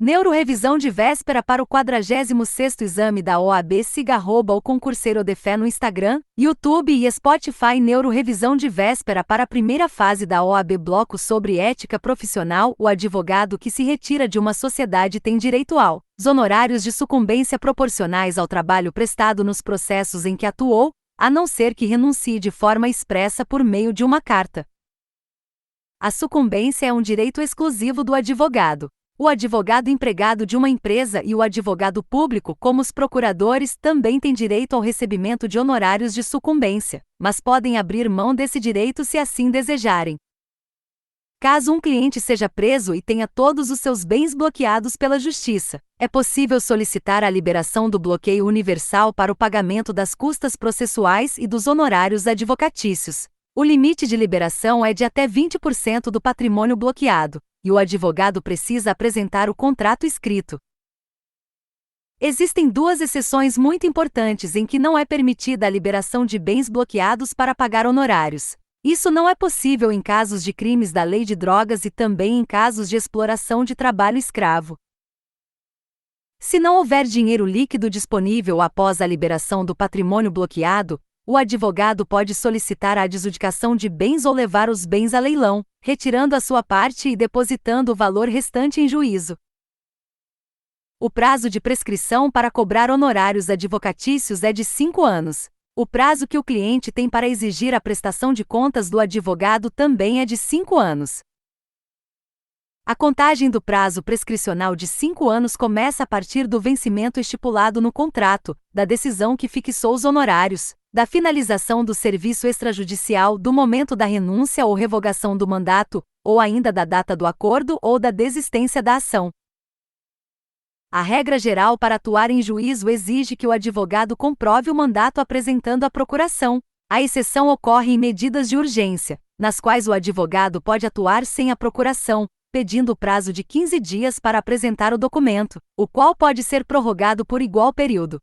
Neurorevisão de véspera para o 46º exame da OAB. Siga @o concurseiro de fé no Instagram, YouTube e Spotify. Neurorevisão de véspera para a primeira fase da OAB. Bloco sobre ética profissional. O advogado que se retira de uma sociedade tem direito aos honorários de sucumbência proporcionais ao trabalho prestado nos processos em que atuou, a não ser que renuncie de forma expressa por meio de uma carta. A sucumbência é um direito exclusivo do advogado. O advogado empregado de uma empresa e o advogado público, como os procuradores, também têm direito ao recebimento de honorários de sucumbência, mas podem abrir mão desse direito se assim desejarem. Caso um cliente seja preso e tenha todos os seus bens bloqueados pela Justiça, é possível solicitar a liberação do bloqueio universal para o pagamento das custas processuais e dos honorários advocatícios. O limite de liberação é de até 20% do patrimônio bloqueado, e o advogado precisa apresentar o contrato escrito. Existem duas exceções muito importantes em que não é permitida a liberação de bens bloqueados para pagar honorários. Isso não é possível em casos de crimes da lei de drogas e também em casos de exploração de trabalho escravo. Se não houver dinheiro líquido disponível após a liberação do patrimônio bloqueado, o advogado pode solicitar a adjudicação de bens ou levar os bens a leilão, retirando a sua parte e depositando o valor restante em juízo. O prazo de prescrição para cobrar honorários advocatícios é de 5 anos. O prazo que o cliente tem para exigir a prestação de contas do advogado também é de 5 anos. A contagem do prazo prescricional de 5 anos começa a partir do vencimento estipulado no contrato, da decisão que fixou os honorários, da finalização do serviço extrajudicial, do momento da renúncia ou revogação do mandato, ou ainda da data do acordo ou da desistência da ação. A regra geral para atuar em juízo exige que o advogado comprove o mandato apresentando a procuração. A exceção ocorre em medidas de urgência, nas quais o advogado pode atuar sem a procuração, pedindo o prazo de 15 dias para apresentar o documento, o qual pode ser prorrogado por igual período.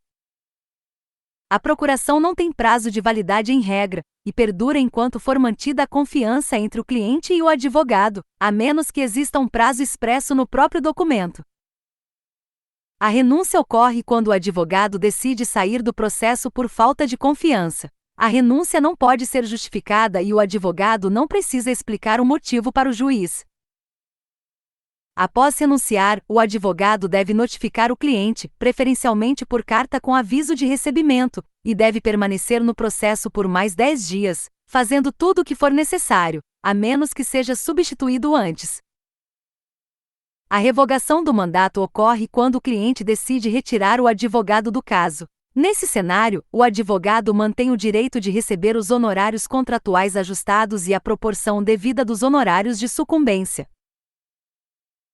A procuração não tem prazo de validade em regra, e perdura enquanto for mantida a confiança entre o cliente e o advogado, a menos que exista um prazo expresso no próprio documento. A renúncia ocorre quando o advogado decide sair do processo por falta de confiança. A renúncia não pode ser justificada e o advogado não precisa explicar o motivo para o juiz. Após renunciar, o advogado deve notificar o cliente, preferencialmente por carta com aviso de recebimento, e deve permanecer no processo por mais 10 dias, fazendo tudo o que for necessário, a menos que seja substituído antes. A revogação do mandato ocorre quando o cliente decide retirar o advogado do caso. Nesse cenário, o advogado mantém o direito de receber os honorários contratuais ajustados e a proporção devida dos honorários de sucumbência.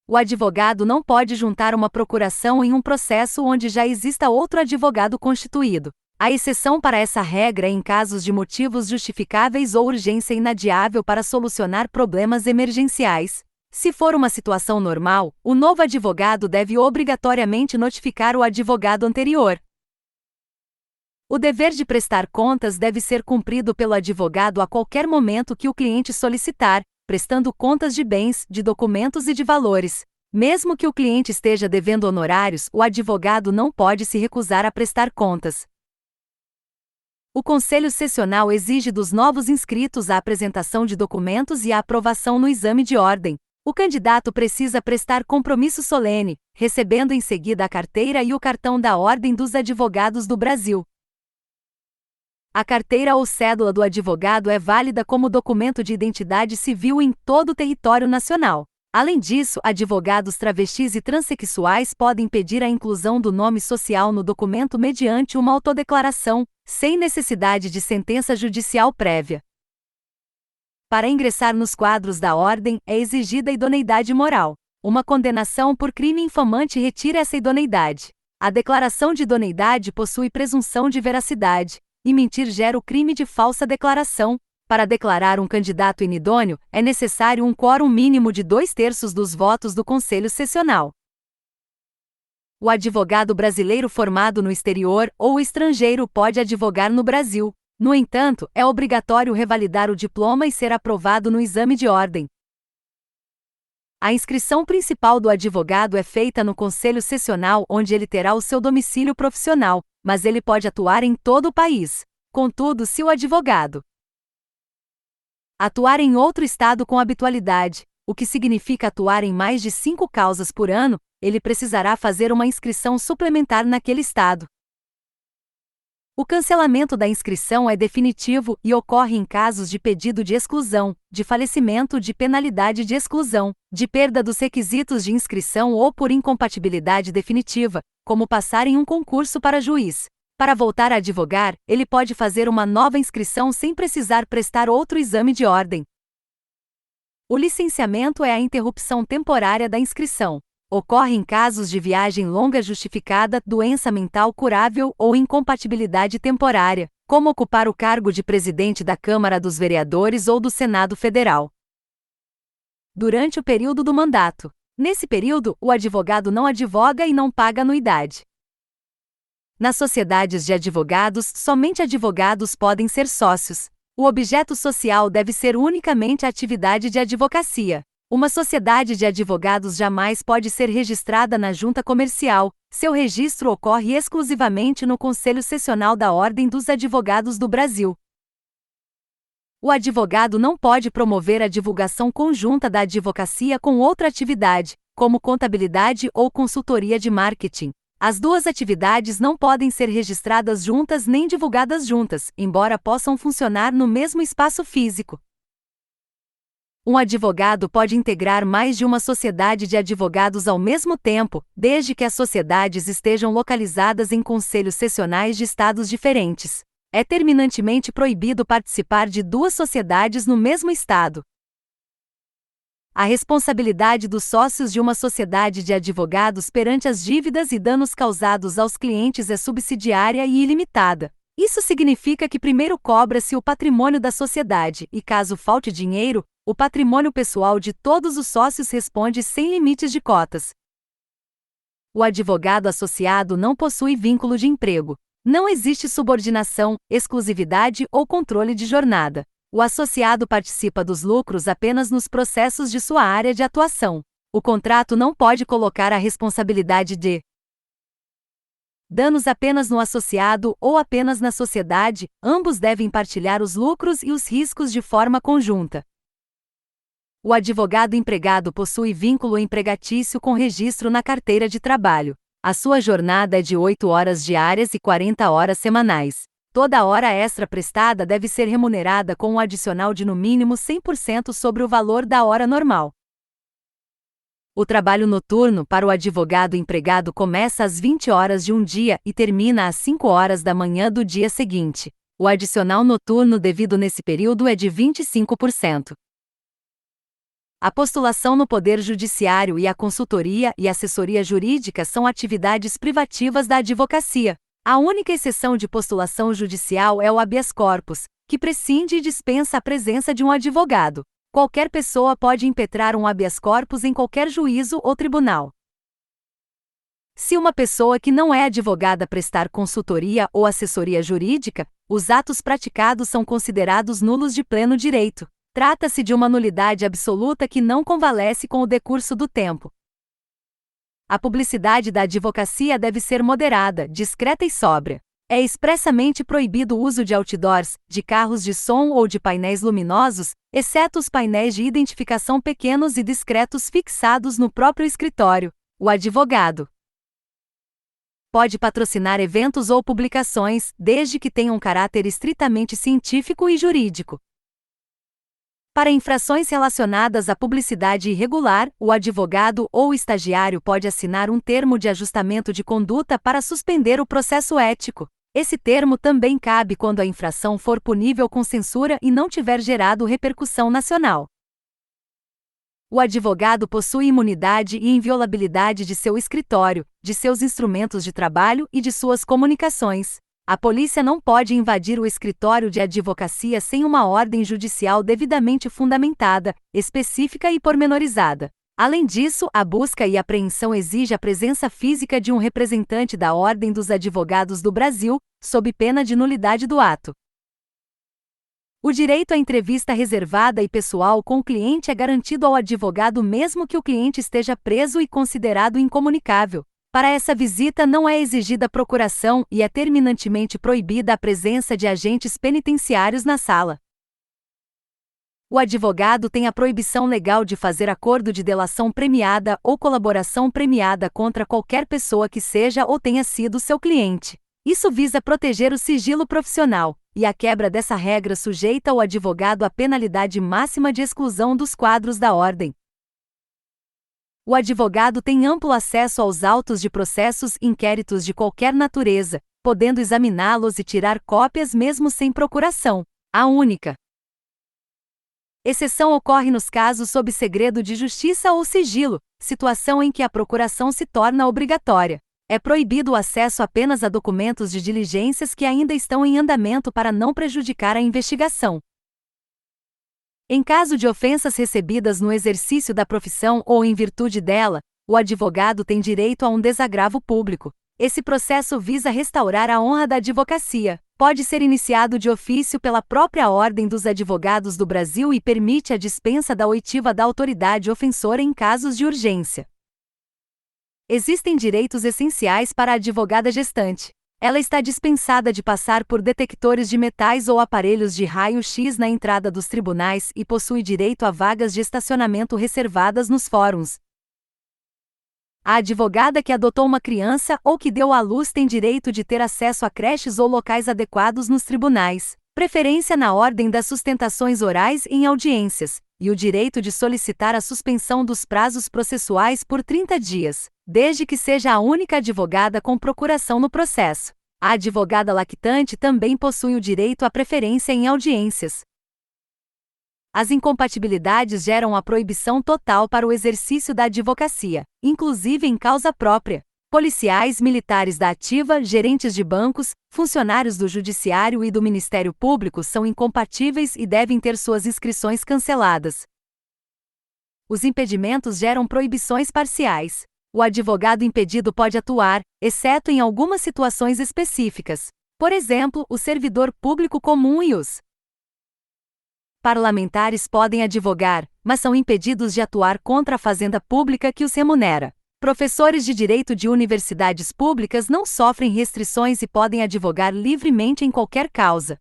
O advogado não pode juntar uma procuração em um processo onde já exista outro advogado constituído. A exceção para essa regra é em casos de motivos justificáveis ou urgência inadiável para solucionar problemas emergenciais. Se for uma situação normal, o novo advogado deve obrigatoriamente notificar o advogado anterior. O dever de prestar contas deve ser cumprido pelo advogado a qualquer momento que o cliente solicitar, prestando contas de bens, de documentos e de valores. Mesmo que o cliente esteja devendo honorários, o advogado não pode se recusar a prestar contas. O Conselho Sessional exige dos novos inscritos a apresentação de documentos e a aprovação no exame de ordem. O candidato precisa prestar compromisso solene, recebendo em seguida a carteira e o cartão da Ordem dos Advogados do Brasil. A carteira ou cédula do advogado é válida como documento de identidade civil em todo o território nacional. Além disso, advogados travestis e transexuais podem pedir a inclusão do nome social no documento mediante uma autodeclaração, sem necessidade de sentença judicial prévia. Para ingressar nos quadros da ordem, é exigida a idoneidade moral. Uma condenação por crime infamante retira essa idoneidade. A declaração de idoneidade possui presunção de veracidade, e mentir gera o crime de falsa declaração. Para declarar um candidato inidôneo, é necessário um quórum mínimo de 2/3 dos votos do Conselho Sessional. O advogado brasileiro formado no exterior ou estrangeiro pode advogar no Brasil. No entanto, é obrigatório revalidar o diploma e ser aprovado no exame de ordem. A inscrição principal do advogado é feita no Conselho Sessional, onde ele terá o seu domicílio profissional, mas ele pode atuar em todo o país. Contudo, se o advogado atuar em outro estado com habitualidade, o que significa atuar em mais de 5 causas por ano, ele precisará fazer uma inscrição suplementar naquele estado. O cancelamento da inscrição é definitivo e ocorre em casos de pedido de exclusão, de falecimento, de penalidade de exclusão, de perda dos requisitos de inscrição ou por incompatibilidade definitiva, como passar em um concurso para juiz. Para voltar a advogar, ele pode fazer uma nova inscrição sem precisar prestar outro exame de ordem. O licenciamento é a interrupção temporária da inscrição. Ocorre em casos de viagem longa justificada, doença mental curável ou incompatibilidade temporária, como ocupar o cargo de presidente da Câmara dos Vereadores ou do Senado Federal. Durante o período do mandato. Nesse período, o advogado não advoga e não paga anuidade. Nas sociedades de advogados, somente advogados podem ser sócios. O objeto social deve ser unicamente a atividade de advocacia. Uma sociedade de advogados jamais pode ser registrada na junta comercial, seu registro ocorre exclusivamente no Conselho Sessional da Ordem dos Advogados do Brasil. O advogado não pode promover a divulgação conjunta da advocacia com outra atividade, como contabilidade ou consultoria de marketing. As duas atividades não podem ser registradas juntas nem divulgadas juntas, embora possam funcionar no mesmo espaço físico. Um advogado pode integrar mais de uma sociedade de advogados ao mesmo tempo, desde que as sociedades estejam localizadas em conselhos sessionais de estados diferentes. É terminantemente proibido participar de duas sociedades no mesmo estado. A responsabilidade dos sócios de uma sociedade de advogados perante as dívidas e danos causados aos clientes é subsidiária e ilimitada. Isso significa que primeiro cobra-se o patrimônio da sociedade e, caso falte dinheiro, o patrimônio pessoal de todos os sócios responde sem limites de cotas. O advogado associado não possui vínculo de emprego. Não existe subordinação, exclusividade ou controle de jornada. O associado participa dos lucros apenas nos processos de sua área de atuação. O contrato não pode colocar a responsabilidade de danos apenas no associado ou apenas na sociedade, ambos devem partilhar os lucros e os riscos de forma conjunta. O advogado empregado possui vínculo empregatício com registro na carteira de trabalho. A sua jornada é de 8 horas diárias e 40 horas semanais. Toda hora extra prestada deve ser remunerada com um adicional de no mínimo 100% sobre o valor da hora normal. O trabalho noturno para o advogado empregado começa às 20 horas de um dia e termina às 5 horas da manhã do dia seguinte. O adicional noturno devido nesse período é de 25%. A postulação no Poder Judiciário e a consultoria e assessoria jurídica são atividades privativas da advocacia. A única exceção de postulação judicial é o habeas corpus, que prescinde e dispensa a presença de um advogado. Qualquer pessoa pode impetrar um habeas corpus em qualquer juízo ou tribunal. Se uma pessoa que não é advogada prestar consultoria ou assessoria jurídica, os atos praticados são considerados nulos de pleno direito. Trata-se de uma nulidade absoluta que não convalesce com o decurso do tempo. A publicidade da advocacia deve ser moderada, discreta e sóbria. É expressamente proibido o uso de outdoors, de carros de som ou de painéis luminosos, exceto os painéis de identificação pequenos e discretos fixados no próprio escritório. O advogado pode patrocinar eventos ou publicações, desde que tenham caráter estritamente científico e jurídico. Para infrações relacionadas à publicidade irregular, o advogado ou o estagiário pode assinar um termo de ajustamento de conduta para suspender o processo ético. Esse termo também cabe quando a infração for punível com censura e não tiver gerado repercussão nacional. O advogado possui imunidade e inviolabilidade de seu escritório, de seus instrumentos de trabalho e de suas comunicações. A polícia não pode invadir o escritório de advocacia sem uma ordem judicial devidamente fundamentada, específica e pormenorizada. Além disso, a busca e apreensão exige a presença física de um representante da Ordem dos Advogados do Brasil, sob pena de nulidade do ato. O direito à entrevista reservada e pessoal com o cliente é garantido ao advogado mesmo que o cliente esteja preso e considerado incomunicável. Para essa visita não é exigida procuração e é terminantemente proibida a presença de agentes penitenciários na sala. O advogado tem a proibição legal de fazer acordo de delação premiada ou colaboração premiada contra qualquer pessoa que seja ou tenha sido seu cliente. Isso visa proteger o sigilo profissional, e a quebra dessa regra sujeita o advogado à penalidade máxima de exclusão dos quadros da ordem. O advogado tem amplo acesso aos autos de processos e inquéritos de qualquer natureza, podendo examiná-los e tirar cópias mesmo sem procuração. A única exceção ocorre nos casos sob segredo de justiça ou sigilo, situação em que a procuração se torna obrigatória. É proibido o acesso apenas a documentos de diligências que ainda estão em andamento para não prejudicar a investigação. Em caso de ofensas recebidas no exercício da profissão ou em virtude dela, o advogado tem direito a um desagravo público. Esse processo visa restaurar a honra da advocacia. Pode ser iniciado de ofício pela própria Ordem dos Advogados do Brasil e permite a dispensa da oitiva da autoridade ofensora em casos de urgência. Existem direitos essenciais para a advogada gestante. Ela está dispensada de passar por detectores de metais ou aparelhos de raio-x na entrada dos tribunais e possui direito a vagas de estacionamento reservadas nos fóruns. A advogada que adotou uma criança ou que deu à luz tem direito de ter acesso a creches ou locais adequados nos tribunais, preferência na ordem das sustentações orais em audiências, e o direito de solicitar a suspensão dos prazos processuais por 30 dias, desde que seja a única advogada com procuração no processo. A advogada lactante também possui o direito à preferência em audiências. As incompatibilidades geram a proibição total para o exercício da advocacia, inclusive em causa própria. Policiais militares da ativa, gerentes de bancos, funcionários do Judiciário e do Ministério Público são incompatíveis e devem ter suas inscrições canceladas. Os impedimentos geram proibições parciais. O advogado impedido pode atuar, exceto em algumas situações específicas. Por exemplo, o servidor público comum e os parlamentares podem advogar, mas são impedidos de atuar contra a fazenda pública que os remunera. Professores de direito de universidades públicas não sofrem restrições e podem advogar livremente em qualquer causa.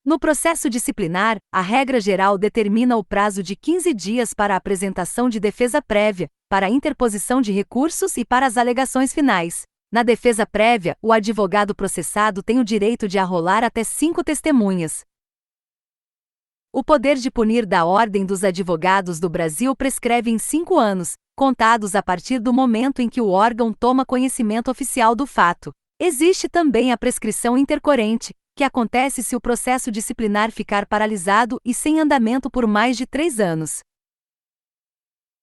No processo disciplinar, a regra geral determina o prazo de 15 dias para a apresentação de defesa prévia, para a interposição de recursos e para as alegações finais. Na defesa prévia, o advogado processado tem o direito de arrolar até 5 testemunhas. O poder de punir da Ordem dos Advogados do Brasil prescreve em 5 anos, contados a partir do momento em que o órgão toma conhecimento oficial do fato. Existe também a prescrição intercorrente, que acontece se o processo disciplinar ficar paralisado e sem andamento por mais de 3 anos.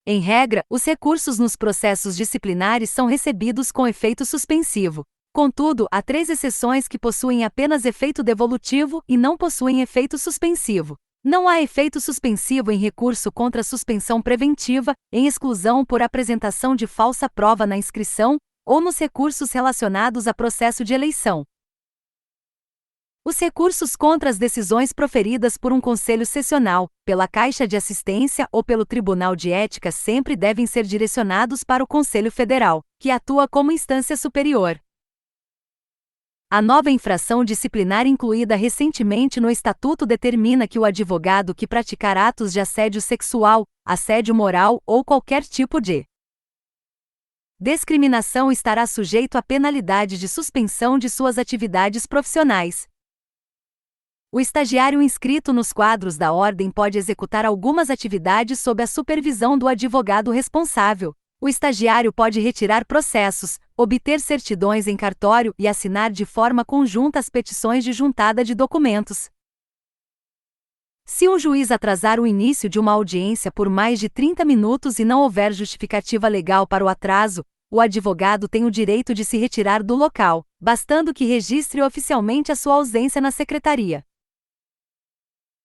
Em regra, os recursos nos processos disciplinares são recebidos com efeito suspensivo. Contudo, há 3 exceções que possuem apenas efeito devolutivo e não possuem efeito suspensivo. Não há efeito suspensivo em recurso contra suspensão preventiva, em exclusão por apresentação de falsa prova na inscrição, ou nos recursos relacionados a processo de eleição. Os recursos contra as decisões proferidas por um conselho sessional, pela Caixa de Assistência ou pelo Tribunal de Ética sempre devem ser direcionados para o Conselho Federal, que atua como instância superior. A nova infração disciplinar incluída recentemente no Estatuto determina que o advogado que praticar atos de assédio sexual, assédio moral ou qualquer tipo de discriminação estará sujeito à penalidade de suspensão de suas atividades profissionais. O estagiário inscrito nos quadros da ordem pode executar algumas atividades sob a supervisão do advogado responsável. O estagiário pode retirar processos, obter certidões em cartório e assinar de forma conjunta as petições de juntada de documentos. Se um juiz atrasar o início de uma audiência por mais de 30 minutos e não houver justificativa legal para o atraso, o advogado tem o direito de se retirar do local, bastando que registre oficialmente a sua ausência na secretaria.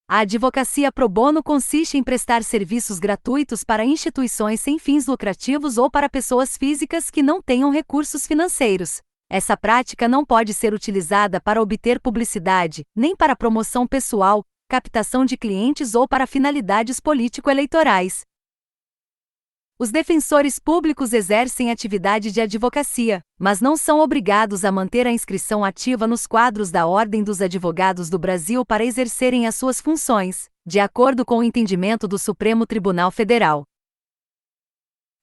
A advocacia pro bono consiste em prestar serviços gratuitos para instituições sem fins lucrativos ou para pessoas físicas que não tenham recursos financeiros. Essa prática não pode ser utilizada para obter publicidade, nem para promoção pessoal, captação de clientes ou para finalidades político-eleitorais. Os defensores públicos exercem atividade de advocacia, mas não são obrigados a manter a inscrição ativa nos quadros da Ordem dos Advogados do Brasil para exercerem as suas funções, de acordo com o entendimento do Supremo Tribunal Federal.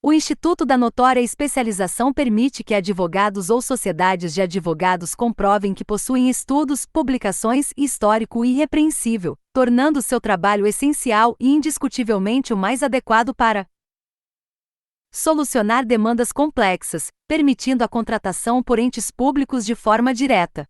O Instituto da Notória Especialização permite que advogados ou sociedades de advogados comprovem que possuem estudos, publicações e histórico irrepreensível, tornando seu trabalho essencial e indiscutivelmente o mais adequado para solucionar demandas complexas, permitindo a contratação por entes públicos de forma direta.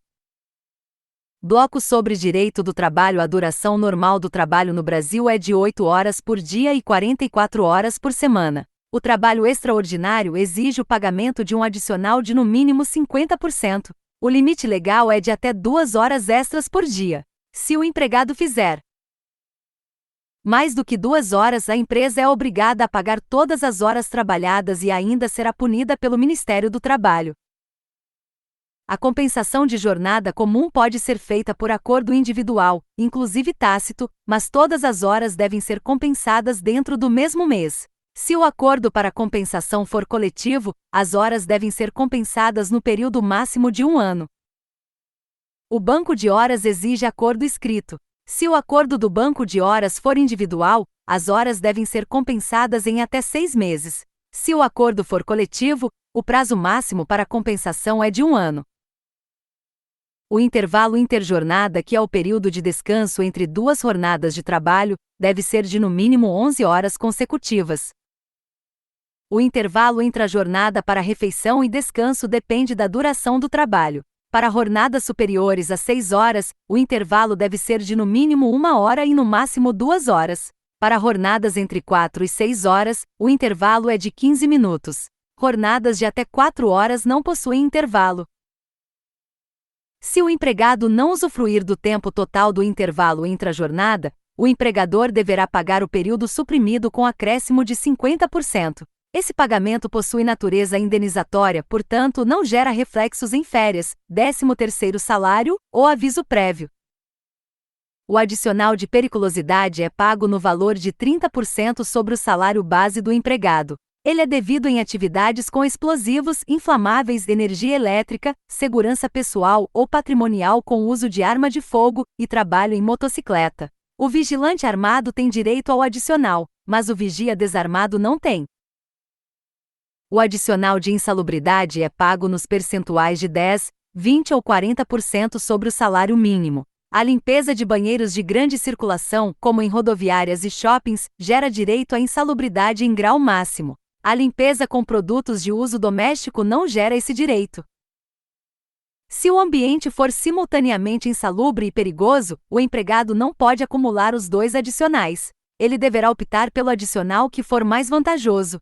Bloco sobre direito do trabalho. A duração normal do trabalho no Brasil é de 8 horas por dia e 44 horas por semana. O trabalho extraordinário exige o pagamento de um adicional de no mínimo 50%. O limite legal é de até 2 horas extras por dia. Se o empregado fizer mais do que 2 horas, a empresa é obrigada a pagar todas as horas trabalhadas e ainda será punida pelo Ministério do Trabalho. A compensação de jornada comum pode ser feita por acordo individual, inclusive tácito, mas todas as horas devem ser compensadas dentro do mesmo mês. Se o acordo para compensação for coletivo, as horas devem ser compensadas no período máximo de 1 ano. O banco de horas exige acordo escrito. Se o acordo do banco de horas for individual, as horas devem ser compensadas em até 6 meses. Se o acordo for coletivo, o prazo máximo para compensação é de 1 ano. O intervalo interjornada, que é o período de descanso entre 2 jornadas de trabalho, deve ser de no mínimo 11 horas consecutivas. O intervalo entre a jornada para refeição e descanso depende da duração do trabalho. Para jornadas superiores a 6 horas, o intervalo deve ser de no mínimo 1 hora e no máximo 2 horas. Para jornadas entre 4 e 6 horas, o intervalo é de 15 minutos. Jornadas de até 4 horas não possuem intervalo. Se o empregado não usufruir do tempo total do intervalo intra-jornada, o empregador deverá pagar o período suprimido com acréscimo de 50%. Esse pagamento possui natureza indenizatória, portanto, não gera reflexos em férias, 13º salário ou aviso prévio. O adicional de periculosidade é pago no valor de 30% sobre o salário base do empregado. Ele é devido em atividades com explosivos, inflamáveis, energia elétrica, segurança pessoal ou patrimonial com uso de arma de fogo e trabalho em motocicleta. O vigilante armado tem direito ao adicional, mas o vigia desarmado não tem. O adicional de insalubridade é pago nos percentuais de 10, 20 ou 40% sobre o salário mínimo. A limpeza de banheiros de grande circulação, como em rodoviárias e shoppings, gera direito à insalubridade em grau máximo. A limpeza com produtos de uso doméstico não gera esse direito. Se o ambiente for simultaneamente insalubre e perigoso, o empregado não pode acumular os 2 adicionais. Ele deverá optar pelo adicional que for mais vantajoso.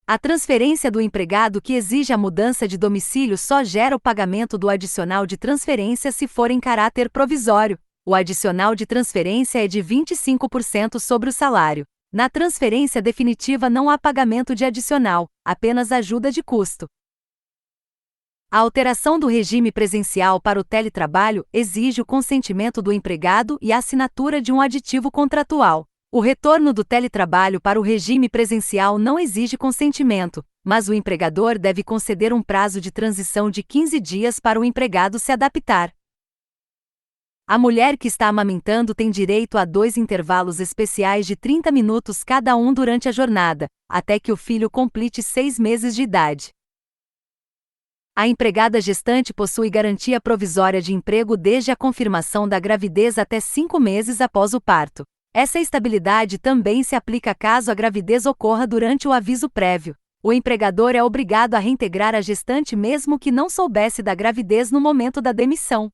A transferência do empregado que exige a mudança de domicílio só gera o pagamento do adicional de transferência se for em caráter provisório. O adicional de transferência é de 25% sobre o salário. Na transferência definitiva não há pagamento de adicional, apenas ajuda de custo. A alteração do regime presencial para o teletrabalho exige o consentimento do empregado e a assinatura de um aditivo contratual. O retorno do teletrabalho para o regime presencial não exige consentimento, mas o empregador deve conceder um prazo de transição de 15 dias para o empregado se adaptar. A mulher que está amamentando tem direito a 2 intervalos especiais de 30 minutos cada um durante a jornada, até que o filho complete 6 meses de idade. A empregada gestante possui garantia provisória de emprego desde a confirmação da gravidez até 5 meses após o parto. Essa estabilidade também se aplica caso a gravidez ocorra durante o aviso prévio. O empregador é obrigado a reintegrar a gestante mesmo que não soubesse da gravidez no momento da demissão.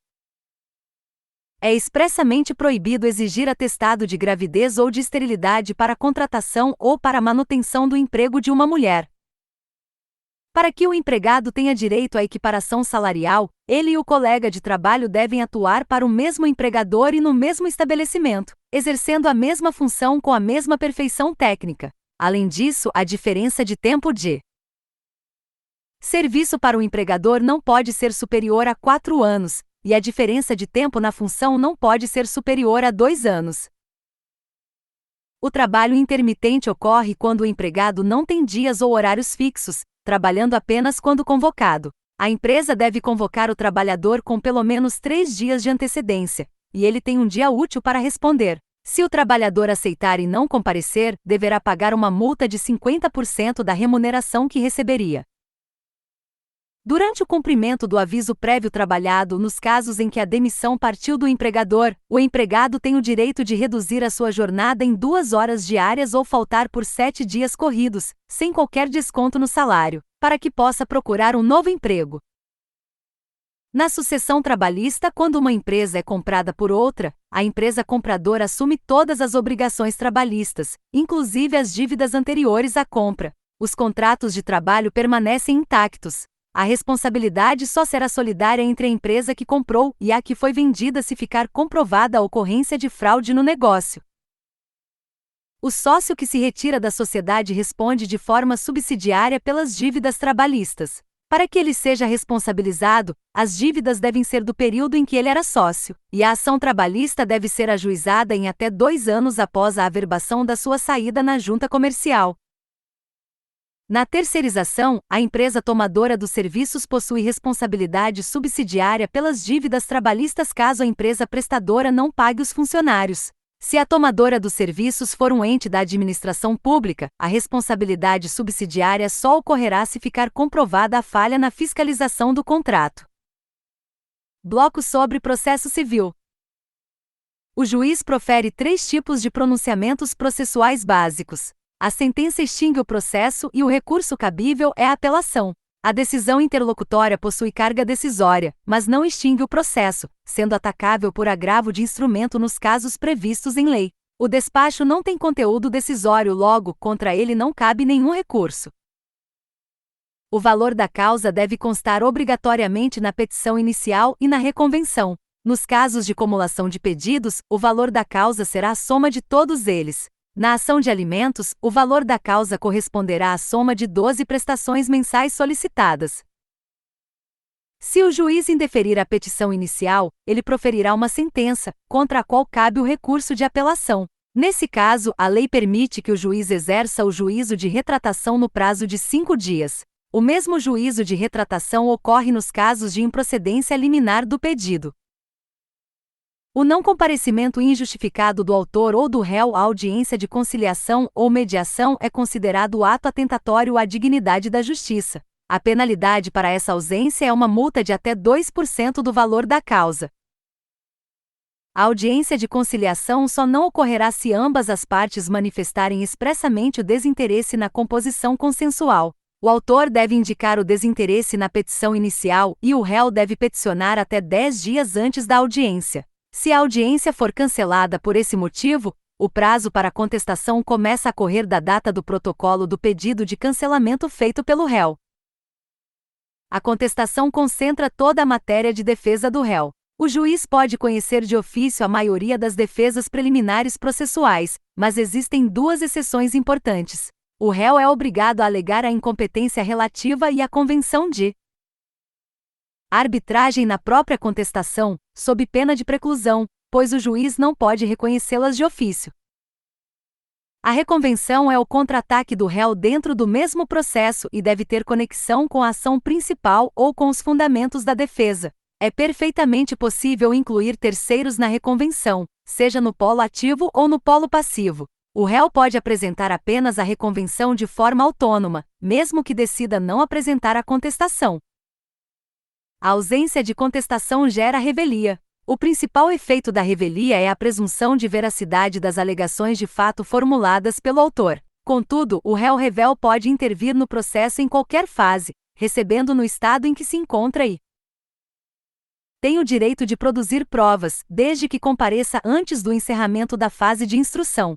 É expressamente proibido exigir atestado de gravidez ou de esterilidade para a contratação ou para a manutenção do emprego de uma mulher. Para que o empregado tenha direito à equiparação salarial, ele e o colega de trabalho devem atuar para o mesmo empregador e no mesmo estabelecimento, exercendo a mesma função com a mesma perfeição técnica. Além disso, a diferença de tempo de Serviço para o empregador não pode ser superior a 4 anos, e a diferença de tempo na função não pode ser superior a 2 anos. O trabalho intermitente ocorre quando o empregado não tem dias ou horários fixos, trabalhando apenas quando convocado. A empresa deve convocar o trabalhador com pelo menos 3 dias de antecedência, e ele tem um dia útil para responder. Se o trabalhador aceitar e não comparecer, deverá pagar uma multa de 50% da remuneração que receberia. Durante o cumprimento do aviso prévio trabalhado, nos casos em que a demissão partiu do empregador, o empregado tem o direito de reduzir a sua jornada em 2 horas diárias ou faltar por 7 dias corridos, sem qualquer desconto no salário, para que possa procurar um novo emprego. Na sucessão trabalhista, quando uma empresa é comprada por outra, a empresa compradora assume todas as obrigações trabalhistas, inclusive as dívidas anteriores à compra. Os contratos de trabalho permanecem intactos. A responsabilidade só será solidária entre a empresa que comprou e a que foi vendida se ficar comprovada a ocorrência de fraude no negócio. O sócio que se retira da sociedade responde de forma subsidiária pelas dívidas trabalhistas. Para que ele seja responsabilizado, as dívidas devem ser do período em que ele era sócio, e a ação trabalhista deve ser ajuizada em até 2 anos após a averbação da sua saída na junta comercial. Na terceirização, a empresa tomadora dos serviços possui responsabilidade subsidiária pelas dívidas trabalhistas caso a empresa prestadora não pague os funcionários. Se a tomadora dos serviços for um ente da administração pública, a responsabilidade subsidiária só ocorrerá se ficar comprovada a falha na fiscalização do contrato. Bloco sobre processo civil. O juiz profere 3 tipos de pronunciamentos processuais básicos. A sentença extingue o processo e o recurso cabível é a apelação. A decisão interlocutória possui carga decisória, mas não extingue o processo, sendo atacável por agravo de instrumento nos casos previstos em lei. O despacho não tem conteúdo decisório, logo, contra ele não cabe nenhum recurso. O valor da causa deve constar obrigatoriamente na petição inicial e na reconvenção. Nos casos de cumulação de pedidos, o valor da causa será a soma de todos eles. Na ação de alimentos, o valor da causa corresponderá à soma de 12 prestações mensais solicitadas. Se o juiz indeferir a petição inicial, ele proferirá uma sentença, contra a qual cabe o recurso de apelação. Nesse caso, a lei permite que o juiz exerça o juízo de retratação no prazo de 5 dias. O mesmo juízo de retratação ocorre nos casos de improcedência liminar do pedido. O não comparecimento injustificado do autor ou do réu à audiência de conciliação ou mediação é considerado ato atentatório à dignidade da justiça. A penalidade para essa ausência é uma multa de até 2% do valor da causa. A audiência de conciliação só não ocorrerá se ambas as partes manifestarem expressamente o desinteresse na composição consensual. O autor deve indicar o desinteresse na petição inicial e o réu deve peticionar até 10 dias antes da audiência. Se a audiência for cancelada por esse motivo, o prazo para contestação começa a correr da data do protocolo do pedido de cancelamento feito pelo réu. A contestação concentra toda a matéria de defesa do réu. O juiz pode conhecer de ofício a maioria das defesas preliminares processuais, mas existem 2 exceções importantes. O réu é obrigado a alegar a incompetência relativa e a convenção de arbitragem na própria contestação, sob pena de preclusão, pois o juiz não pode reconhecê-las de ofício. A reconvenção é o contra-ataque do réu dentro do mesmo processo e deve ter conexão com a ação principal ou com os fundamentos da defesa. É perfeitamente possível incluir terceiros na reconvenção, seja no polo ativo ou no polo passivo. O réu pode apresentar apenas a reconvenção de forma autônoma, mesmo que decida não apresentar a contestação. A ausência de contestação gera revelia. O principal efeito da revelia é a presunção de veracidade das alegações de fato formuladas pelo autor. Contudo, o réu revel pode intervir no processo em qualquer fase, recebendo no estado em que se encontra e tem o direito de produzir provas, desde que compareça antes do encerramento da fase de instrução.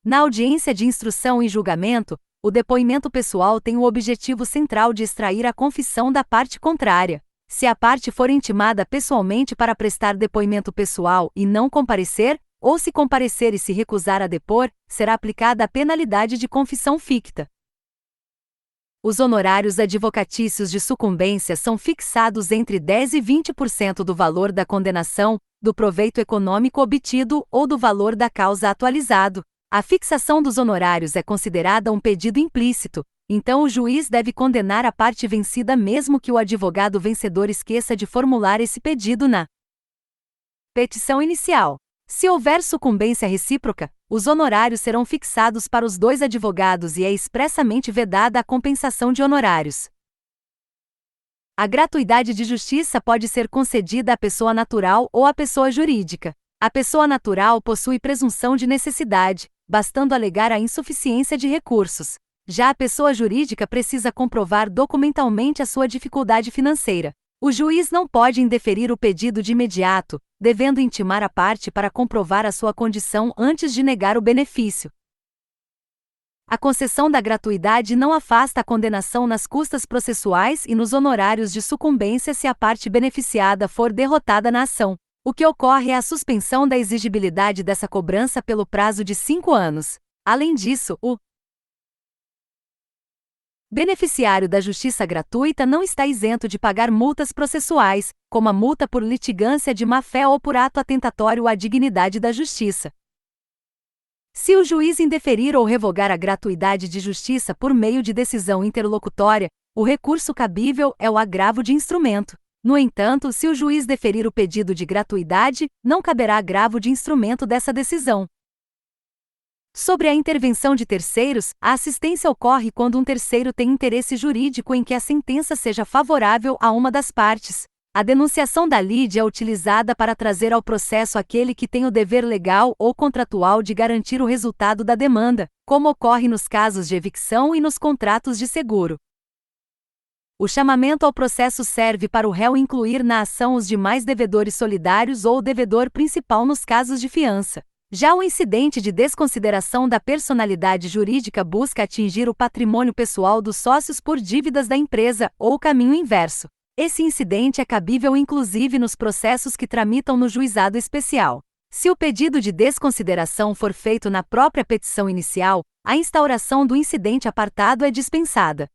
Na audiência de instrução e julgamento, o depoimento pessoal tem o objetivo central de extrair a confissão da parte contrária. Se a parte for intimada pessoalmente para prestar depoimento pessoal e não comparecer, ou se comparecer e se recusar a depor, será aplicada a penalidade de confissão ficta. Os honorários advocatícios de sucumbência são fixados entre 10% e 20% do valor da condenação, do proveito econômico obtido ou do valor da causa atualizado. A fixação dos honorários é considerada um pedido implícito, então o juiz deve condenar a parte vencida mesmo que o advogado vencedor esqueça de formular esse pedido na petição inicial. Se houver sucumbência recíproca, os honorários serão fixados para os dois advogados e é expressamente vedada a compensação de honorários. A gratuidade de justiça pode ser concedida à pessoa natural ou à pessoa jurídica. A pessoa natural possui presunção de necessidade, bastando alegar a insuficiência de recursos. Já a pessoa jurídica precisa comprovar documentalmente a sua dificuldade financeira. O juiz não pode indeferir o pedido de imediato, devendo intimar a parte para comprovar a sua condição antes de negar o benefício. A concessão da gratuidade não afasta a condenação nas custas processuais e nos honorários de sucumbência se a parte beneficiada for derrotada na ação. O que ocorre é a suspensão da exigibilidade dessa cobrança pelo prazo de 5 anos. Além disso, o beneficiário da justiça gratuita não está isento de pagar multas processuais, como a multa por litigância de má-fé ou por ato atentatório à dignidade da justiça. Se o juiz indeferir ou revogar a gratuidade de justiça por meio de decisão interlocutória, o recurso cabível é o agravo de instrumento. No entanto, se o juiz deferir o pedido de gratuidade, não caberá agravo de instrumento dessa decisão. Sobre a intervenção de terceiros, a assistência ocorre quando um terceiro tem interesse jurídico em que a sentença seja favorável a uma das partes. A denunciação da lide é utilizada para trazer ao processo aquele que tem o dever legal ou contratual de garantir o resultado da demanda, como ocorre nos casos de evicção e nos contratos de seguro. O chamamento ao processo serve para o réu incluir na ação os demais devedores solidários ou o devedor principal nos casos de fiança. Já o incidente de desconsideração da personalidade jurídica busca atingir o patrimônio pessoal dos sócios por dívidas da empresa, ou o caminho inverso. Esse incidente é cabível inclusive nos processos que tramitam no juizado especial. Se o pedido de desconsideração for feito na própria petição inicial, a instauração do incidente apartado é dispensada.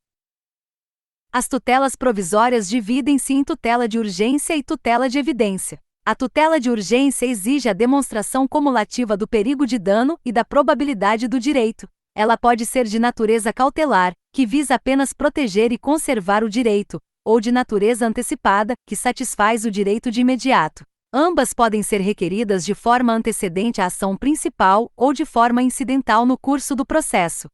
As tutelas provisórias dividem-se em tutela de urgência e tutela de evidência. A tutela de urgência exige a demonstração cumulativa do perigo de dano e da probabilidade do direito. Ela pode ser de natureza cautelar, que visa apenas proteger e conservar o direito, ou de natureza antecipada, que satisfaz o direito de imediato. Ambas podem ser requeridas de forma antecedente à ação principal ou de forma incidental no curso do processo.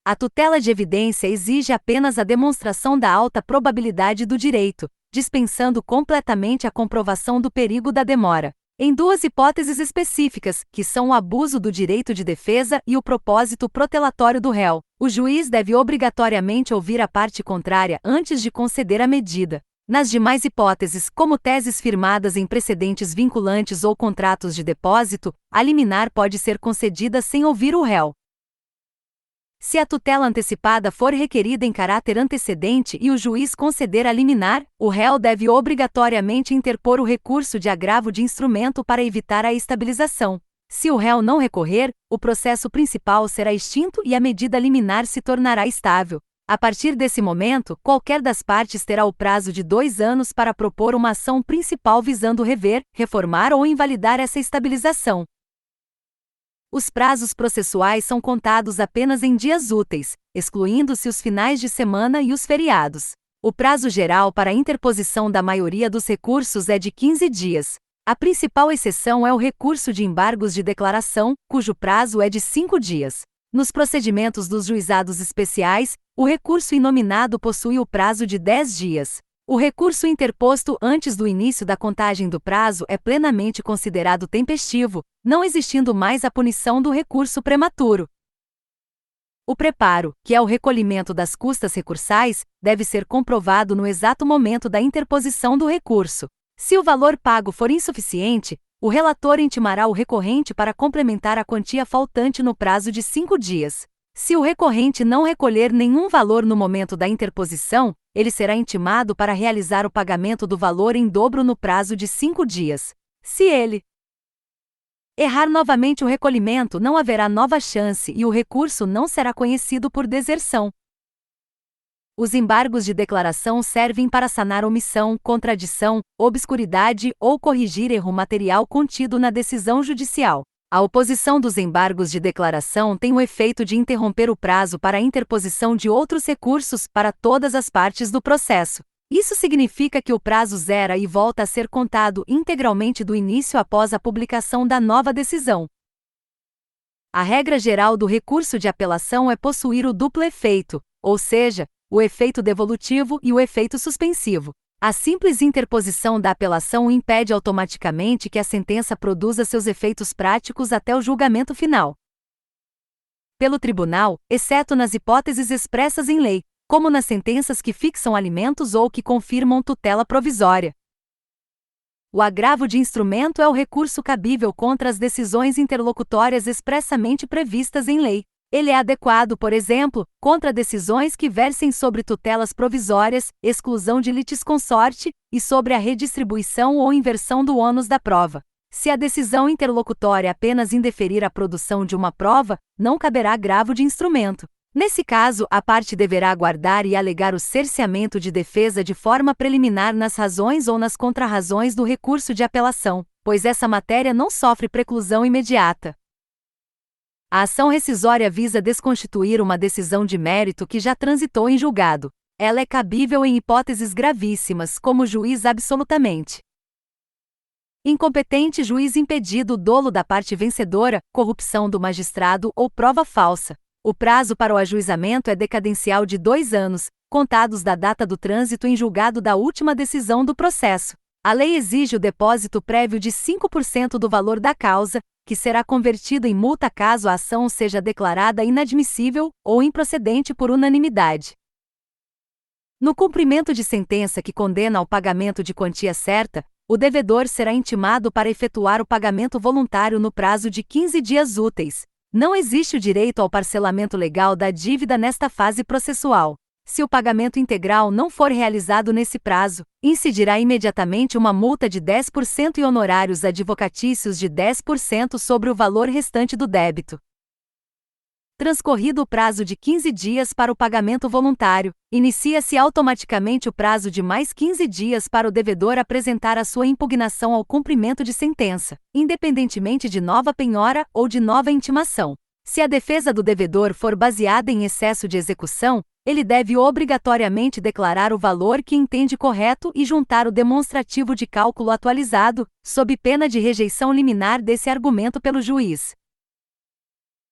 A tutela de evidência exige apenas a demonstração da alta probabilidade do direito, dispensando completamente a comprovação do perigo da demora. Em duas hipóteses específicas, que são o abuso do direito de defesa e o propósito protelatório do réu, o juiz deve obrigatoriamente ouvir a parte contrária antes de conceder a medida. Nas demais hipóteses, como teses firmadas em precedentes vinculantes ou contratos de depósito, a liminar pode ser concedida sem ouvir o réu. Se a tutela antecipada for requerida em caráter antecedente e o juiz conceder a liminar, o réu deve obrigatoriamente interpor o recurso de agravo de instrumento para evitar a estabilização. Se o réu não recorrer, o processo principal será extinto e a medida liminar se tornará estável. A partir desse momento, qualquer das partes terá o prazo de 2 anos para propor uma ação principal visando rever, reformar ou invalidar essa estabilização. Os prazos processuais são contados apenas em dias úteis, excluindo-se os finais de semana e os feriados. O prazo geral para a interposição da maioria dos recursos é de 15 dias. A principal exceção é o recurso de embargos de declaração, cujo prazo é de 5 dias. Nos procedimentos dos juizados especiais, o recurso inominado possui o prazo de 10 dias. O recurso interposto antes do início da contagem do prazo é plenamente considerado tempestivo, não existindo mais a punição do recurso prematuro. O preparo, que é o recolhimento das custas recursais, deve ser comprovado no exato momento da interposição do recurso. Se o valor pago for insuficiente, o relator intimará o recorrente para complementar a quantia faltante no prazo de 5 dias. Se o recorrente não recolher nenhum valor no momento da interposição, ele será intimado para realizar o pagamento do valor em dobro no prazo de 5 dias. Se ele errar novamente o recolhimento, não haverá nova chance e o recurso não será conhecido por deserção. Os embargos de declaração servem para sanar omissão, contradição, obscuridade ou corrigir erro material contido na decisão judicial. A oposição dos embargos de declaração tem o efeito de interromper o prazo para a interposição de outros recursos para todas as partes do processo. Isso significa que o prazo zera e volta a ser contado integralmente do início após a publicação da nova decisão. A regra geral do recurso de apelação é possuir o duplo efeito, ou seja, o efeito devolutivo e o efeito suspensivo. A simples interposição da apelação impede automaticamente que a sentença produza seus efeitos práticos até o julgamento final pelo tribunal, exceto nas hipóteses expressas em lei, como nas sentenças que fixam alimentos ou que confirmam tutela provisória. O agravo de instrumento é o recurso cabível contra as decisões interlocutórias expressamente previstas em lei. Ele é adequado, por exemplo, contra decisões que versem sobre tutelas provisórias, exclusão de litisconsorte e sobre a redistribuição ou inversão do ônus da prova. Se a decisão interlocutória apenas indeferir a produção de uma prova, não caberá agravo de instrumento. Nesse caso, a parte deverá aguardar e alegar o cerceamento de defesa de forma preliminar nas razões ou nas contrarrazões do recurso de apelação, pois essa matéria não sofre preclusão imediata. A ação rescisória visa desconstituir uma decisão de mérito que já transitou em julgado. Ela é cabível em hipóteses gravíssimas, como juiz absolutamente incompetente, juiz impedido, dolo da parte vencedora, corrupção do magistrado ou prova falsa. O prazo para o ajuizamento é decadencial de 2 anos, contados da data do trânsito em julgado da última decisão do processo. A lei exige o depósito prévio de 5% do valor da causa, que será convertido em multa caso a ação seja declarada inadmissível ou improcedente por unanimidade. No cumprimento de sentença que condena ao pagamento de quantia certa, o devedor será intimado para efetuar o pagamento voluntário no prazo de 15 dias úteis. Não existe o direito ao parcelamento legal da dívida nesta fase processual. Se o pagamento integral não for realizado nesse prazo, incidirá imediatamente uma multa de 10% e honorários advocatícios de 10% sobre o valor restante do débito. Transcorrido o prazo de 15 dias para o pagamento voluntário, inicia-se automaticamente o prazo de mais 15 dias para o devedor apresentar a sua impugnação ao cumprimento de sentença, independentemente de nova penhora ou de nova intimação. Se a defesa do devedor for baseada em excesso de execução, ele deve obrigatoriamente declarar o valor que entende correto e juntar o demonstrativo de cálculo atualizado, sob pena de rejeição liminar desse argumento pelo juiz.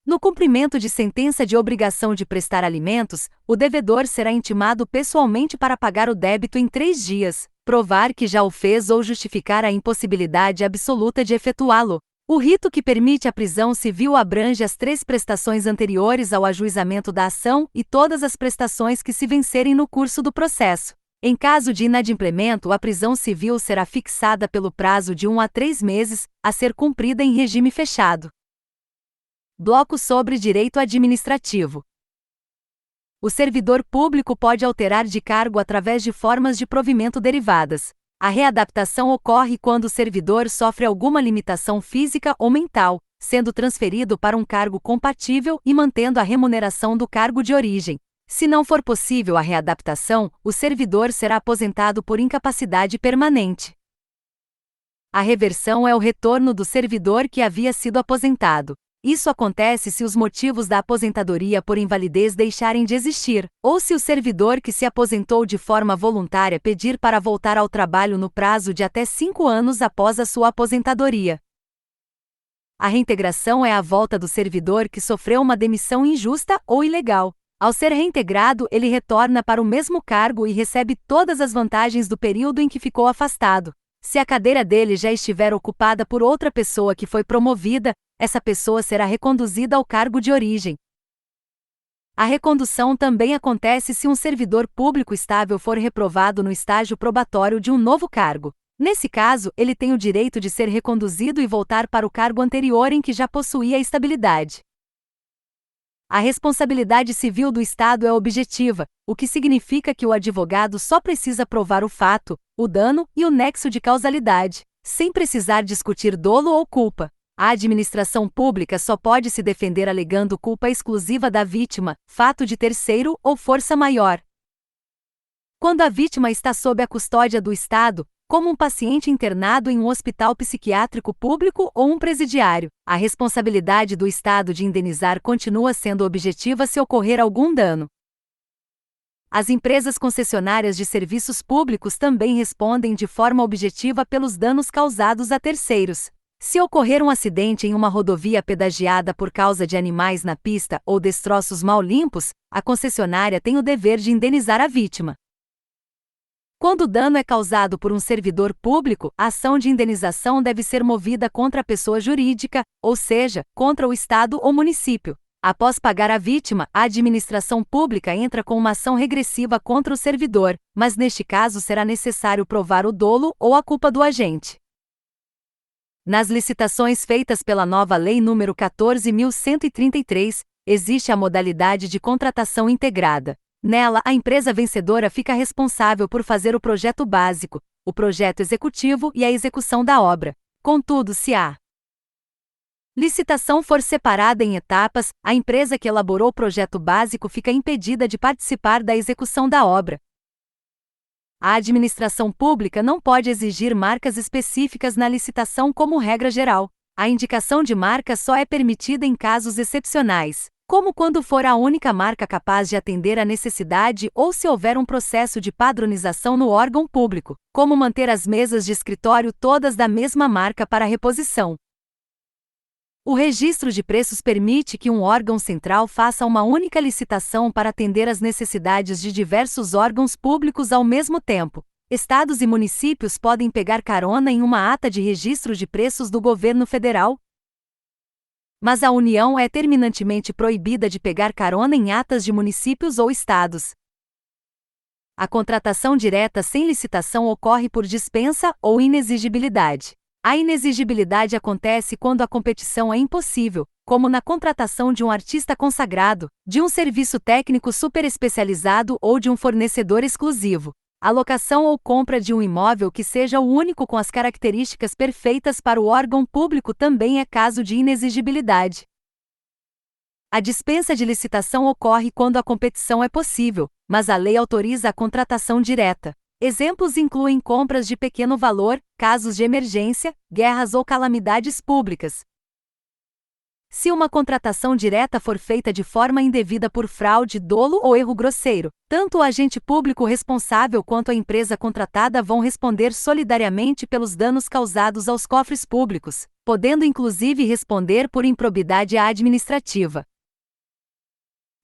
No cumprimento de sentença de obrigação de prestar alimentos, o devedor será intimado pessoalmente para pagar o débito em 3 dias, provar que já o fez ou justificar a impossibilidade absoluta de efetuá-lo. O rito que permite a prisão civil abrange as 3 prestações anteriores ao ajuizamento da ação e todas as prestações que se vencerem no curso do processo. Em caso de inadimplemento, a prisão civil será fixada pelo prazo de 1 a 3 meses, a ser cumprida em regime fechado. Bloco sobre direito administrativo. O servidor público pode alterar de cargo através de formas de provimento derivadas. A readaptação ocorre quando o servidor sofre alguma limitação física ou mental, sendo transferido para um cargo compatível e mantendo a remuneração do cargo de origem. Se não for possível a readaptação, o servidor será aposentado por incapacidade permanente. A reversão é o retorno do servidor que havia sido aposentado. Isso acontece se os motivos da aposentadoria por invalidez deixarem de existir, ou se o servidor que se aposentou de forma voluntária pedir para voltar ao trabalho no prazo de até 5 anos após a sua aposentadoria. A reintegração é a volta do servidor que sofreu uma demissão injusta ou ilegal. Ao ser reintegrado, ele retorna para o mesmo cargo e recebe todas as vantagens do período em que ficou afastado. Se a cadeira dele já estiver ocupada por outra pessoa que foi promovida, essa pessoa será reconduzida ao cargo de origem. A recondução também acontece se um servidor público estável for reprovado no estágio probatório de um novo cargo. Nesse caso, ele tem o direito de ser reconduzido e voltar para o cargo anterior em que já possuía estabilidade. A responsabilidade civil do Estado é objetiva, o que significa que o advogado só precisa provar o fato, o dano e o nexo de causalidade, sem precisar discutir dolo ou culpa. A administração pública só pode se defender alegando culpa exclusiva da vítima, fato de terceiro ou força maior. Quando a vítima está sob a custódia do Estado, como um paciente internado em um hospital psiquiátrico público ou um presidiário, a responsabilidade do Estado de indenizar continua sendo objetiva se ocorrer algum dano. As empresas concessionárias de serviços públicos também respondem de forma objetiva pelos danos causados a terceiros. Se ocorrer um acidente em uma rodovia pedagiada por causa de animais na pista ou destroços mal limpos, a concessionária tem o dever de indenizar a vítima. Quando o dano é causado por um servidor público, a ação de indenização deve ser movida contra a pessoa jurídica, ou seja, contra o Estado ou município. Após pagar a vítima, a administração pública entra com uma ação regressiva contra o servidor, mas neste caso será necessário provar o dolo ou a culpa do agente. Nas licitações feitas pela nova Lei nº 14.133, existe a modalidade de contratação integrada. Nela, a empresa vencedora fica responsável por fazer o projeto básico, o projeto executivo e a execução da obra. Contudo, se a licitação for separada em etapas, a empresa que elaborou o projeto básico fica impedida de participar da execução da obra. A administração pública não pode exigir marcas específicas na licitação como regra geral. A indicação de marca só é permitida em casos excepcionais, como quando for a única marca capaz de atender à necessidade ou se houver um processo de padronização no órgão público, como manter as mesas de escritório todas da mesma marca para reposição. O registro de preços permite que um órgão central faça uma única licitação para atender às necessidades de diversos órgãos públicos ao mesmo tempo. Estados e municípios podem pegar carona em uma ata de registro de preços do governo federal, mas a União é terminantemente proibida de pegar carona em atas de municípios ou estados. A contratação direta sem licitação ocorre por dispensa ou inexigibilidade. A inexigibilidade acontece quando a competição é impossível, como na contratação de um artista consagrado, de um serviço técnico superespecializado ou de um fornecedor exclusivo. A locação ou compra de um imóvel que seja o único com as características perfeitas para o órgão público também é caso de inexigibilidade. A dispensa de licitação ocorre quando a competição é possível, mas a lei autoriza a contratação direta. Exemplos incluem compras de pequeno valor, casos de emergência, guerras ou calamidades públicas. Se uma contratação direta for feita de forma indevida por fraude, dolo ou erro grosseiro, tanto o agente público responsável quanto a empresa contratada vão responder solidariamente pelos danos causados aos cofres públicos, podendo inclusive responder por improbidade administrativa.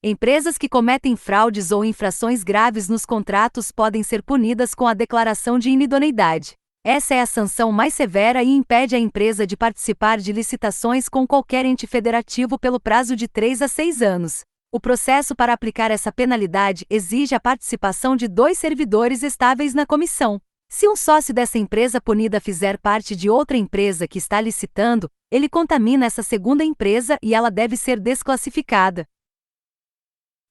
Empresas que cometem fraudes ou infrações graves nos contratos podem ser punidas com a declaração de inidoneidade. Essa é a sanção mais severa e impede a empresa de participar de licitações com qualquer ente federativo pelo prazo de 3 a 6 anos. O processo para aplicar essa penalidade exige a participação de 2 servidores estáveis na comissão. Se um sócio dessa empresa punida fizer parte de outra empresa que está licitando, ele contamina essa segunda empresa e ela deve ser desclassificada.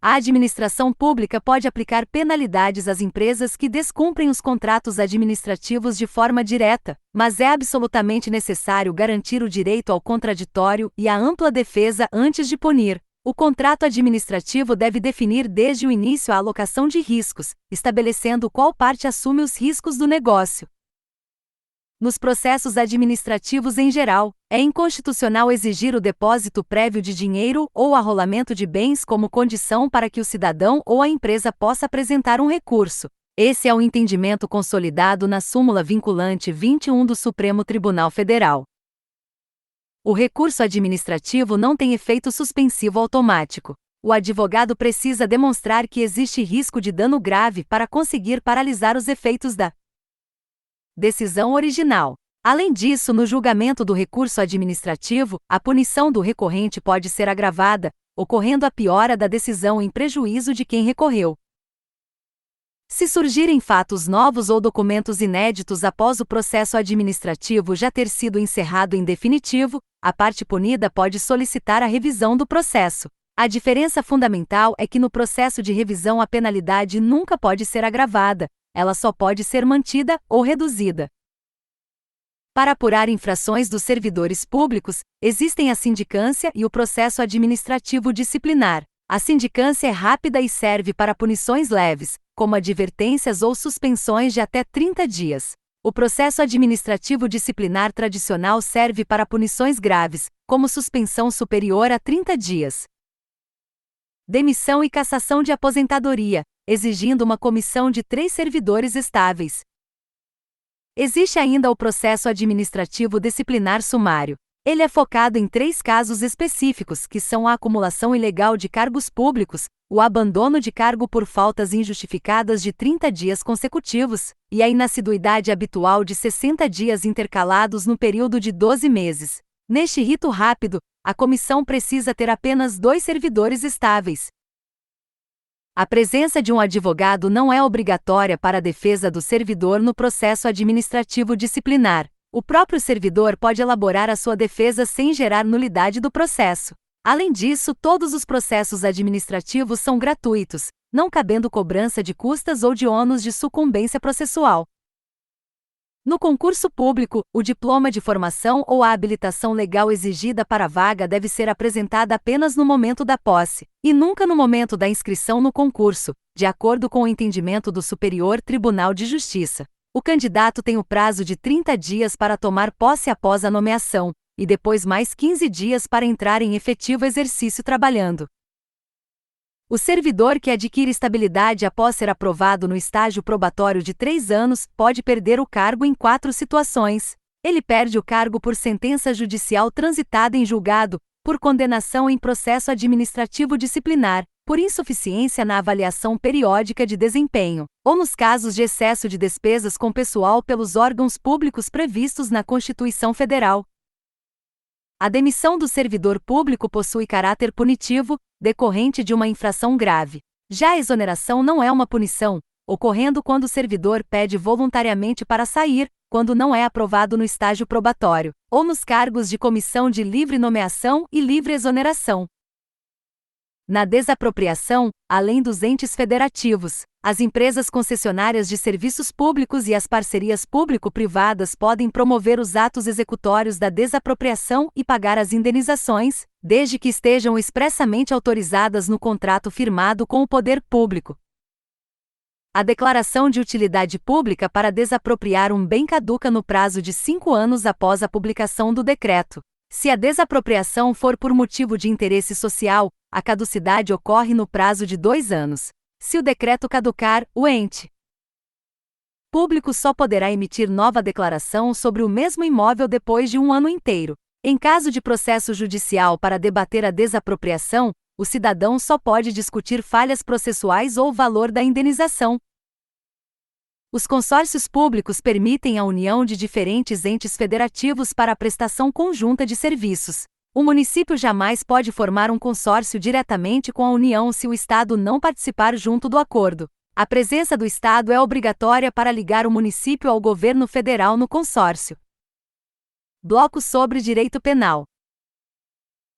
A administração pública pode aplicar penalidades às empresas que descumprem os contratos administrativos de forma direta, mas é absolutamente necessário garantir o direito ao contraditório e à ampla defesa antes de punir. O contrato administrativo deve definir desde o início a alocação de riscos, estabelecendo qual parte assume os riscos do negócio. Nos processos administrativos em geral, é inconstitucional exigir o depósito prévio de dinheiro ou arrolamento de bens como condição para que o cidadão ou a empresa possa apresentar um recurso. Esse é o entendimento consolidado na súmula vinculante 21 do Supremo Tribunal Federal. O recurso administrativo não tem efeito suspensivo automático. O advogado precisa demonstrar que existe risco de dano grave para conseguir paralisar os efeitos da decisão original. Além disso, no julgamento do recurso administrativo, a punição do recorrente pode ser agravada, ocorrendo a piora da decisão em prejuízo de quem recorreu. Se surgirem fatos novos ou documentos inéditos após o processo administrativo já ter sido encerrado em definitivo, a parte punida pode solicitar a revisão do processo. A diferença fundamental é que no processo de revisão a penalidade nunca pode ser agravada, ela só pode ser mantida ou reduzida. Para apurar infrações dos servidores públicos, existem a sindicância e o processo administrativo disciplinar. A sindicância é rápida e serve para punições leves, como advertências ou suspensões de até 30 dias. O processo administrativo disciplinar tradicional serve para punições graves, como suspensão superior a 30 dias. Demissão e cassação de aposentadoria, exigindo uma comissão de 3 servidores estáveis. Existe ainda o processo administrativo disciplinar sumário. Ele é focado em 3 casos específicos, que são a acumulação ilegal de cargos públicos, o abandono de cargo por faltas injustificadas de 30 dias consecutivos, e a inassiduidade habitual de 60 dias intercalados no período de 12 meses. Neste rito rápido, a comissão precisa ter apenas 2 servidores estáveis. A presença de um advogado não é obrigatória para a defesa do servidor no processo administrativo disciplinar. O próprio servidor pode elaborar a sua defesa sem gerar nulidade do processo. Além disso, todos os processos administrativos são gratuitos, não cabendo cobrança de custas ou de ônus de sucumbência processual. No concurso público, o diploma de formação ou a habilitação legal exigida para a vaga deve ser apresentada apenas no momento da posse, e nunca no momento da inscrição no concurso, de acordo com o entendimento do Superior Tribunal de Justiça. O candidato tem o prazo de 30 dias para tomar posse após a nomeação, e depois mais 15 dias para entrar em efetivo exercício trabalhando. O servidor que adquire estabilidade após ser aprovado no estágio probatório de 3 anos pode perder o cargo em 4 situações. Ele perde o cargo por sentença judicial transitada em julgado, por condenação em processo administrativo disciplinar, por insuficiência na avaliação periódica de desempenho, ou nos casos de excesso de despesas com pessoal pelos órgãos públicos previstos na Constituição Federal. A demissão do servidor público possui caráter punitivo, decorrente de uma infração grave. Já a exoneração não é uma punição, ocorrendo quando o servidor pede voluntariamente para sair, quando não é aprovado no estágio probatório, ou nos cargos de comissão de livre nomeação e livre exoneração. Na desapropriação, além dos entes federativos, as empresas concessionárias de serviços públicos e as parcerias público-privadas podem promover os atos executórios da desapropriação e pagar as indenizações, desde que estejam expressamente autorizadas no contrato firmado com o poder público. A declaração de utilidade pública para desapropriar um bem caduca no prazo de 5 anos após a publicação do decreto. Se a desapropriação for por motivo de interesse social, a caducidade ocorre no prazo de 2 anos. Se o decreto caducar, o ente público só poderá emitir nova declaração sobre o mesmo imóvel depois de 1 ano inteiro. Em caso de processo judicial para debater a desapropriação, o cidadão só pode discutir falhas processuais ou o valor da indenização. Os consórcios públicos permitem a união de diferentes entes federativos para a prestação conjunta de serviços. O município jamais pode formar um consórcio diretamente com a União se o Estado não participar junto do acordo. A presença do Estado é obrigatória para ligar o município ao governo federal no consórcio. Bloco sobre direito penal.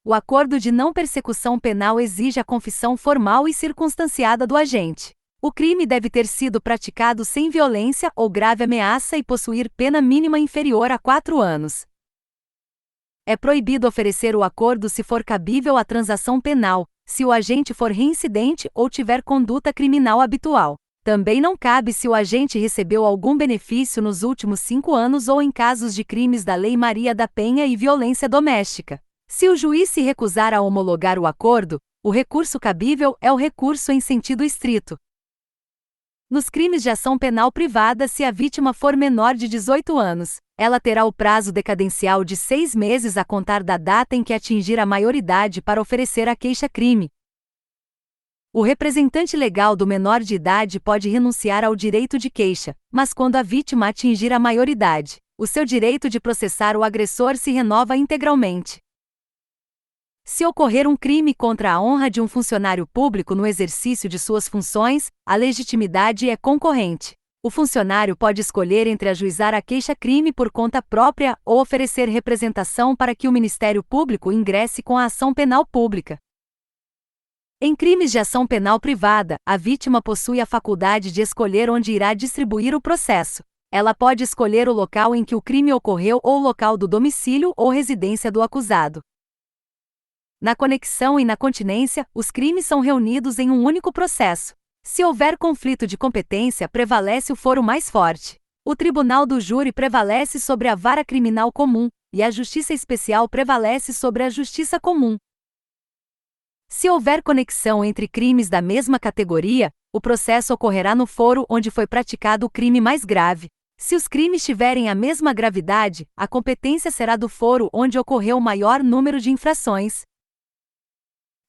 O acordo de não persecução penal exige a confissão formal e circunstanciada do agente. O crime deve ter sido praticado sem violência ou grave ameaça e possuir pena mínima inferior a 4 anos. É proibido oferecer o acordo se for cabível a transação penal, se o agente for reincidente ou tiver conduta criminal habitual. Também não cabe se o agente recebeu algum benefício nos últimos 5 anos ou em casos de crimes da Lei Maria da Penha e violência doméstica. Se o juiz se recusar a homologar o acordo, o recurso cabível é o recurso em sentido estrito. Nos crimes de ação penal privada, se a vítima for menor de 18 anos, ela terá o prazo decadencial de 6 meses a contar da data em que atingir a maioridade para oferecer a queixa-crime. O representante legal do menor de idade pode renunciar ao direito de queixa, mas quando a vítima atingir a maioridade, o seu direito de processar o agressor se renova integralmente. Se ocorrer um crime contra a honra de um funcionário público no exercício de suas funções, a legitimidade é concorrente. O funcionário pode escolher entre ajuizar a queixa-crime por conta própria ou oferecer representação para que o Ministério Público ingresse com a ação penal pública. Em crimes de ação penal privada, a vítima possui a faculdade de escolher onde irá distribuir o processo. Ela pode escolher o local em que o crime ocorreu ou o local do domicílio ou residência do acusado. Na conexão e na continência, os crimes são reunidos em um único processo. Se houver conflito de competência, prevalece o foro mais forte. O tribunal do júri prevalece sobre a vara criminal comum, e a justiça especial prevalece sobre a justiça comum. Se houver conexão entre crimes da mesma categoria, o processo ocorrerá no foro onde foi praticado o crime mais grave. Se os crimes tiverem a mesma gravidade, a competência será do foro onde ocorreu o maior número de infrações.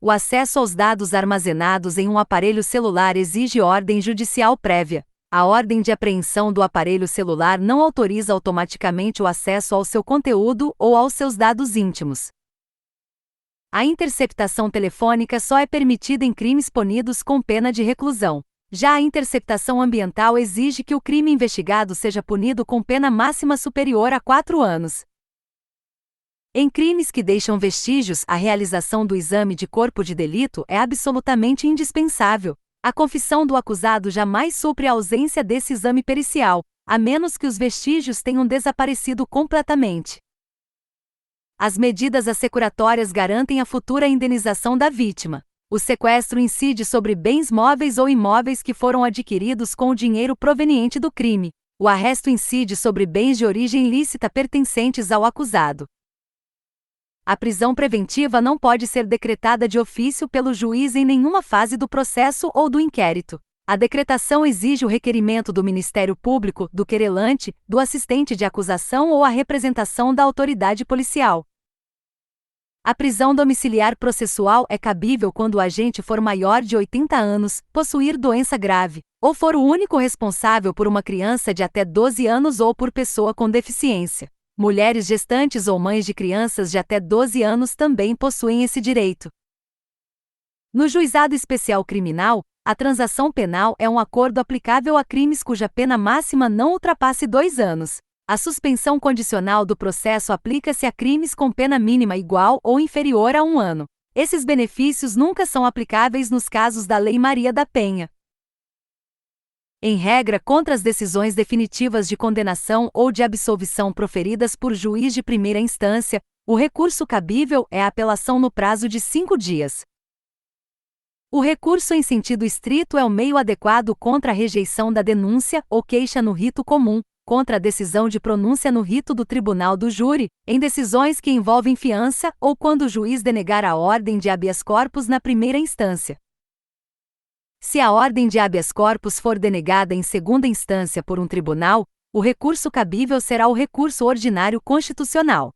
O acesso aos dados armazenados em um aparelho celular exige ordem judicial prévia. A ordem de apreensão do aparelho celular não autoriza automaticamente o acesso ao seu conteúdo ou aos seus dados íntimos. A interceptação telefônica só é permitida em crimes punidos com pena de reclusão. Já a interceptação ambiental exige que o crime investigado seja punido com pena máxima superior a 4 anos. Em crimes que deixam vestígios, a realização do exame de corpo de delito é absolutamente indispensável. A confissão do acusado jamais supre a ausência desse exame pericial, a menos que os vestígios tenham desaparecido completamente. As medidas assecuratórias garantem a futura indenização da vítima. O sequestro incide sobre bens móveis ou imóveis que foram adquiridos com o dinheiro proveniente do crime. O arresto incide sobre bens de origem lícita pertencentes ao acusado. A prisão preventiva não pode ser decretada de ofício pelo juiz em nenhuma fase do processo ou do inquérito. A decretação exige o requerimento do Ministério Público, do querelante, do assistente de acusação ou a representação da autoridade policial. A prisão domiciliar processual é cabível quando o agente for maior de 80 anos, possuir doença grave, ou for o único responsável por uma criança de até 12 anos ou por pessoa com deficiência. Mulheres gestantes ou mães de crianças de até 12 anos também possuem esse direito. No juizado especial criminal, a transação penal é um acordo aplicável a crimes cuja pena máxima não ultrapasse 2 anos. A suspensão condicional do processo aplica-se a crimes com pena mínima igual ou inferior a 1 ano. Esses benefícios nunca são aplicáveis nos casos da Lei Maria da Penha. Em regra, contra as decisões definitivas de condenação ou de absolvição proferidas por juiz de primeira instância, o recurso cabível é a apelação no prazo de 5 dias. O recurso em sentido estrito é o meio adequado contra a rejeição da denúncia ou queixa no rito comum, contra a decisão de pronúncia no rito do tribunal do júri, em decisões que envolvem fiança ou quando o juiz denegar a ordem de habeas corpus na primeira instância. Se a ordem de habeas corpus for denegada em segunda instância por um tribunal, o recurso cabível será o recurso ordinário constitucional.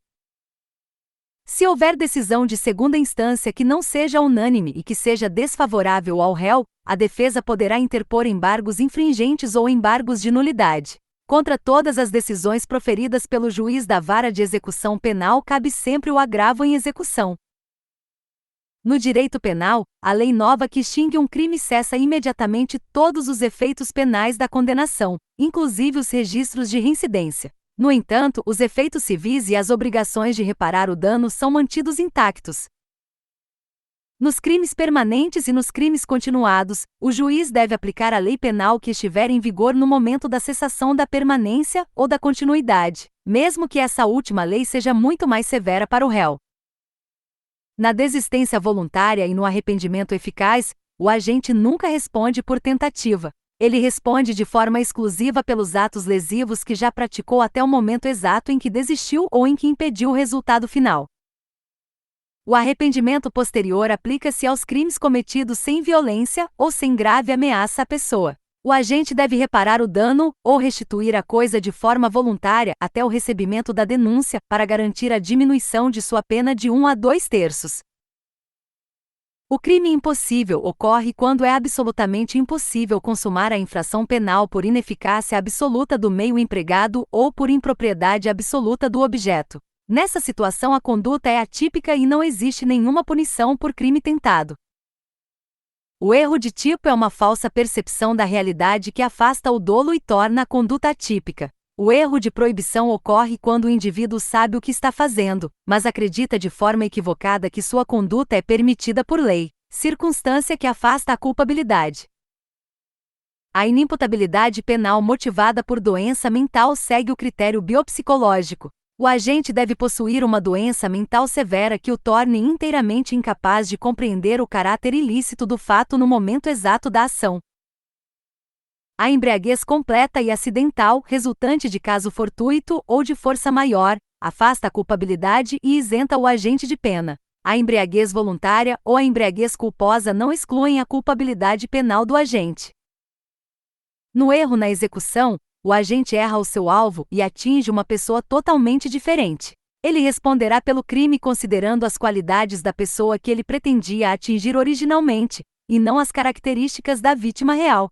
Se houver decisão de segunda instância que não seja unânime e que seja desfavorável ao réu, a defesa poderá interpor embargos infringentes ou embargos de nulidade. Contra todas as decisões proferidas pelo juiz da vara de execução penal cabe sempre o agravo em execução. No direito penal, a lei nova que extingue um crime cessa imediatamente todos os efeitos penais da condenação, inclusive os registros de reincidência. No entanto, os efeitos civis e as obrigações de reparar o dano são mantidos intactos. Nos crimes permanentes e nos crimes continuados, o juiz deve aplicar a lei penal que estiver em vigor no momento da cessação da permanência ou da continuidade, mesmo que essa última lei seja muito mais severa para o réu. Na desistência voluntária e no arrependimento eficaz, o agente nunca responde por tentativa. Ele responde de forma exclusiva pelos atos lesivos que já praticou até o momento exato em que desistiu ou em que impediu o resultado final. O arrependimento posterior aplica-se aos crimes cometidos sem violência ou sem grave ameaça à pessoa. O agente deve reparar o dano ou restituir a coisa de forma voluntária até o recebimento da denúncia, para garantir a diminuição de sua pena de 1 a 2/3. O crime impossível ocorre quando é absolutamente impossível consumar a infração penal por ineficácia absoluta do meio empregado ou por impropriedade absoluta do objeto. Nessa situação, a conduta é atípica e não existe nenhuma punição por crime tentado. O erro de tipo é uma falsa percepção da realidade que afasta o dolo e torna a conduta atípica. O erro de proibição ocorre quando o indivíduo sabe o que está fazendo, mas acredita de forma equivocada que sua conduta é permitida por lei, circunstância que afasta a culpabilidade. A inimputabilidade penal motivada por doença mental segue o critério biopsicológico. O agente deve possuir uma doença mental severa que o torne inteiramente incapaz de compreender o caráter ilícito do fato no momento exato da ação. A embriaguez completa e acidental, resultante de caso fortuito ou de força maior, afasta a culpabilidade e isenta o agente de pena. A embriaguez voluntária ou a embriaguez culposa não excluem a culpabilidade penal do agente. No erro na execução, o agente erra o seu alvo e atinge uma pessoa totalmente diferente. Ele responderá pelo crime considerando as qualidades da pessoa que ele pretendia atingir originalmente, e não as características da vítima real.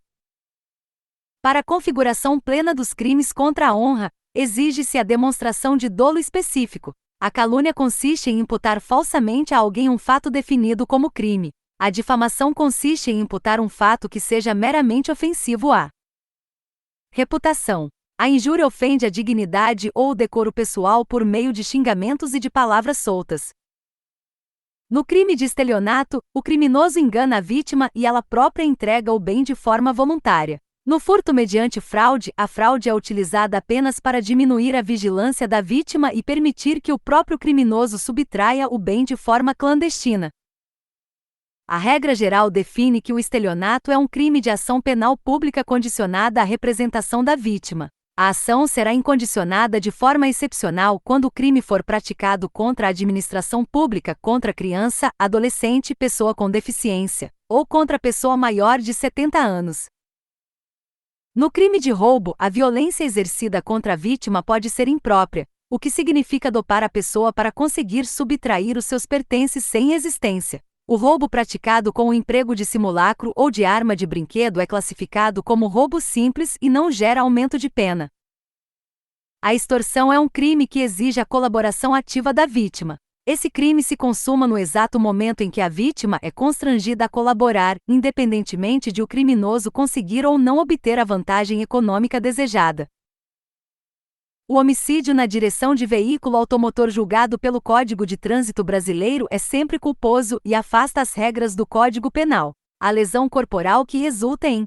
Para a configuração plena dos crimes contra a honra, exige-se a demonstração de dolo específico. A calúnia consiste em imputar falsamente a alguém um fato definido como crime. A difamação consiste em imputar um fato que seja meramente ofensivo à reputação. A injúria ofende a dignidade ou o decoro pessoal por meio de xingamentos e de palavras soltas. No crime de estelionato, o criminoso engana a vítima e ela própria entrega o bem de forma voluntária. No furto mediante fraude, a fraude é utilizada apenas para diminuir a vigilância da vítima e permitir que o próprio criminoso subtraia o bem de forma clandestina. A regra geral define que o estelionato é um crime de ação penal pública condicionada à representação da vítima. A ação será incondicionada de forma excepcional quando o crime for praticado contra a administração pública, contra criança, adolescente, pessoa com deficiência, ou contra pessoa maior de 70 anos. No crime de roubo, a violência exercida contra a vítima pode ser imprópria, o que significa dopar a pessoa para conseguir subtrair os seus pertences sem existência. O roubo praticado com o emprego de simulacro ou de arma de brinquedo é classificado como roubo simples e não gera aumento de pena. A extorsão é um crime que exige a colaboração ativa da vítima. Esse crime se consuma no exato momento em que a vítima é constrangida a colaborar, independentemente de o criminoso conseguir ou não obter a vantagem econômica desejada. O homicídio na direção de veículo automotor julgado pelo Código de Trânsito Brasileiro é sempre culposo e afasta as regras do Código Penal. A lesão corporal que resulta em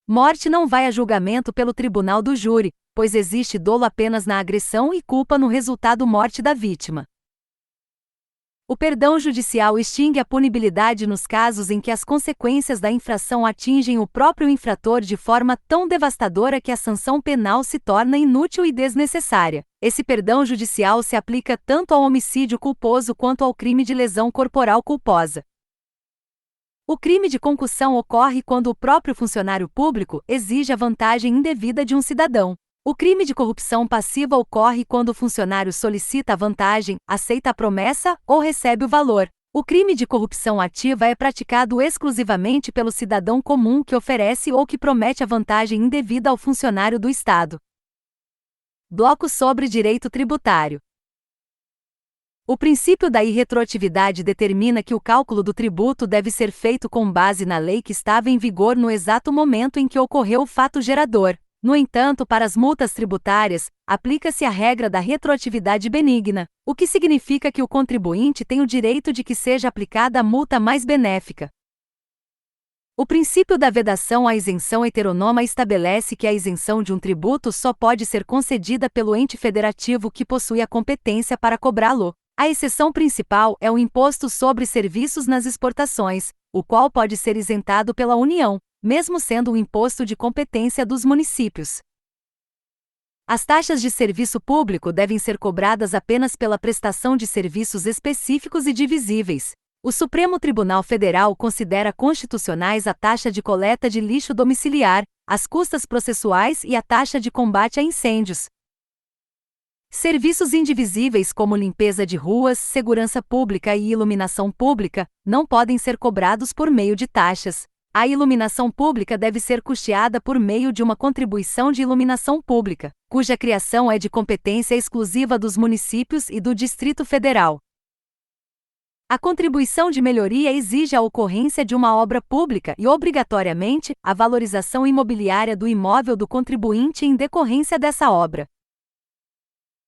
morte não vai a julgamento pelo tribunal do júri, pois existe dolo apenas na agressão e culpa no resultado morte da vítima. O perdão judicial extingue a punibilidade nos casos em que as consequências da infração atingem o próprio infrator de forma tão devastadora que a sanção penal se torna inútil e desnecessária. Esse perdão judicial se aplica tanto ao homicídio culposo quanto ao crime de lesão corporal culposa. O crime de concussão ocorre quando o próprio funcionário público exige a vantagem indevida de um cidadão. O crime de corrupção passiva ocorre quando o funcionário solicita a vantagem, aceita a promessa ou recebe o valor. O crime de corrupção ativa é praticado exclusivamente pelo cidadão comum que oferece ou que promete a vantagem indevida ao funcionário do Estado. Bloco sobre direito tributário. O princípio da irretroatividade determina que o cálculo do tributo deve ser feito com base na lei que estava em vigor no exato momento em que ocorreu o fato gerador. No entanto, para as multas tributárias, aplica-se a regra da retroatividade benigna, o que significa que o contribuinte tem o direito de que seja aplicada a multa mais benéfica. O princípio da vedação à isenção heteronômica estabelece que a isenção de um tributo só pode ser concedida pelo ente federativo que possui a competência para cobrá-lo. A exceção principal é o imposto sobre serviços nas exportações, o qual pode ser isentado pela União, mesmo sendo um imposto de competência dos municípios. As taxas de serviço público devem ser cobradas apenas pela prestação de serviços específicos e divisíveis. O Supremo Tribunal Federal considera constitucionais a taxa de coleta de lixo domiciliar, as custas processuais e a taxa de combate a incêndios. Serviços indivisíveis como limpeza de ruas, segurança pública e iluminação pública não podem ser cobrados por meio de taxas. A iluminação pública deve ser custeada por meio de uma contribuição de iluminação pública, cuja criação é de competência exclusiva dos municípios e do Distrito Federal. A contribuição de melhoria exige a ocorrência de uma obra pública e, obrigatoriamente, a valorização imobiliária do imóvel do contribuinte em decorrência dessa obra.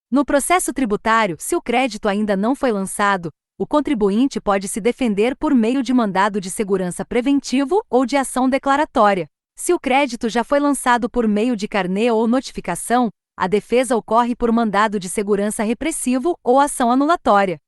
No processo tributário, se o crédito ainda não foi lançado, o contribuinte pode se defender por meio de mandado de segurança preventivo ou de ação declaratória. Se o crédito já foi lançado por meio de carnê ou notificação, a defesa ocorre por mandado de segurança repressivo ou ação anulatória.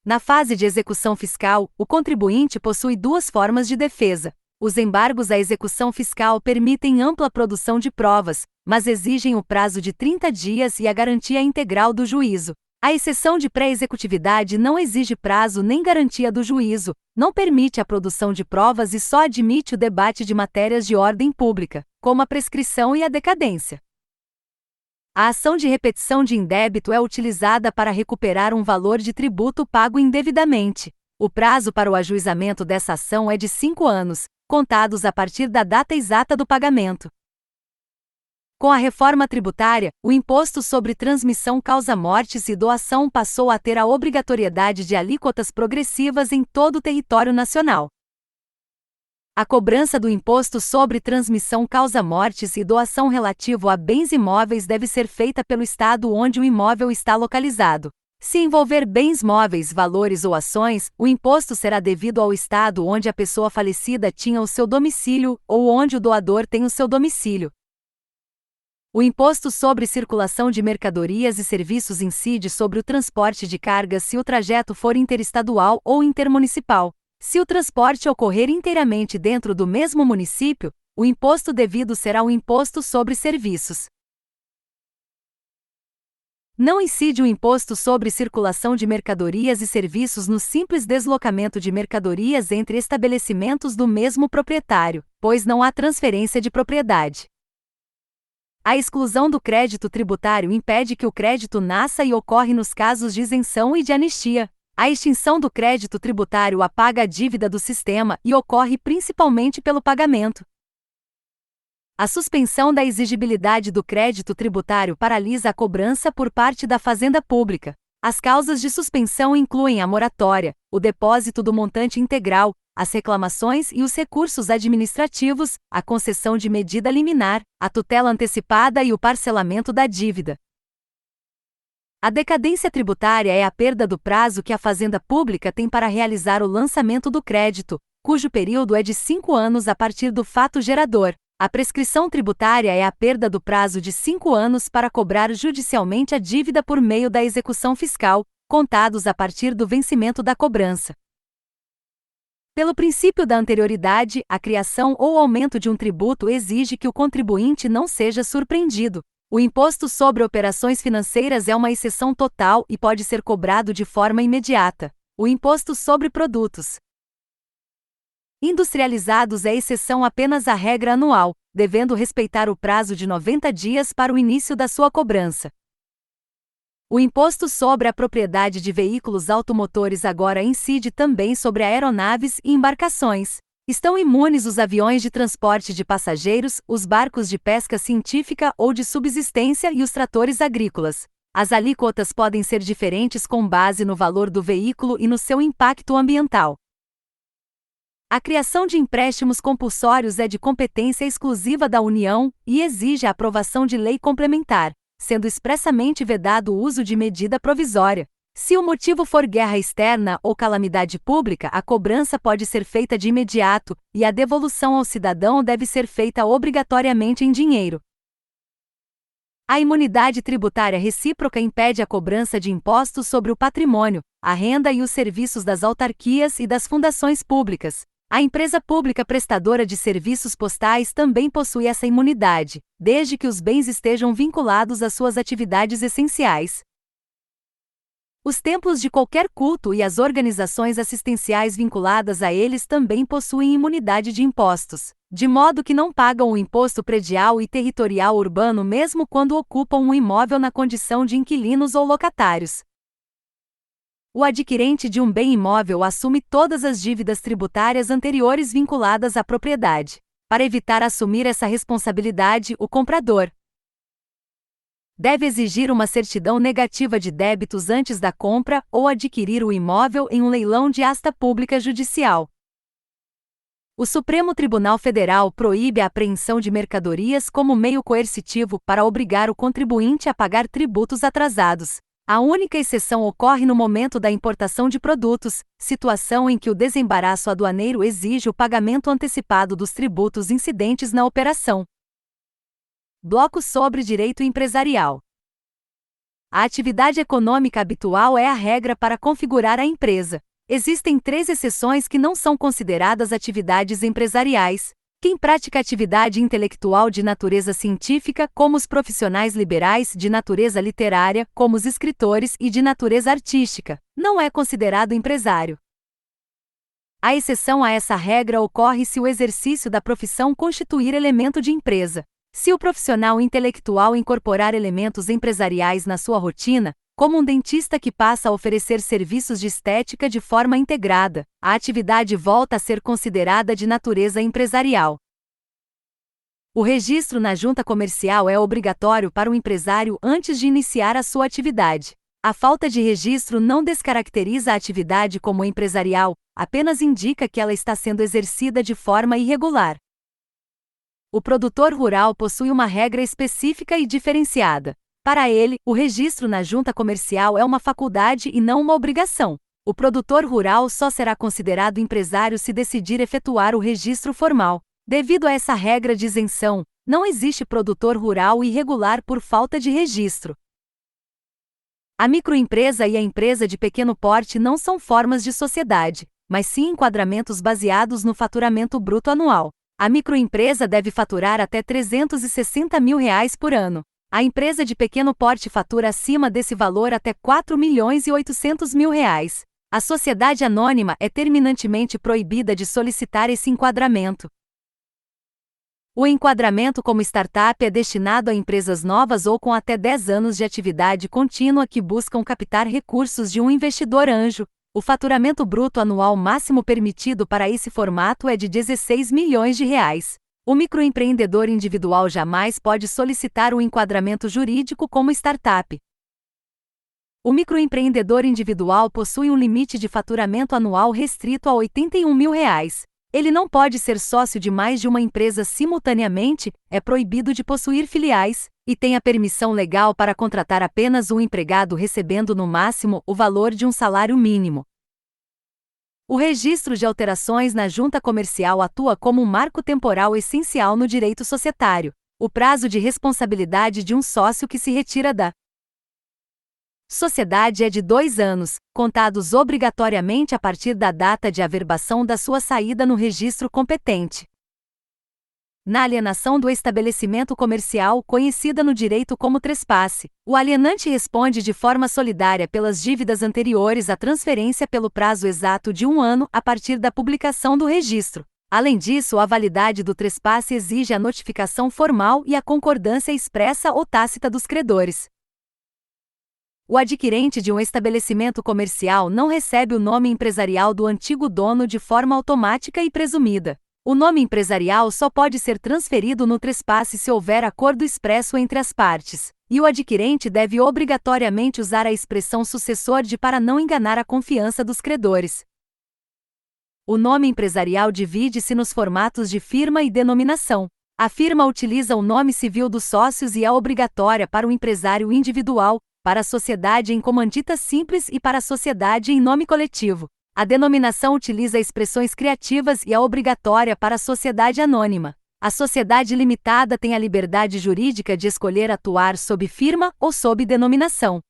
Na fase de execução fiscal, o contribuinte possui duas formas de defesa. Os embargos à execução fiscal permitem ampla produção de provas, mas exigem o prazo de 30 dias e a garantia integral do juízo. A exceção de pré-executividade não exige prazo nem garantia do juízo, não permite a produção de provas e só admite o debate de matérias de ordem pública, como a prescrição e a decadência. A ação de repetição de indébito é utilizada para recuperar um valor de tributo pago indevidamente. O prazo para o ajuizamento dessa ação é de 5 anos, contados a partir da data exata do pagamento. Com a reforma tributária, o imposto sobre transmissão causa-mortes e doação passou a ter a obrigatoriedade de alíquotas progressivas em todo o território nacional. A cobrança do imposto sobre transmissão causa-mortes e doação relativo a bens imóveis deve ser feita pelo estado onde o imóvel está localizado. Se envolver bens móveis, valores ou ações, o imposto será devido ao estado onde a pessoa falecida tinha o seu domicílio ou onde o doador tem o seu domicílio. O imposto sobre circulação de mercadorias e serviços incide sobre o transporte de cargas se o trajeto for interestadual ou intermunicipal. Se o transporte ocorrer inteiramente dentro do mesmo município, o imposto devido será o imposto sobre serviços. Não incide o imposto sobre circulação de mercadorias e serviços no simples deslocamento de mercadorias entre estabelecimentos do mesmo proprietário, pois não há transferência de propriedade. A exclusão do crédito tributário impede que o crédito nasça e ocorre nos casos de isenção e de anistia. A extinção do crédito tributário apaga a dívida do sistema e ocorre principalmente pelo pagamento. A suspensão da exigibilidade do crédito tributário paralisa a cobrança por parte da Fazenda Pública. As causas de suspensão incluem a moratória, o depósito do montante integral, as reclamações e os recursos administrativos, a concessão de medida liminar, a tutela antecipada e o parcelamento da dívida. A decadência tributária é a perda do prazo que a Fazenda Pública tem para realizar o lançamento do crédito, cujo período é de 5 anos a partir do fato gerador. A prescrição tributária é a perda do prazo de 5 anos para cobrar judicialmente a dívida por meio da execução fiscal, contados a partir do vencimento da cobrança. Pelo princípio da anterioridade, a criação ou aumento de um tributo exige que o contribuinte não seja surpreendido. O imposto sobre operações financeiras é uma exceção total e pode ser cobrado de forma imediata. O imposto sobre produtos industrializados é exceção apenas à regra anual, devendo respeitar o prazo de 90 dias para o início da sua cobrança. O imposto sobre a propriedade de veículos automotores agora incide também sobre aeronaves e embarcações. Estão imunes os aviões de transporte de passageiros, os barcos de pesca científica ou de subsistência e os tratores agrícolas. As alíquotas podem ser diferentes com base no valor do veículo e no seu impacto ambiental. A criação de empréstimos compulsórios é de competência exclusiva da União e exige a aprovação de lei complementar, sendo expressamente vedado o uso de medida provisória. Se o motivo for guerra externa ou calamidade pública, a cobrança pode ser feita de imediato, e a devolução ao cidadão deve ser feita obrigatoriamente em dinheiro. A imunidade tributária recíproca impede a cobrança de impostos sobre o patrimônio, a renda e os serviços das autarquias e das fundações públicas. A empresa pública prestadora de serviços postais também possui essa imunidade, desde que os bens estejam vinculados às suas atividades essenciais. Os templos de qualquer culto e as organizações assistenciais vinculadas a eles também possuem imunidade de impostos, de modo que não pagam o imposto predial e territorial urbano mesmo quando ocupam um imóvel na condição de inquilinos ou locatários. O adquirente de um bem imóvel assume todas as dívidas tributárias anteriores vinculadas à propriedade. Para evitar assumir essa responsabilidade, o comprador deve exigir uma certidão negativa de débitos antes da compra ou adquirir o imóvel em um leilão de asta pública judicial. O Supremo Tribunal Federal proíbe a apreensão de mercadorias como meio coercitivo para obrigar o contribuinte a pagar tributos atrasados. A única exceção ocorre no momento da importação de produtos, situação em que o desembaraço aduaneiro exige o pagamento antecipado dos tributos incidentes na operação. Bloco sobre direito empresarial. A atividade econômica habitual é a regra para configurar a empresa. Existem 3 exceções que não são consideradas atividades empresariais. Quem pratica atividade intelectual de natureza científica, como os profissionais liberais, de natureza literária, como os escritores, e de natureza artística, não é considerado empresário. A exceção a essa regra ocorre se o exercício da profissão constituir elemento de empresa. Se o profissional intelectual incorporar elementos empresariais na sua rotina, como um dentista que passa a oferecer serviços de estética de forma integrada, a atividade volta a ser considerada de natureza empresarial. O registro na junta comercial é obrigatório para o empresário antes de iniciar a sua atividade. A falta de registro não descaracteriza a atividade como empresarial, apenas indica que ela está sendo exercida de forma irregular. O produtor rural possui uma regra específica e diferenciada. Para ele, o registro na junta comercial é uma faculdade e não uma obrigação. O produtor rural só será considerado empresário se decidir efetuar o registro formal. Devido a essa regra de isenção, não existe produtor rural irregular por falta de registro. A microempresa e a empresa de pequeno porte não são formas de sociedade, mas sim enquadramentos baseados no faturamento bruto anual. A microempresa deve faturar até R$ 360 mil por ano. A empresa de pequeno porte fatura acima desse valor até R$ 4.800.000. A sociedade anônima é terminantemente proibida de solicitar esse enquadramento. O enquadramento como startup é destinado a empresas novas ou com até 10 anos de atividade contínua que buscam captar recursos de um investidor anjo. O faturamento bruto anual máximo permitido para esse formato é de R$ 16 milhões. O microempreendedor individual jamais pode solicitar o enquadramento jurídico como startup. O microempreendedor individual possui um limite de faturamento anual restrito a R$ 81 mil. Ele não pode ser sócio de mais de uma empresa simultaneamente, é proibido de possuir filiais, e tem a permissão legal para contratar apenas um empregado recebendo no máximo o valor de um salário mínimo. O registro de alterações na junta comercial atua como um marco temporal essencial no direito societário, o prazo de responsabilidade de um sócio que se retira da sociedade é de 2 anos, contados obrigatoriamente a partir da data de averbação da sua saída no registro competente. Na alienação do estabelecimento comercial, conhecida no direito como trespasse, o alienante responde de forma solidária pelas dívidas anteriores à transferência pelo prazo exato de 1 ano a partir da publicação do registro. Além disso, a validade do trespasse exige a notificação formal e a concordância expressa ou tácita dos credores. O adquirente de um estabelecimento comercial não recebe o nome empresarial do antigo dono de forma automática e presumida. O nome empresarial só pode ser transferido no trespasse se houver acordo expresso entre as partes, e o adquirente deve obrigatoriamente usar a expressão sucessor de para não enganar a confiança dos credores. O nome empresarial divide-se nos formatos de firma e denominação. A firma utiliza o nome civil dos sócios e é obrigatória para o empresário individual, para a sociedade em comandita simples e para a sociedade em nome coletivo. A denominação utiliza expressões criativas e é obrigatória para a sociedade anônima. A sociedade limitada tem a liberdade jurídica de escolher atuar sob firma ou sob denominação.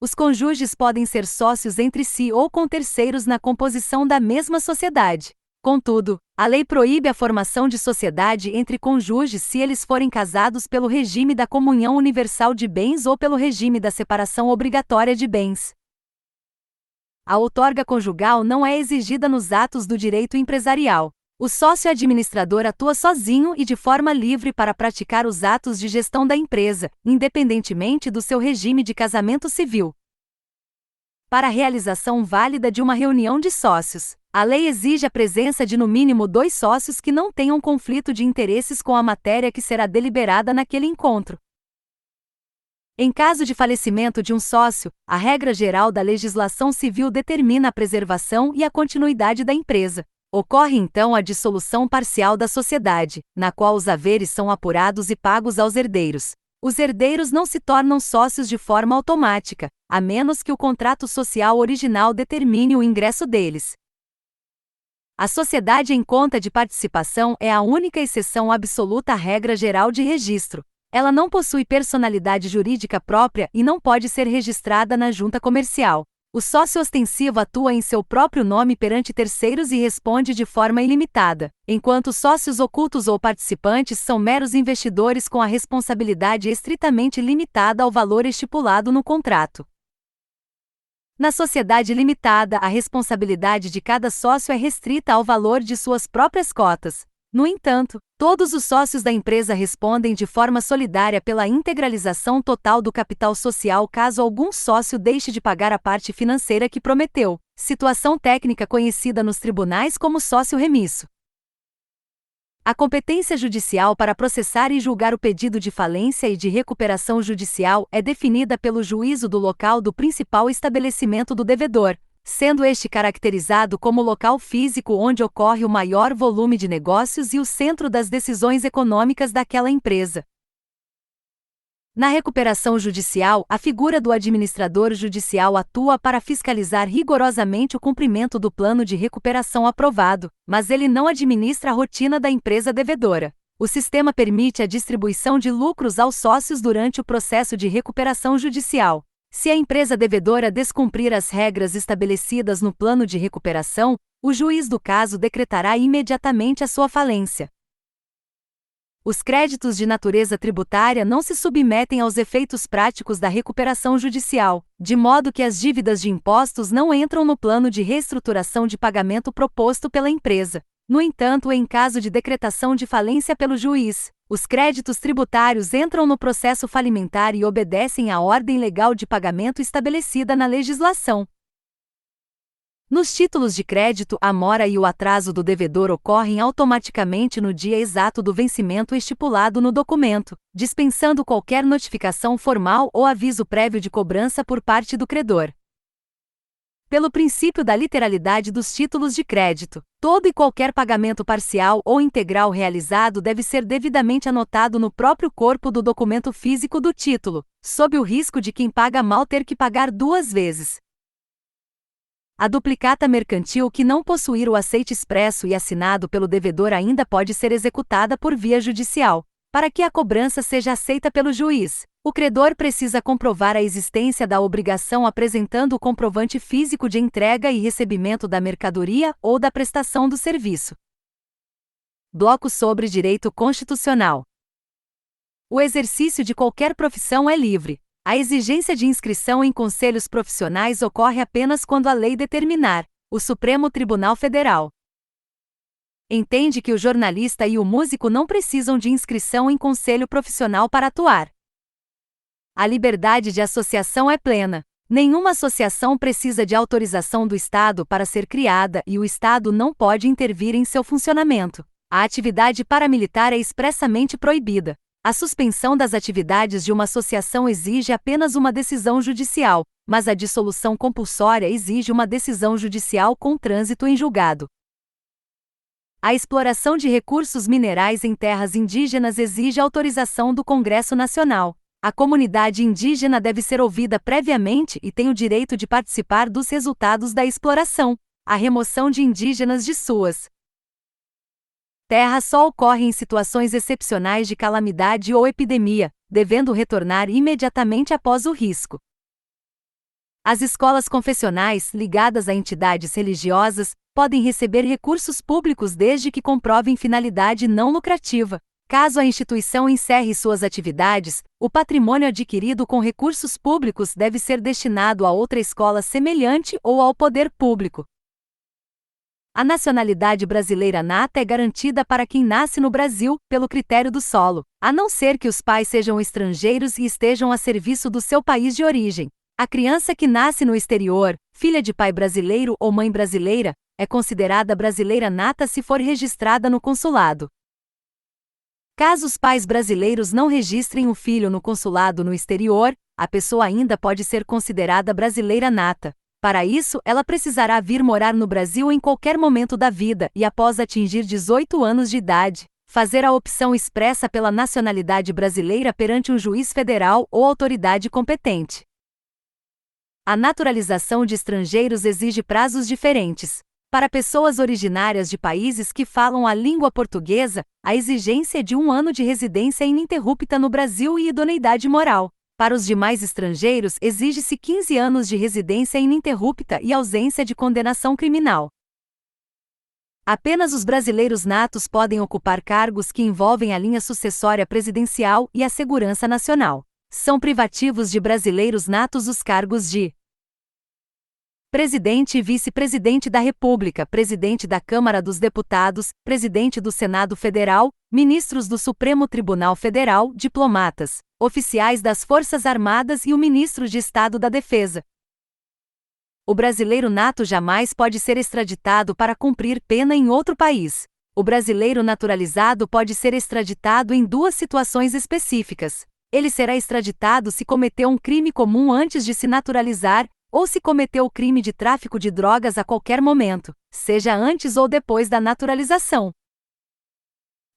Os cônjuges podem ser sócios entre si ou com terceiros na composição da mesma sociedade. Contudo, a lei proíbe a formação de sociedade entre cônjuges se eles forem casados pelo regime da comunhão universal de bens ou pelo regime da separação obrigatória de bens. A outorga conjugal não é exigida nos atos do direito empresarial. O sócio administrador atua sozinho e de forma livre para praticar os atos de gestão da empresa, independentemente do seu regime de casamento civil. Para a realização válida de uma reunião de sócios, a lei exige a presença de no mínimo 2 sócios que não tenham conflito de interesses com a matéria que será deliberada naquele encontro. Em caso de falecimento de um sócio, a regra geral da legislação civil determina a preservação e a continuidade da empresa. Ocorre então a dissolução parcial da sociedade, na qual os haveres são apurados e pagos aos herdeiros. Os herdeiros não se tornam sócios de forma automática, a menos que o contrato social original determine o ingresso deles. A sociedade em conta de participação é a única exceção absoluta à regra geral de registro. Ela não possui personalidade jurídica própria e não pode ser registrada na junta comercial. O sócio ostensivo atua em seu próprio nome perante terceiros e responde de forma ilimitada, enquanto sócios ocultos ou participantes são meros investidores com a responsabilidade estritamente limitada ao valor estipulado no contrato. Na sociedade limitada, a responsabilidade de cada sócio é restrita ao valor de suas próprias cotas. No entanto, todos os sócios da empresa respondem de forma solidária pela integralização total do capital social caso algum sócio deixe de pagar a parte financeira que prometeu, situação técnica conhecida nos tribunais como sócio remisso. A competência judicial para processar e julgar o pedido de falência e de recuperação judicial é definida pelo juízo do local do principal estabelecimento do devedor, sendo este caracterizado como o local físico onde ocorre o maior volume de negócios e o centro das decisões econômicas daquela empresa. Na recuperação judicial, a figura do administrador judicial atua para fiscalizar rigorosamente o cumprimento do plano de recuperação aprovado, mas ele não administra a rotina da empresa devedora. O sistema permite a distribuição de lucros aos sócios durante o processo de recuperação judicial. Se a empresa devedora descumprir as regras estabelecidas no plano de recuperação, o juiz do caso decretará imediatamente a sua falência. Os créditos de natureza tributária não se submetem aos efeitos práticos da recuperação judicial, de modo que as dívidas de impostos não entram no plano de reestruturação de pagamento proposto pela empresa. No entanto, em caso de decretação de falência pelo juiz, os créditos tributários entram no processo falimentar e obedecem à ordem legal de pagamento estabelecida na legislação. Nos títulos de crédito, a mora e o atraso do devedor ocorrem automaticamente no dia exato do vencimento estipulado no documento, dispensando qualquer notificação formal ou aviso prévio de cobrança por parte do credor. Pelo princípio da literalidade dos títulos de crédito, todo e qualquer pagamento parcial ou integral realizado deve ser devidamente anotado no próprio corpo do documento físico do título, sob o risco de quem paga mal ter que pagar duas vezes. A duplicata mercantil que não possuir o aceite expresso e assinado pelo devedor ainda pode ser executada por via judicial. Para que a cobrança seja aceita pelo juiz, o credor precisa comprovar a existência da obrigação apresentando o comprovante físico de entrega e recebimento da mercadoria ou da prestação do serviço. Bloco sobre Direito Constitucional. O exercício de qualquer profissão é livre. A exigência de inscrição em conselhos profissionais ocorre apenas quando a lei determinar. O Supremo Tribunal Federal entende que o jornalista e o músico não precisam de inscrição em conselho profissional para atuar. A liberdade de associação é plena. Nenhuma associação precisa de autorização do Estado para ser criada e o Estado não pode intervir em seu funcionamento. A atividade paramilitar é expressamente proibida. A suspensão das atividades de uma associação exige apenas uma decisão judicial, mas a dissolução compulsória exige uma decisão judicial com trânsito em julgado. A exploração de recursos minerais em terras indígenas exige autorização do Congresso Nacional. A comunidade indígena deve ser ouvida previamente e tem o direito de participar dos resultados da exploração. A remoção de indígenas de suas terras só ocorre em situações excepcionais de calamidade ou epidemia, devendo retornar imediatamente após o risco. As escolas confessionais, ligadas a entidades religiosas, podem receber recursos públicos desde que comprovem finalidade não lucrativa. Caso a instituição encerre suas atividades, o patrimônio adquirido com recursos públicos deve ser destinado a outra escola semelhante ou ao poder público. A nacionalidade brasileira nata é garantida para quem nasce no Brasil, pelo critério do solo, a não ser que os pais sejam estrangeiros e estejam a serviço do seu país de origem. A criança que nasce no exterior, filha de pai brasileiro ou mãe brasileira, é considerada brasileira nata se for registrada no consulado. Caso os pais brasileiros não registrem o filho no consulado no exterior, a pessoa ainda pode ser considerada brasileira nata. Para isso, ela precisará vir morar no Brasil em qualquer momento da vida e, após atingir 18 anos de idade, fazer a opção expressa pela nacionalidade brasileira perante um juiz federal ou autoridade competente. A naturalização de estrangeiros exige prazos diferentes. Para pessoas originárias de países que falam a língua portuguesa, a exigência é de 1 ano de residência ininterrupta no Brasil e idoneidade moral. Para os demais estrangeiros, exige-se 15 anos de residência ininterrupta e ausência de condenação criminal. Apenas os brasileiros natos podem ocupar cargos que envolvem a linha sucessória presidencial e a segurança nacional. São privativos de brasileiros natos os cargos de Presidente e Vice-Presidente da República, Presidente da Câmara dos Deputados, Presidente do Senado Federal, Ministros do Supremo Tribunal Federal, diplomatas, oficiais das Forças Armadas e o Ministro de Estado da Defesa. O brasileiro nato jamais pode ser extraditado para cumprir pena em outro país. O brasileiro naturalizado pode ser extraditado em duas situações específicas. Ele será extraditado se cometeu um crime comum antes de se naturalizar, ou se cometeu o crime de tráfico de drogas a qualquer momento, seja antes ou depois da naturalização.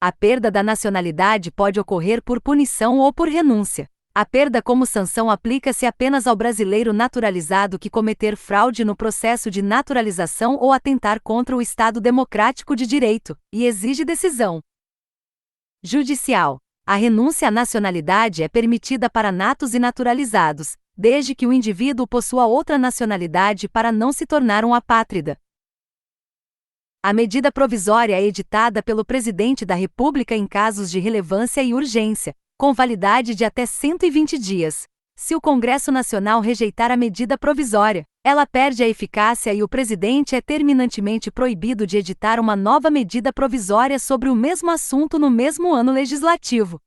A perda da nacionalidade pode ocorrer por punição ou por renúncia. A perda como sanção aplica-se apenas ao brasileiro naturalizado que cometer fraude no processo de naturalização ou atentar contra o Estado democrático de direito, e exige decisão judicial. A renúncia à nacionalidade é permitida para natos e naturalizados, desde que o indivíduo possua outra nacionalidade para não se tornar um apátrida. A medida provisória é editada pelo Presidente da República em casos de relevância e urgência, com validade de até 120 dias. Se o Congresso Nacional rejeitar a medida provisória, ela perde a eficácia e o presidente é terminantemente proibido de editar uma nova medida provisória sobre o mesmo assunto no mesmo ano legislativo.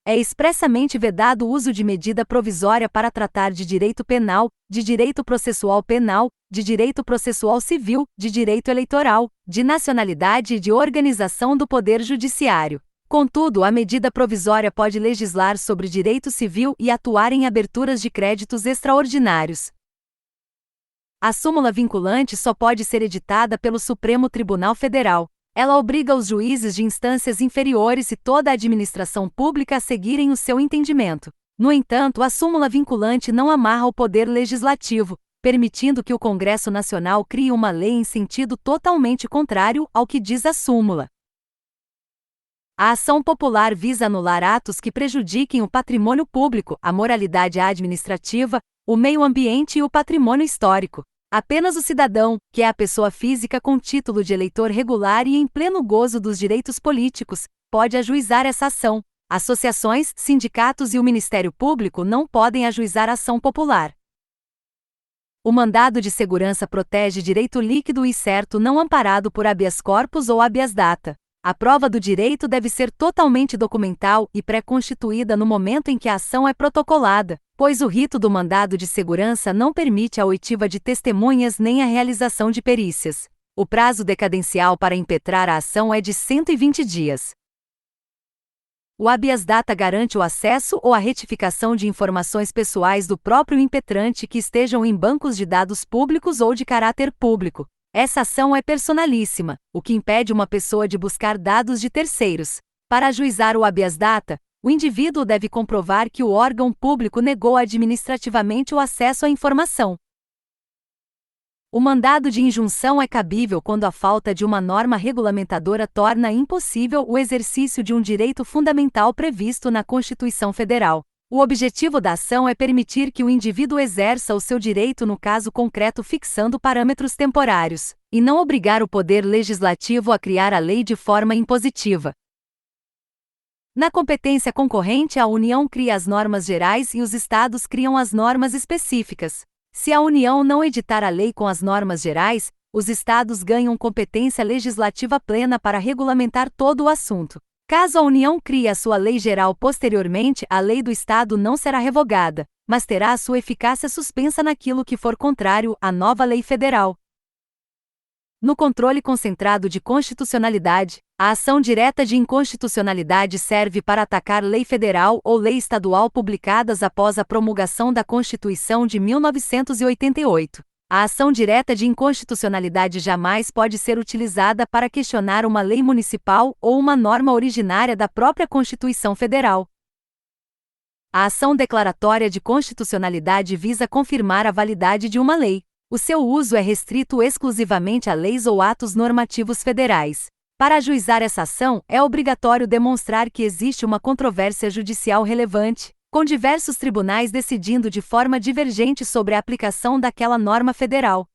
É expressamente vedado o uso de medida provisória para tratar de direito penal, de direito processual penal, de direito processual civil, de direito eleitoral, de nacionalidade e de organização do Poder Judiciário. Contudo, a medida provisória pode legislar sobre direito civil e atuar em aberturas de créditos extraordinários. A súmula vinculante só pode ser editada pelo Supremo Tribunal Federal. Ela obriga os juízes de instâncias inferiores e toda a administração pública a seguirem o seu entendimento. No entanto, a súmula vinculante não amarra o poder legislativo, permitindo que o Congresso Nacional crie uma lei em sentido totalmente contrário ao que diz a súmula. A ação popular visa anular atos que prejudiquem o patrimônio público, a moralidade administrativa, o meio ambiente e o patrimônio histórico. Apenas o cidadão, que é a pessoa física com título de eleitor regular e em pleno gozo dos direitos políticos, pode ajuizar essa ação. Associações, sindicatos e o Ministério Público não podem ajuizar ação popular. O mandado de segurança protege direito líquido e certo não amparado por habeas corpus ou habeas data. A prova do direito deve ser totalmente documental e pré-constituída no momento em que a ação é protocolada, pois o rito do mandado de segurança não permite a oitiva de testemunhas nem a realização de perícias. O prazo decadencial para impetrar a ação é de 120 dias. O habeas data garante o acesso ou a retificação de informações pessoais do próprio impetrante que estejam em bancos de dados públicos ou de caráter público. Essa ação é personalíssima, o que impede uma pessoa de buscar dados de terceiros. Para ajuizar o habeas data, o indivíduo deve comprovar que o órgão público negou administrativamente o acesso à informação. O mandado de injunção é cabível quando a falta de uma norma regulamentadora torna impossível o exercício de um direito fundamental previsto na Constituição Federal. O objetivo da ação é permitir que o indivíduo exerça o seu direito no caso concreto fixando parâmetros temporários, e não obrigar o Poder Legislativo a criar a lei de forma impositiva. Na competência concorrente, a União cria as normas gerais e os Estados criam as normas específicas. Se a União não editar a lei com as normas gerais, os Estados ganham competência legislativa plena para regulamentar todo o assunto. Caso a União crie a sua lei geral posteriormente, a lei do Estado não será revogada, mas terá a sua eficácia suspensa naquilo que for contrário à nova lei federal. No controle concentrado de constitucionalidade, a ação direta de inconstitucionalidade serve para atacar lei federal ou lei estadual publicadas após a promulgação da Constituição de 1988. A ação direta de inconstitucionalidade jamais pode ser utilizada para questionar uma lei municipal ou uma norma originária da própria Constituição Federal. A ação declaratória de constitucionalidade visa confirmar a validade de uma lei. O seu uso é restrito exclusivamente a leis ou atos normativos federais. Para ajuizar essa ação, é obrigatório demonstrar que existe uma controvérsia judicial relevante, com diversos tribunais decidindo de forma divergente sobre a aplicação daquela norma federal.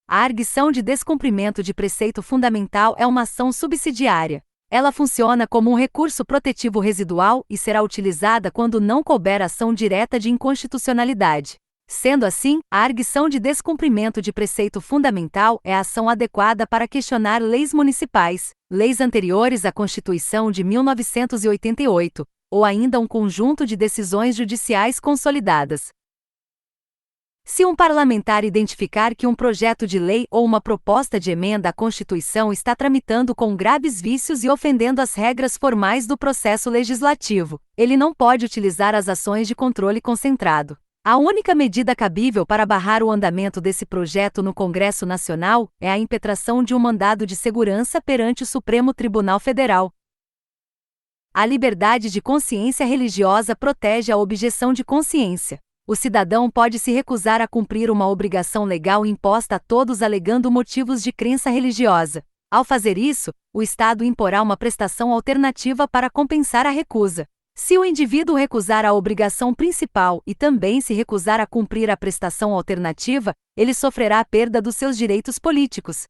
A arguição de descumprimento de preceito fundamental é uma ação subsidiária. Ela funciona como um recurso protetivo residual e será utilizada quando não couber ação direta de inconstitucionalidade. Sendo assim, a arguição de descumprimento de preceito fundamental é a ação adequada para questionar leis municipais, leis anteriores à Constituição de 1988, ou ainda um conjunto de decisões judiciais consolidadas. Se um parlamentar identificar que um projeto de lei ou uma proposta de emenda à Constituição está tramitando com graves vícios e ofendendo as regras formais do processo legislativo, ele não pode utilizar as ações de controle concentrado. A única medida cabível para barrar o andamento desse projeto no Congresso Nacional é a impetração de um mandado de segurança perante o Supremo Tribunal Federal. A liberdade de consciência religiosa protege a objeção de consciência. O cidadão pode se recusar a cumprir uma obrigação legal imposta a todos alegando motivos de crença religiosa. Ao fazer isso, o Estado imporá uma prestação alternativa para compensar a recusa. Se o indivíduo recusar a obrigação principal e também se recusar a cumprir a prestação alternativa, ele sofrerá a perda dos seus direitos políticos.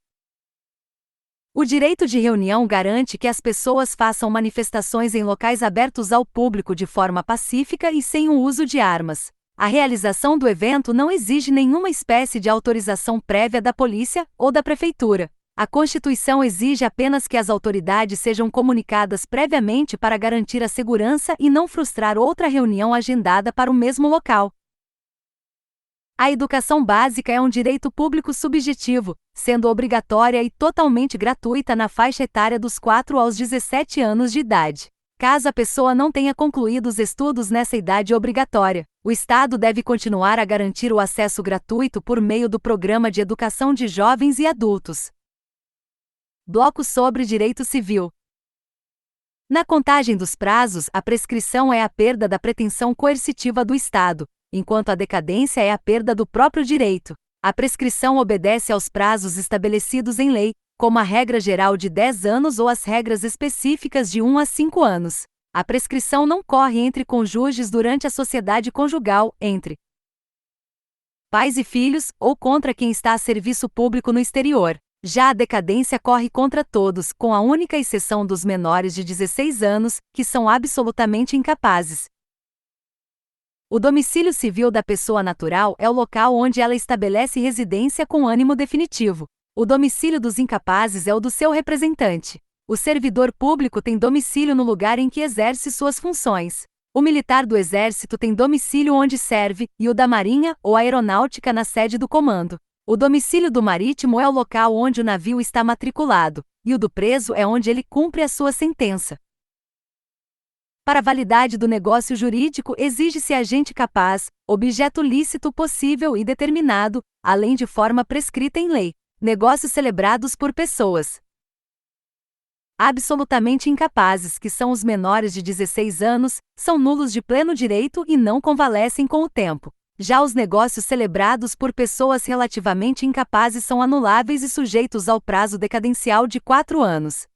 O direito de reunião garante que as pessoas façam manifestações em locais abertos ao público de forma pacífica e sem o uso de armas. A realização do evento não exige nenhuma espécie de autorização prévia da polícia ou da prefeitura. A Constituição exige apenas que as autoridades sejam comunicadas previamente para garantir a segurança e não frustrar outra reunião agendada para o mesmo local. A educação básica é um direito público subjetivo, sendo obrigatória e totalmente gratuita na faixa etária dos 4 aos 17 anos de idade. Caso a pessoa não tenha concluído os estudos nessa idade obrigatória, o Estado deve continuar a garantir o acesso gratuito por meio do Programa de Educação de Jovens e Adultos. Bloco sobre Direito Civil. Na contagem dos prazos, a prescrição é a perda da pretensão coercitiva do Estado, enquanto a decadência é a perda do próprio direito. A prescrição obedece aos prazos estabelecidos em lei, como a regra geral de 10 anos ou as regras específicas de 1 a 5 anos. A prescrição não corre entre cônjuges durante a sociedade conjugal, entre pais e filhos, ou contra quem está a serviço público no exterior. Já a decadência corre contra todos, com a única exceção dos menores de 16 anos, que são absolutamente incapazes. O domicílio civil da pessoa natural é o local onde ela estabelece residência com ânimo definitivo. O domicílio dos incapazes é o do seu representante. O servidor público tem domicílio no lugar em que exerce suas funções. O militar do Exército tem domicílio onde serve, e o da Marinha ou Aeronáutica na sede do comando. O domicílio do marítimo é o local onde o navio está matriculado, e o do preso é onde ele cumpre a sua sentença. Para a validade do negócio jurídico exige-se agente capaz, objeto lícito possível e determinado, além de forma prescrita em lei. Negócios celebrados por pessoas absolutamente incapazes, que são os menores de 16 anos, são nulos de pleno direito e não convalescem com o tempo. Já os negócios celebrados por pessoas relativamente incapazes são anuláveis e sujeitos ao prazo decadencial de 4 anos.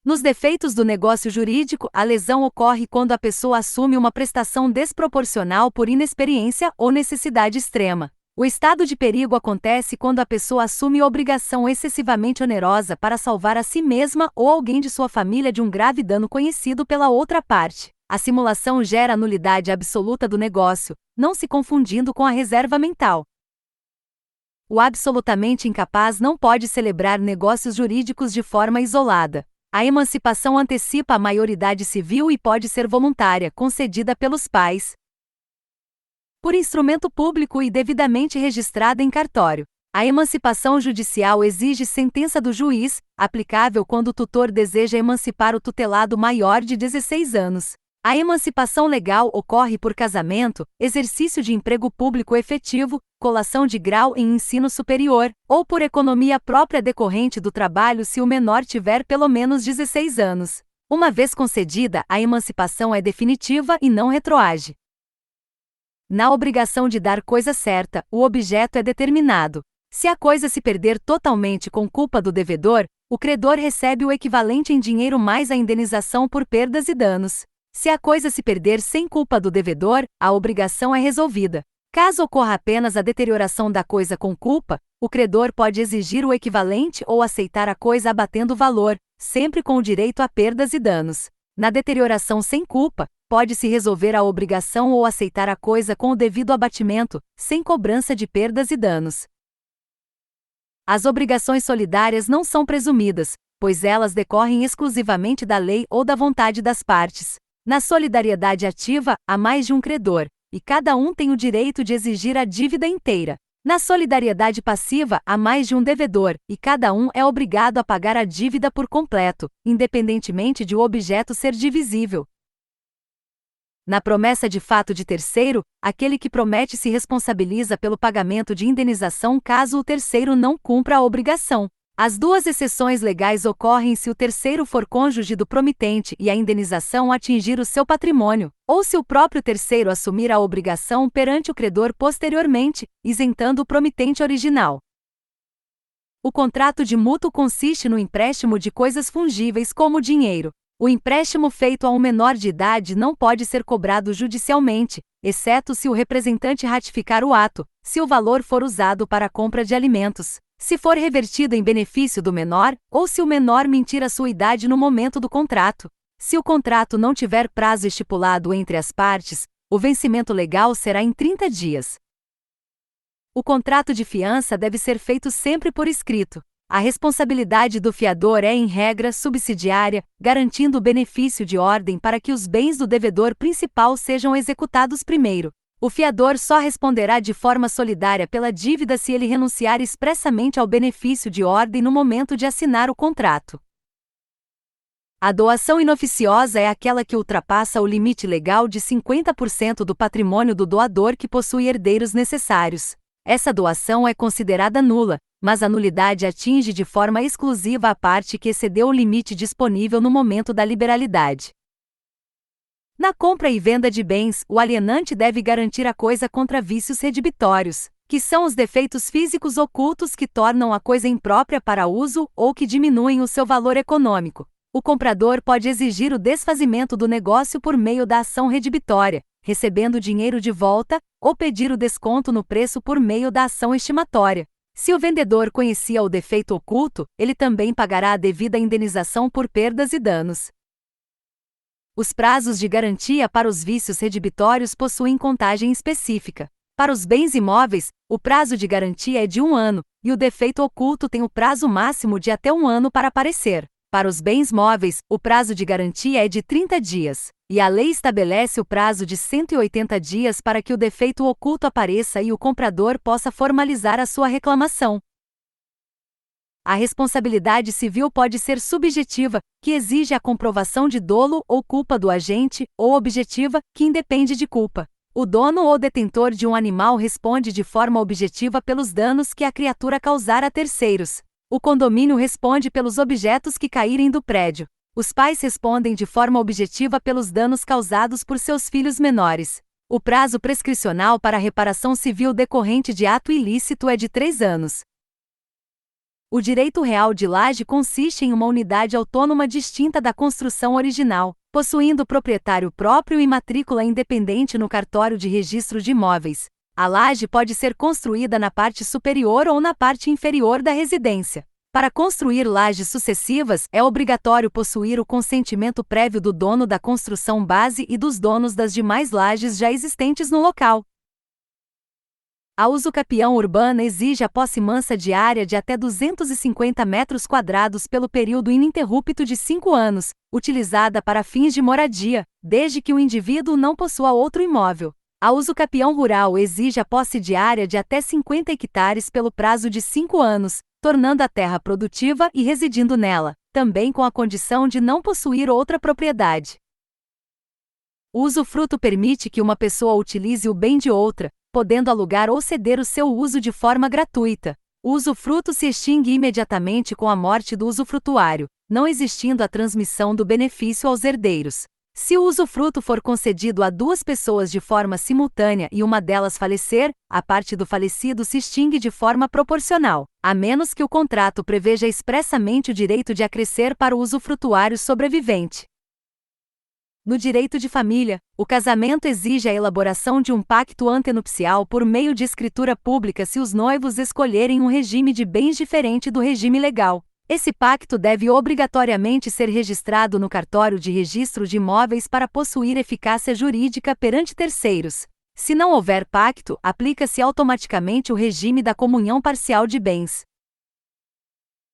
Nos defeitos do negócio jurídico, a lesão ocorre quando a pessoa assume uma prestação desproporcional por inexperiência ou necessidade extrema. O estado de perigo acontece quando a pessoa assume obrigação excessivamente onerosa para salvar a si mesma ou alguém de sua família de um grave dano conhecido pela outra parte. A simulação gera a nulidade absoluta do negócio, não se confundindo com a reserva mental. O absolutamente incapaz não pode celebrar negócios jurídicos de forma isolada. A emancipação antecipa a maioridade civil e pode ser voluntária, concedida pelos pais, por instrumento público e devidamente registrada em cartório. A emancipação judicial exige sentença do juiz, aplicável quando o tutor deseja emancipar o tutelado maior de 16 anos. A emancipação legal ocorre por casamento, exercício de emprego público efetivo, colação de grau em ensino superior, ou por economia própria decorrente do trabalho se o menor tiver pelo menos 16 anos. Uma vez concedida, a emancipação é definitiva e não retroage. Na obrigação de dar coisa certa, o objeto é determinado. Se a coisa se perder totalmente com culpa do devedor, o credor recebe o equivalente em dinheiro mais a indenização por perdas e danos. Se a coisa se perder sem culpa do devedor, a obrigação é resolvida. Caso ocorra apenas a deterioração da coisa com culpa, o credor pode exigir o equivalente ou aceitar a coisa abatendo o valor, sempre com o direito a perdas e danos. Na deterioração sem culpa, pode-se resolver a obrigação ou aceitar a coisa com o devido abatimento, sem cobrança de perdas e danos. As obrigações solidárias não são presumidas, pois elas decorrem exclusivamente da lei ou da vontade das partes. Na solidariedade ativa, há mais de um credor, e cada um tem o direito de exigir a dívida inteira. Na solidariedade passiva, há mais de um devedor, e cada um é obrigado a pagar a dívida por completo, independentemente de o objeto ser divisível. Na promessa de fato de terceiro, aquele que promete se responsabiliza pelo pagamento de indenização caso o terceiro não cumpra a obrigação. As duas exceções legais ocorrem se o terceiro for cônjuge do promitente e a indenização atingir o seu patrimônio, ou se o próprio terceiro assumir a obrigação perante o credor posteriormente, isentando o promitente original. O contrato de mútuo consiste no empréstimo de coisas fungíveis como dinheiro. O empréstimo feito a um menor de idade não pode ser cobrado judicialmente, exceto se o representante ratificar o ato, se o valor for usado para a compra de alimentos, se for revertido em benefício do menor, ou se o menor mentir a sua idade no momento do contrato. Se o contrato não tiver prazo estipulado entre as partes, o vencimento legal será em 30 dias. O contrato de fiança deve ser feito sempre por escrito. A responsabilidade do fiador é, em regra, subsidiária, garantindo o benefício de ordem para que os bens do devedor principal sejam executados primeiro. O fiador só responderá de forma solidária pela dívida se ele renunciar expressamente ao benefício de ordem no momento de assinar o contrato. A doação inoficiosa é aquela que ultrapassa o limite legal de 50% do patrimônio do doador que possui herdeiros necessários. Essa doação é considerada nula, mas a nulidade atinge de forma exclusiva a parte que excedeu o limite disponível no momento da liberalidade. Na compra e venda de bens, o alienante deve garantir a coisa contra vícios redibitórios, que são os defeitos físicos ocultos que tornam a coisa imprópria para uso ou que diminuem o seu valor econômico. O comprador pode exigir o desfazimento do negócio por meio da ação redibitória, recebendo o dinheiro de volta, ou pedir o desconto no preço por meio da ação estimatória. Se o vendedor conhecia o defeito oculto, ele também pagará a devida indenização por perdas e danos. Os prazos de garantia para os vícios redibitórios possuem contagem específica. Para os bens imóveis, o prazo de garantia é de 1 ano, e o defeito oculto tem o prazo máximo de até 1 ano para aparecer. Para os bens móveis, o prazo de garantia é de 30 dias, e a lei estabelece o prazo de 180 dias para que o defeito oculto apareça e o comprador possa formalizar a sua reclamação. A responsabilidade civil pode ser subjetiva, que exige a comprovação de dolo ou culpa do agente, ou objetiva, que independe de culpa. O dono ou detentor de um animal responde de forma objetiva pelos danos que a criatura causar a terceiros. O condomínio responde pelos objetos que caírem do prédio. Os pais respondem de forma objetiva pelos danos causados por seus filhos menores. O prazo prescricional para a reparação civil decorrente de ato ilícito é de 3 anos. O direito real de laje consiste em uma unidade autônoma distinta da construção original, possuindo proprietário próprio e matrícula independente no cartório de registro de imóveis. A laje pode ser construída na parte superior ou na parte inferior da residência. Para construir lajes sucessivas, é obrigatório possuir o consentimento prévio do dono da construção base e dos donos das demais lajes já existentes no local. A usucapião urbana exige a posse mansa diária de até 250 metros quadrados pelo período ininterrupto de 5 anos, utilizada para fins de moradia, desde que o indivíduo não possua outro imóvel. A usucapião rural exige a posse diária de até 50 hectares pelo prazo de 5 anos, tornando a terra produtiva e residindo nela, também com a condição de não possuir outra propriedade. O usufruto permite que uma pessoa utilize o bem de outra, podendo alugar ou ceder o seu uso de forma gratuita. O usufruto se extingue imediatamente com a morte do usufrutuário, não existindo a transmissão do benefício aos herdeiros. Se o usufruto for concedido a 2 pessoas de forma simultânea e uma delas falecer, a parte do falecido se extingue de forma proporcional, a menos que o contrato preveja expressamente o direito de acrescer para o usufrutuário sobrevivente. No direito de família, o casamento exige a elaboração de um pacto antenupcial por meio de escritura pública se os noivos escolherem um regime de bens diferente do regime legal. Esse pacto deve obrigatoriamente ser registrado no cartório de registro de imóveis para possuir eficácia jurídica perante terceiros. Se não houver pacto, aplica-se automaticamente o regime da comunhão parcial de bens.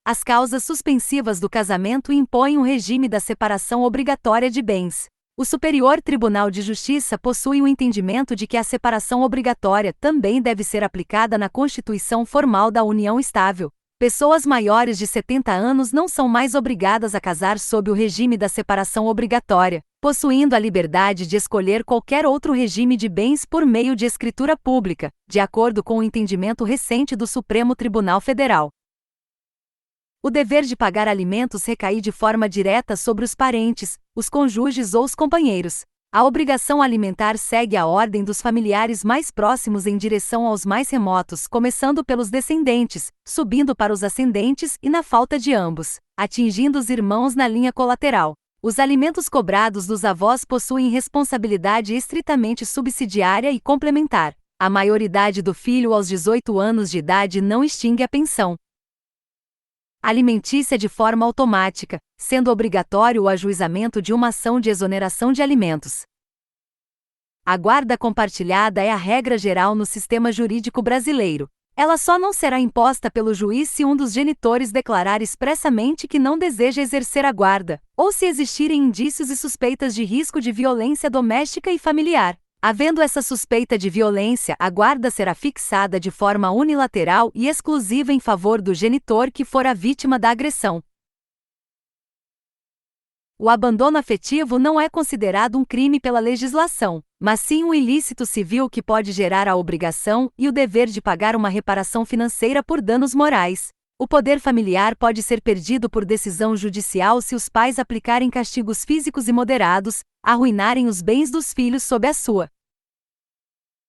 As causas suspensivas do casamento impõem o regime da separação obrigatória de bens. O Superior Tribunal de Justiça possui o entendimento de que a separação obrigatória também deve ser aplicada na constituição formal da união estável. Pessoas maiores de 70 anos não são mais obrigadas a casar sob o regime da separação obrigatória, possuindo a liberdade de escolher qualquer outro regime de bens por meio de escritura pública, de acordo com o entendimento recente do Supremo Tribunal Federal. O dever de pagar alimentos recai de forma direta sobre os parentes, os cônjuges ou os companheiros. A obrigação alimentar segue a ordem dos familiares mais próximos em direção aos mais remotos, começando pelos descendentes, subindo para os ascendentes e, na falta de ambos, atingindo os irmãos na linha colateral. Os alimentos cobrados dos avós possuem responsabilidade estritamente subsidiária e complementar. A maioridade do filho aos 18 anos de idade não extingue a pensão alimentícia de forma automática, sendo obrigatório o ajuizamento de uma ação de exoneração de alimentos. A guarda compartilhada é a regra geral no sistema jurídico brasileiro. Ela só não será imposta pelo juiz se um dos genitores declarar expressamente que não deseja exercer a guarda, ou se existirem indícios e suspeitas de risco de violência doméstica e familiar. Havendo essa suspeita de violência, a guarda será fixada de forma unilateral e exclusiva em favor do genitor que for a vítima da agressão. O abandono afetivo não é considerado um crime pela legislação, mas sim um ilícito civil que pode gerar a obrigação e o dever de pagar uma reparação financeira por danos morais. O poder familiar pode ser perdido por decisão judicial se os pais aplicarem castigos físicos e moderados, arruinarem os bens dos filhos sob a sua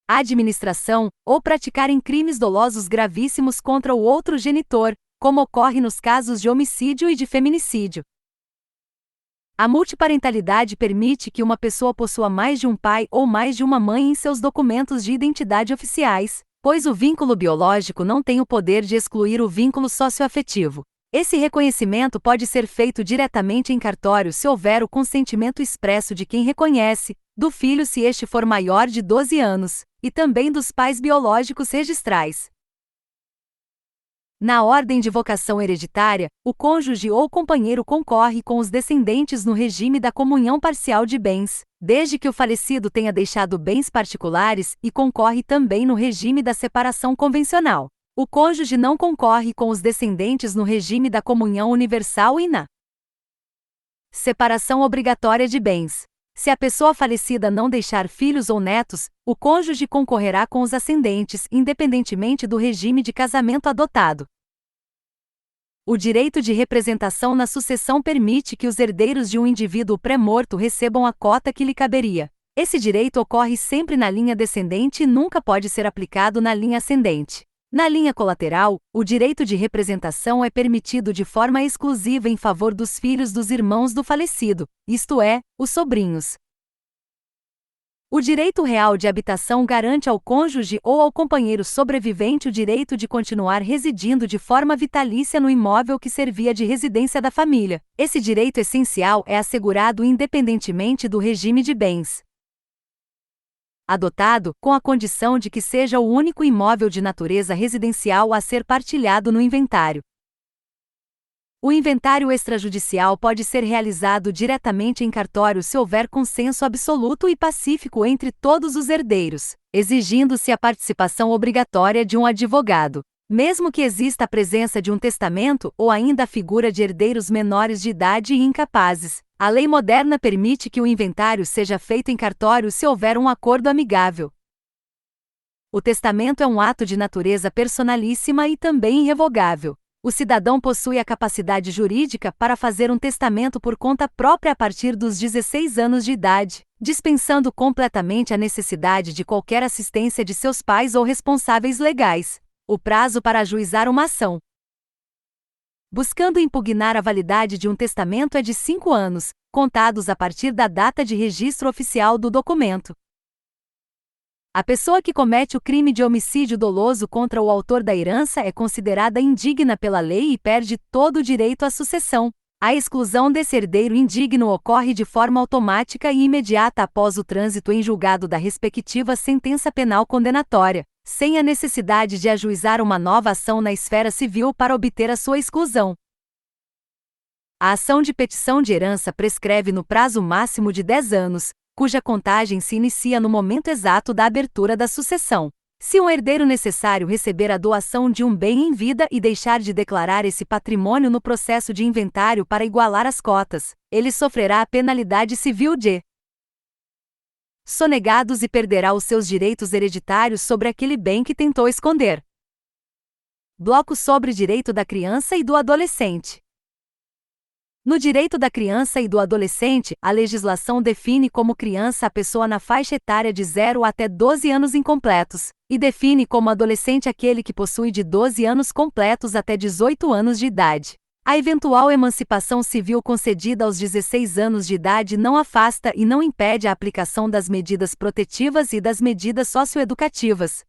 administração, ou praticarem crimes dolosos gravíssimos contra o outro genitor, como ocorre nos casos de homicídio e de feminicídio. A multiparentalidade permite que uma pessoa possua mais de um pai ou mais de uma mãe em seus documentos de identidade oficiais, pois o vínculo biológico não tem o poder de excluir o vínculo socioafetivo. Esse reconhecimento pode ser feito diretamente em cartório se houver o consentimento expresso de quem reconhece, do filho se este for maior de 12 anos, e também dos pais biológicos registrais. Na ordem de vocação hereditária, o cônjuge ou companheiro concorre com os descendentes no regime da comunhão parcial de bens, desde que o falecido tenha deixado bens particulares, e concorre também no regime da separação convencional. O cônjuge não concorre com os descendentes no regime da comunhão universal e na separação obrigatória de bens. Se a pessoa falecida não deixar filhos ou netos, o cônjuge concorrerá com os ascendentes, independentemente do regime de casamento adotado. O direito de representação na sucessão permite que os herdeiros de um indivíduo pré-morto recebam a cota que lhe caberia. Esse direito ocorre sempre na linha descendente e nunca pode ser aplicado na linha ascendente. Na linha colateral, o direito de representação é permitido de forma exclusiva em favor dos filhos dos irmãos do falecido, isto é, os sobrinhos. O direito real de habitação garante ao cônjuge ou ao companheiro sobrevivente o direito de continuar residindo de forma vitalícia no imóvel que servia de residência da família. Esse direito essencial é assegurado independentemente do regime de bens adotado, com a condição de que seja o único imóvel de natureza residencial a ser partilhado no inventário. O inventário extrajudicial pode ser realizado diretamente em cartório se houver consenso absoluto e pacífico entre todos os herdeiros, exigindo-se a participação obrigatória de um advogado. Mesmo que exista a presença de um testamento ou ainda a figura de herdeiros menores de idade e incapazes, a lei moderna permite que o inventário seja feito em cartório se houver um acordo amigável. O testamento é um ato de natureza personalíssima e também irrevogável. O cidadão possui a capacidade jurídica para fazer um testamento por conta própria a partir dos 16 anos de idade, dispensando completamente a necessidade de qualquer assistência de seus pais ou responsáveis legais. O prazo para ajuizar uma ação buscando impugnar a validade de um testamento é de 5 anos, contados a partir da data de registro oficial do documento. A pessoa que comete o crime de homicídio doloso contra o autor da herança é considerada indigna pela lei e perde todo o direito à sucessão. A exclusão desse herdeiro indigno ocorre de forma automática e imediata após o trânsito em julgado da respectiva sentença penal condenatória, sem a necessidade de ajuizar uma nova ação na esfera civil para obter a sua exclusão. A ação de petição de herança prescreve no prazo máximo de 10 anos, cuja contagem se inicia no momento exato da abertura da sucessão. Se um herdeiro necessário receber a doação de um bem em vida e deixar de declarar esse patrimônio no processo de inventário para igualar as cotas, ele sofrerá a penalidade civil de sonegados e perderá os seus direitos hereditários sobre aquele bem que tentou esconder. Bloco sobre direito da criança e do adolescente. No direito da criança e do adolescente, a legislação define como criança a pessoa na faixa etária de 0 até 12 anos incompletos, e define como adolescente aquele que possui de 12 anos completos até 18 anos de idade. A eventual emancipação civil concedida aos 16 anos de idade não afasta e não impede a aplicação das medidas protetivas e das medidas socioeducativas.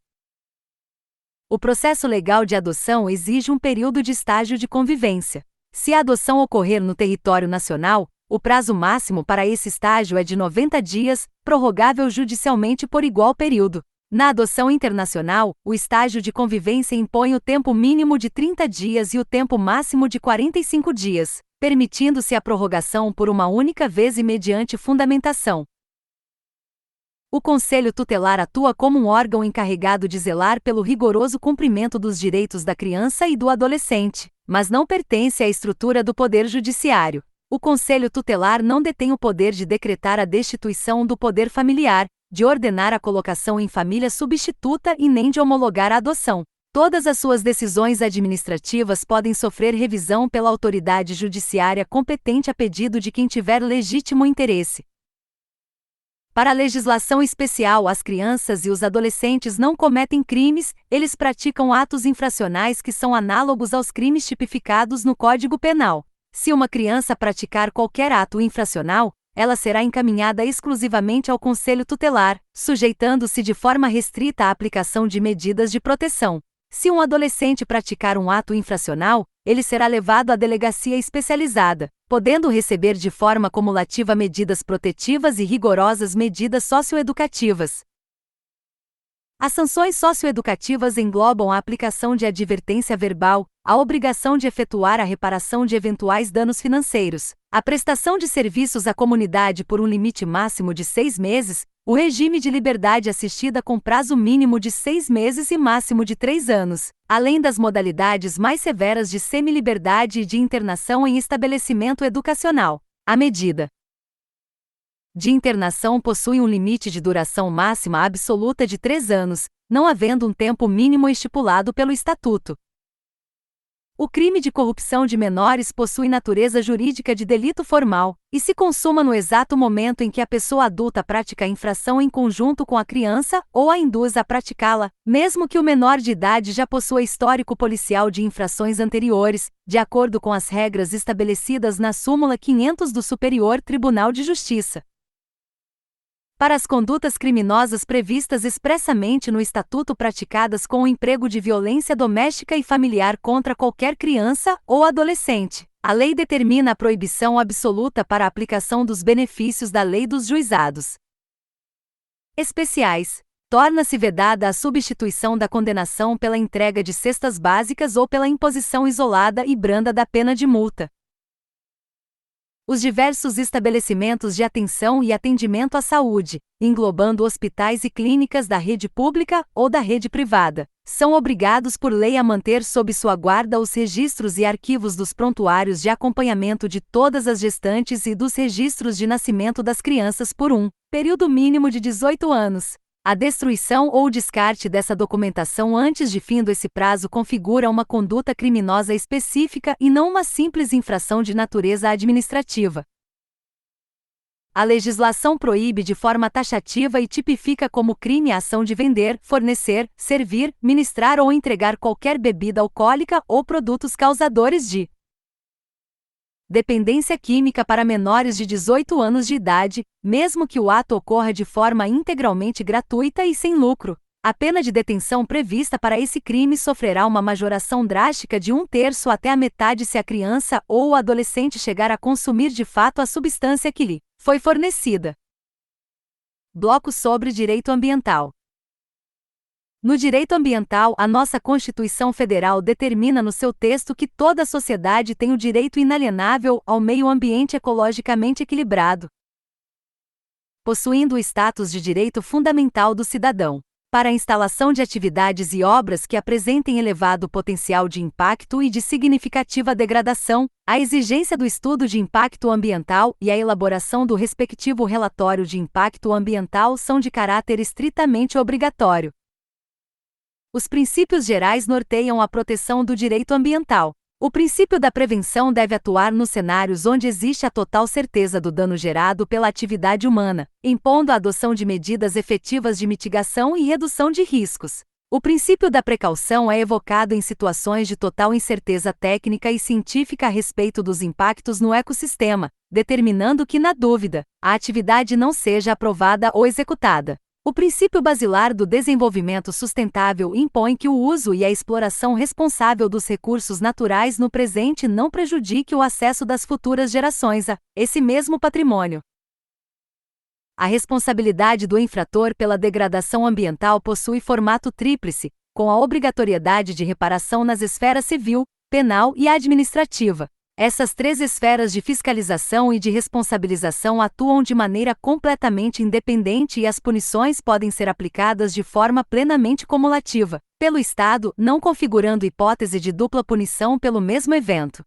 O processo legal de adoção exige um período de estágio de convivência. Se a adoção ocorrer no território nacional, o prazo máximo para esse estágio é de 90 dias, prorrogável judicialmente por igual período. Na adoção internacional, o estágio de convivência impõe o tempo mínimo de 30 dias e o tempo máximo de 45 dias, permitindo-se a prorrogação por uma única vez e mediante fundamentação. O Conselho Tutelar atua como um órgão encarregado de zelar pelo rigoroso cumprimento dos direitos da criança e do adolescente, mas não pertence à estrutura do Poder Judiciário. O Conselho Tutelar não detém o poder de decretar a destituição do poder familiar, de ordenar a colocação em família substituta e nem de homologar a adoção. Todas as suas decisões administrativas podem sofrer revisão pela autoridade judiciária competente a pedido de quem tiver legítimo interesse. Para a legislação especial, as crianças e os adolescentes não cometem crimes, eles praticam atos infracionais que são análogos aos crimes tipificados no Código Penal. Se uma criança praticar qualquer ato infracional, ela será encaminhada exclusivamente ao Conselho Tutelar, sujeitando-se de forma restrita à aplicação de medidas de proteção. Se um adolescente praticar um ato infracional, ele será levado à delegacia especializada, podendo receber de forma cumulativa medidas protetivas e rigorosas medidas socioeducativas. As sanções socioeducativas englobam a aplicação de advertência verbal, a obrigação de efetuar a reparação de eventuais danos financeiros, a prestação de serviços à comunidade por um limite máximo de 6 meses, o regime de liberdade assistida com prazo mínimo de 6 meses e máximo de 3 anos, além das modalidades mais severas de semiliberdade e de internação em estabelecimento educacional. A medida de internação possui um limite de duração máxima absoluta de 3 anos, não havendo um tempo mínimo estipulado pelo Estatuto. O crime de corrupção de menores possui natureza jurídica de delito formal, e se consuma no exato momento em que a pessoa adulta pratica a infração em conjunto com a criança ou a induz a praticá-la, mesmo que o menor de idade já possua histórico policial de infrações anteriores, de acordo com as regras estabelecidas na súmula 500 do Superior Tribunal de Justiça. Para as condutas criminosas previstas expressamente no Estatuto praticadas com o emprego de violência doméstica e familiar contra qualquer criança ou adolescente, a lei determina a proibição absoluta para a aplicação dos benefícios da Lei dos Juizados Especiais. Torna-se vedada a substituição da condenação pela entrega de cestas básicas ou pela imposição isolada e branda da pena de multa. Os diversos estabelecimentos de atenção e atendimento à saúde, englobando hospitais e clínicas da rede pública ou da rede privada, são obrigados por lei a manter sob sua guarda os registros e arquivos dos prontuários de acompanhamento de todas as gestantes e dos registros de nascimento das crianças por um período mínimo de 18 anos. A destruição ou descarte dessa documentação antes de fim desse prazo configura uma conduta criminosa específica e não uma simples infração de natureza administrativa. A legislação proíbe de forma taxativa e tipifica como crime a ação de vender, fornecer, servir, ministrar ou entregar qualquer bebida alcoólica ou produtos causadores de Dependência química para menores de 18 anos de idade, mesmo que o ato ocorra de forma integralmente gratuita e sem lucro. A pena de detenção prevista para esse crime sofrerá uma majoração drástica de 1/3 até a metade se a criança ou o adolescente chegar a consumir de fato a substância que lhe foi fornecida. Bloco sobre direito ambiental. No direito ambiental, a nossa Constituição Federal determina no seu texto que toda a sociedade tem o direito inalienável ao meio ambiente ecologicamente equilibrado, possuindo o status de direito fundamental do cidadão. Para a instalação de atividades e obras que apresentem elevado potencial de impacto e de significativa degradação, a exigência do estudo de impacto ambiental e a elaboração do respectivo relatório de impacto ambiental são de caráter estritamente obrigatório. Os princípios gerais norteiam a proteção do direito ambiental. O princípio da prevenção deve atuar nos cenários onde existe a total certeza do dano gerado pela atividade humana, impondo a adoção de medidas efetivas de mitigação e redução de riscos. O princípio da precaução é evocado em situações de total incerteza técnica e científica a respeito dos impactos no ecossistema, determinando que, na dúvida, a atividade não seja aprovada ou executada. O princípio basilar do desenvolvimento sustentável impõe que o uso e a exploração responsável dos recursos naturais no presente não prejudique o acesso das futuras gerações a esse mesmo patrimônio. A responsabilidade do infrator pela degradação ambiental possui formato tríplice, com a obrigatoriedade de reparação nas esferas civil, penal e administrativa. Essas 3 esferas de fiscalização e de responsabilização atuam de maneira completamente independente e as punições podem ser aplicadas de forma plenamente cumulativa, pelo Estado, não configurando hipótese de dupla punição pelo mesmo evento.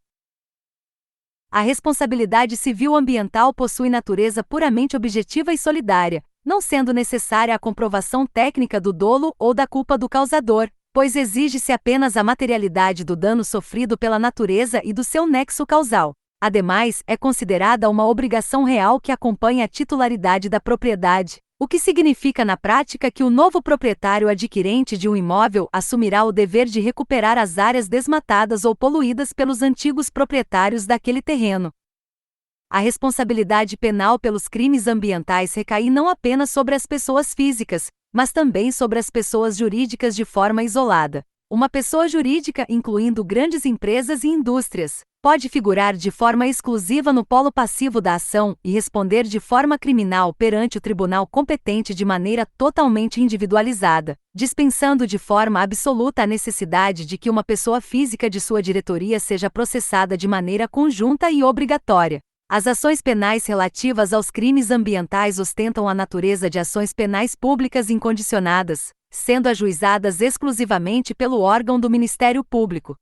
A responsabilidade civil ambiental possui natureza puramente objetiva e solidária, não sendo necessária a comprovação técnica do dolo ou da culpa do causador, pois exige-se apenas a materialidade do dano sofrido pela natureza e do seu nexo causal. Ademais, é considerada uma obrigação real que acompanha a titularidade da propriedade, o que significa na prática que o novo proprietário adquirente de um imóvel assumirá o dever de recuperar as áreas desmatadas ou poluídas pelos antigos proprietários daquele terreno. A responsabilidade penal pelos crimes ambientais recai não apenas sobre as pessoas físicas, mas também sobre as pessoas jurídicas de forma isolada. Uma pessoa jurídica, incluindo grandes empresas e indústrias, pode figurar de forma exclusiva no polo passivo da ação e responder de forma criminal perante o tribunal competente de maneira totalmente individualizada, dispensando de forma absoluta a necessidade de que uma pessoa física de sua diretoria seja processada de maneira conjunta e obrigatória. As ações penais relativas aos crimes ambientais ostentam a natureza de ações penais públicas incondicionadas, sendo ajuizadas exclusivamente pelo órgão do Ministério Público.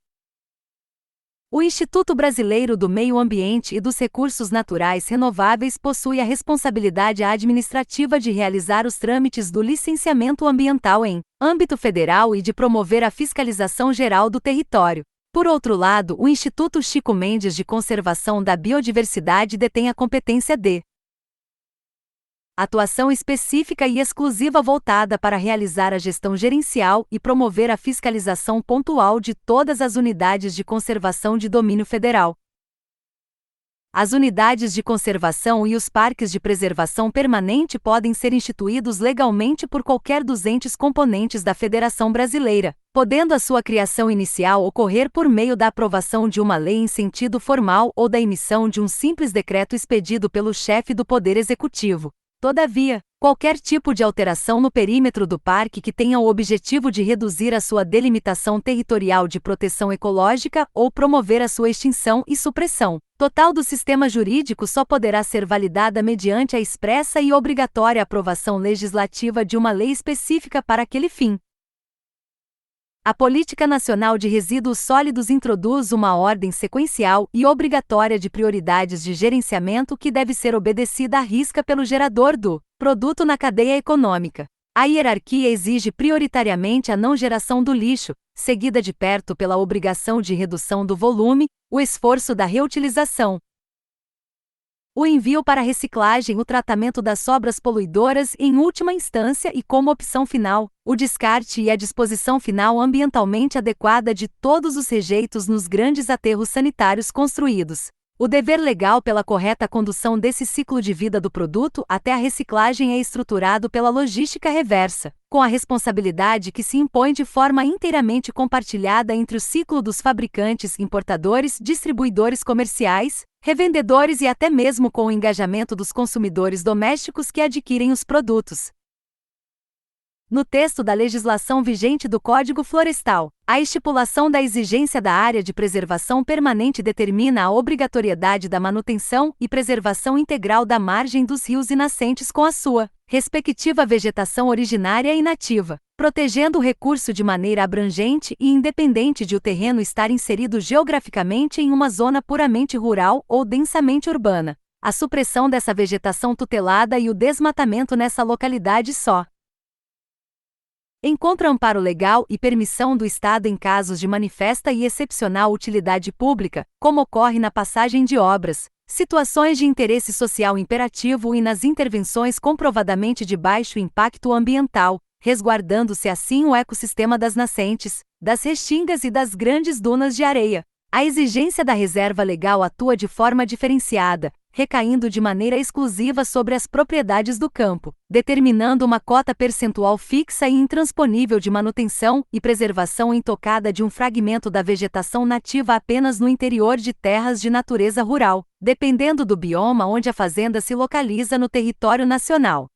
O Instituto Brasileiro do Meio Ambiente e dos Recursos Naturais Renováveis possui a responsabilidade administrativa de realizar os trâmites do licenciamento ambiental em âmbito federal e de promover a fiscalização geral do território. Por outro lado, o Instituto Chico Mendes de Conservação da Biodiversidade detém a competência de atuação específica e exclusiva voltada para realizar a gestão gerencial e promover a fiscalização pontual de todas as unidades de conservação de domínio federal. As unidades de conservação e os parques de preservação permanente podem ser instituídos legalmente por qualquer dos entes componentes da Federação Brasileira, podendo a sua criação inicial ocorrer por meio da aprovação de uma lei em sentido formal ou da emissão de um simples decreto expedido pelo chefe do Poder Executivo. Todavia, qualquer tipo de alteração no perímetro do parque que tenha o objetivo de reduzir a sua delimitação territorial de proteção ecológica ou promover a sua extinção e supressão total do sistema jurídico só poderá ser validada mediante a expressa e obrigatória aprovação legislativa de uma lei específica para aquele fim. A Política Nacional de Resíduos Sólidos introduz uma ordem sequencial e obrigatória de prioridades de gerenciamento que deve ser obedecida à risca pelo gerador do produto na cadeia econômica. A hierarquia exige prioritariamente a não geração do lixo, seguida de perto pela obrigação de redução do volume, o esforço da reutilização, o envio para reciclagem, o tratamento das sobras poluidoras em última instância e como opção final, o descarte e a disposição final ambientalmente adequada de todos os rejeitos nos grandes aterros sanitários construídos. O dever legal pela correta condução desse ciclo de vida do produto até a reciclagem é estruturado pela logística reversa, com a responsabilidade que se impõe de forma inteiramente compartilhada entre o ciclo dos fabricantes, importadores, distribuidores comerciais, revendedores e até mesmo com o engajamento dos consumidores domésticos que adquirem os produtos. No texto da legislação vigente do Código Florestal, a estipulação da exigência da área de preservação permanente determina a obrigatoriedade da manutenção e preservação integral da margem dos rios e nascentes com a sua respectiva vegetação originária e nativa, protegendo o recurso de maneira abrangente e independente de o terreno estar inserido geograficamente em uma zona puramente rural ou densamente urbana. A supressão dessa vegetação tutelada e o desmatamento nessa localidade só encontra amparo legal e permissão do Estado em casos de manifesta e excepcional utilidade pública, como ocorre na passagem de obras, situações de interesse social imperativo e nas intervenções comprovadamente de baixo impacto ambiental, resguardando-se assim o ecossistema das nascentes, das restingas e das grandes dunas de areia. A exigência da reserva legal atua de forma diferenciada, recaindo de maneira exclusiva sobre as propriedades do campo, determinando uma cota percentual fixa e intransponível de manutenção e preservação intocada de um fragmento da vegetação nativa apenas no interior de terras de natureza rural, dependendo do bioma onde a fazenda se localiza no território nacional.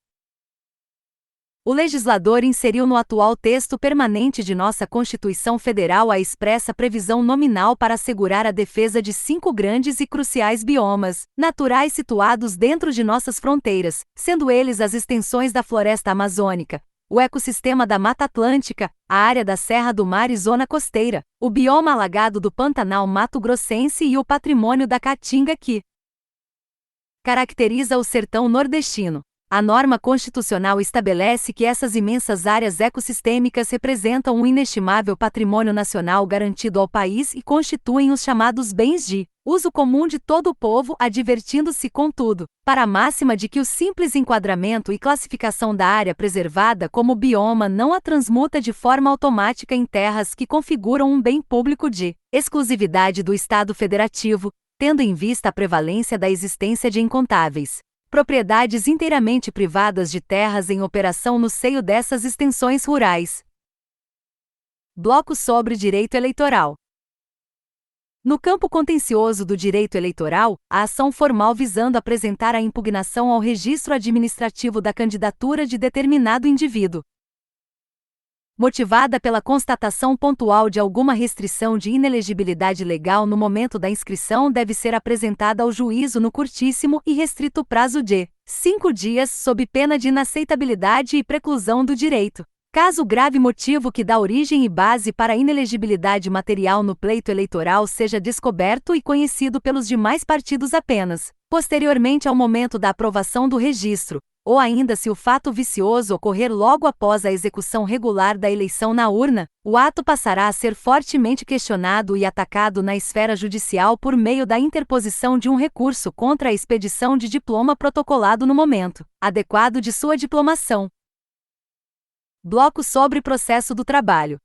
O legislador inseriu no atual texto permanente de nossa Constituição Federal a expressa previsão nominal para assegurar a defesa de 5 grandes e cruciais biomas naturais situados dentro de nossas fronteiras, sendo eles as extensões da floresta amazônica, o ecossistema da Mata Atlântica, a área da Serra do Mar e zona costeira, o bioma alagado do Pantanal Mato-Grossense e o patrimônio da Caatinga que caracteriza o sertão nordestino. A norma constitucional estabelece que essas imensas áreas ecossistêmicas representam um inestimável patrimônio nacional garantido ao país e constituem os chamados bens de uso comum de todo o povo, advertindo-se, contudo, para a máxima de que o simples enquadramento e classificação da área preservada como bioma não a transmuta de forma automática em terras que configuram um bem público de exclusividade do Estado Federativo, tendo em vista a prevalência da existência de incontáveis propriedades inteiramente privadas de terras em operação no seio dessas extensões rurais. Bloco sobre direito eleitoral. No campo contencioso do direito eleitoral, a ação formal visando apresentar a impugnação ao registro administrativo da candidatura de determinado indivíduo, motivada pela constatação pontual de alguma restrição de inelegibilidade legal no momento da inscrição, deve ser apresentada ao juízo no curtíssimo e restrito prazo de 5 dias, sob pena de inaceitabilidade e preclusão do direito. Caso o grave motivo que dá origem e base para a inelegibilidade material no pleito eleitoral seja descoberto e conhecido pelos demais partidos apenas posteriormente ao momento da aprovação do registro, ou ainda se o fato vicioso ocorrer logo após a execução regular da eleição na urna, o ato passará a ser fortemente questionado e atacado na esfera judicial por meio da interposição de um recurso contra a expedição de diploma protocolado no momento adequado de sua diplomação. Bloco sobre processo do trabalho.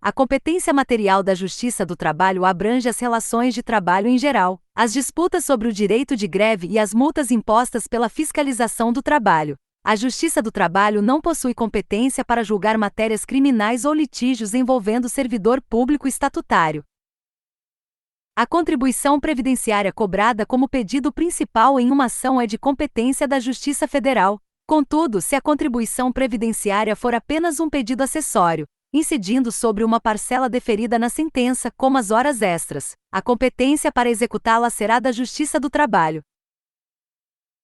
A competência material da Justiça do Trabalho abrange as relações de trabalho em geral, as disputas sobre o direito de greve e as multas impostas pela fiscalização do trabalho. A Justiça do Trabalho não possui competência para julgar matérias criminais ou litígios envolvendo servidor público estatutário. A contribuição previdenciária cobrada como pedido principal em uma ação é de competência da Justiça Federal. Contudo, se a contribuição previdenciária for apenas um pedido acessório, incidindo sobre uma parcela deferida na sentença, como as horas extras, a competência para executá-la será da Justiça do Trabalho.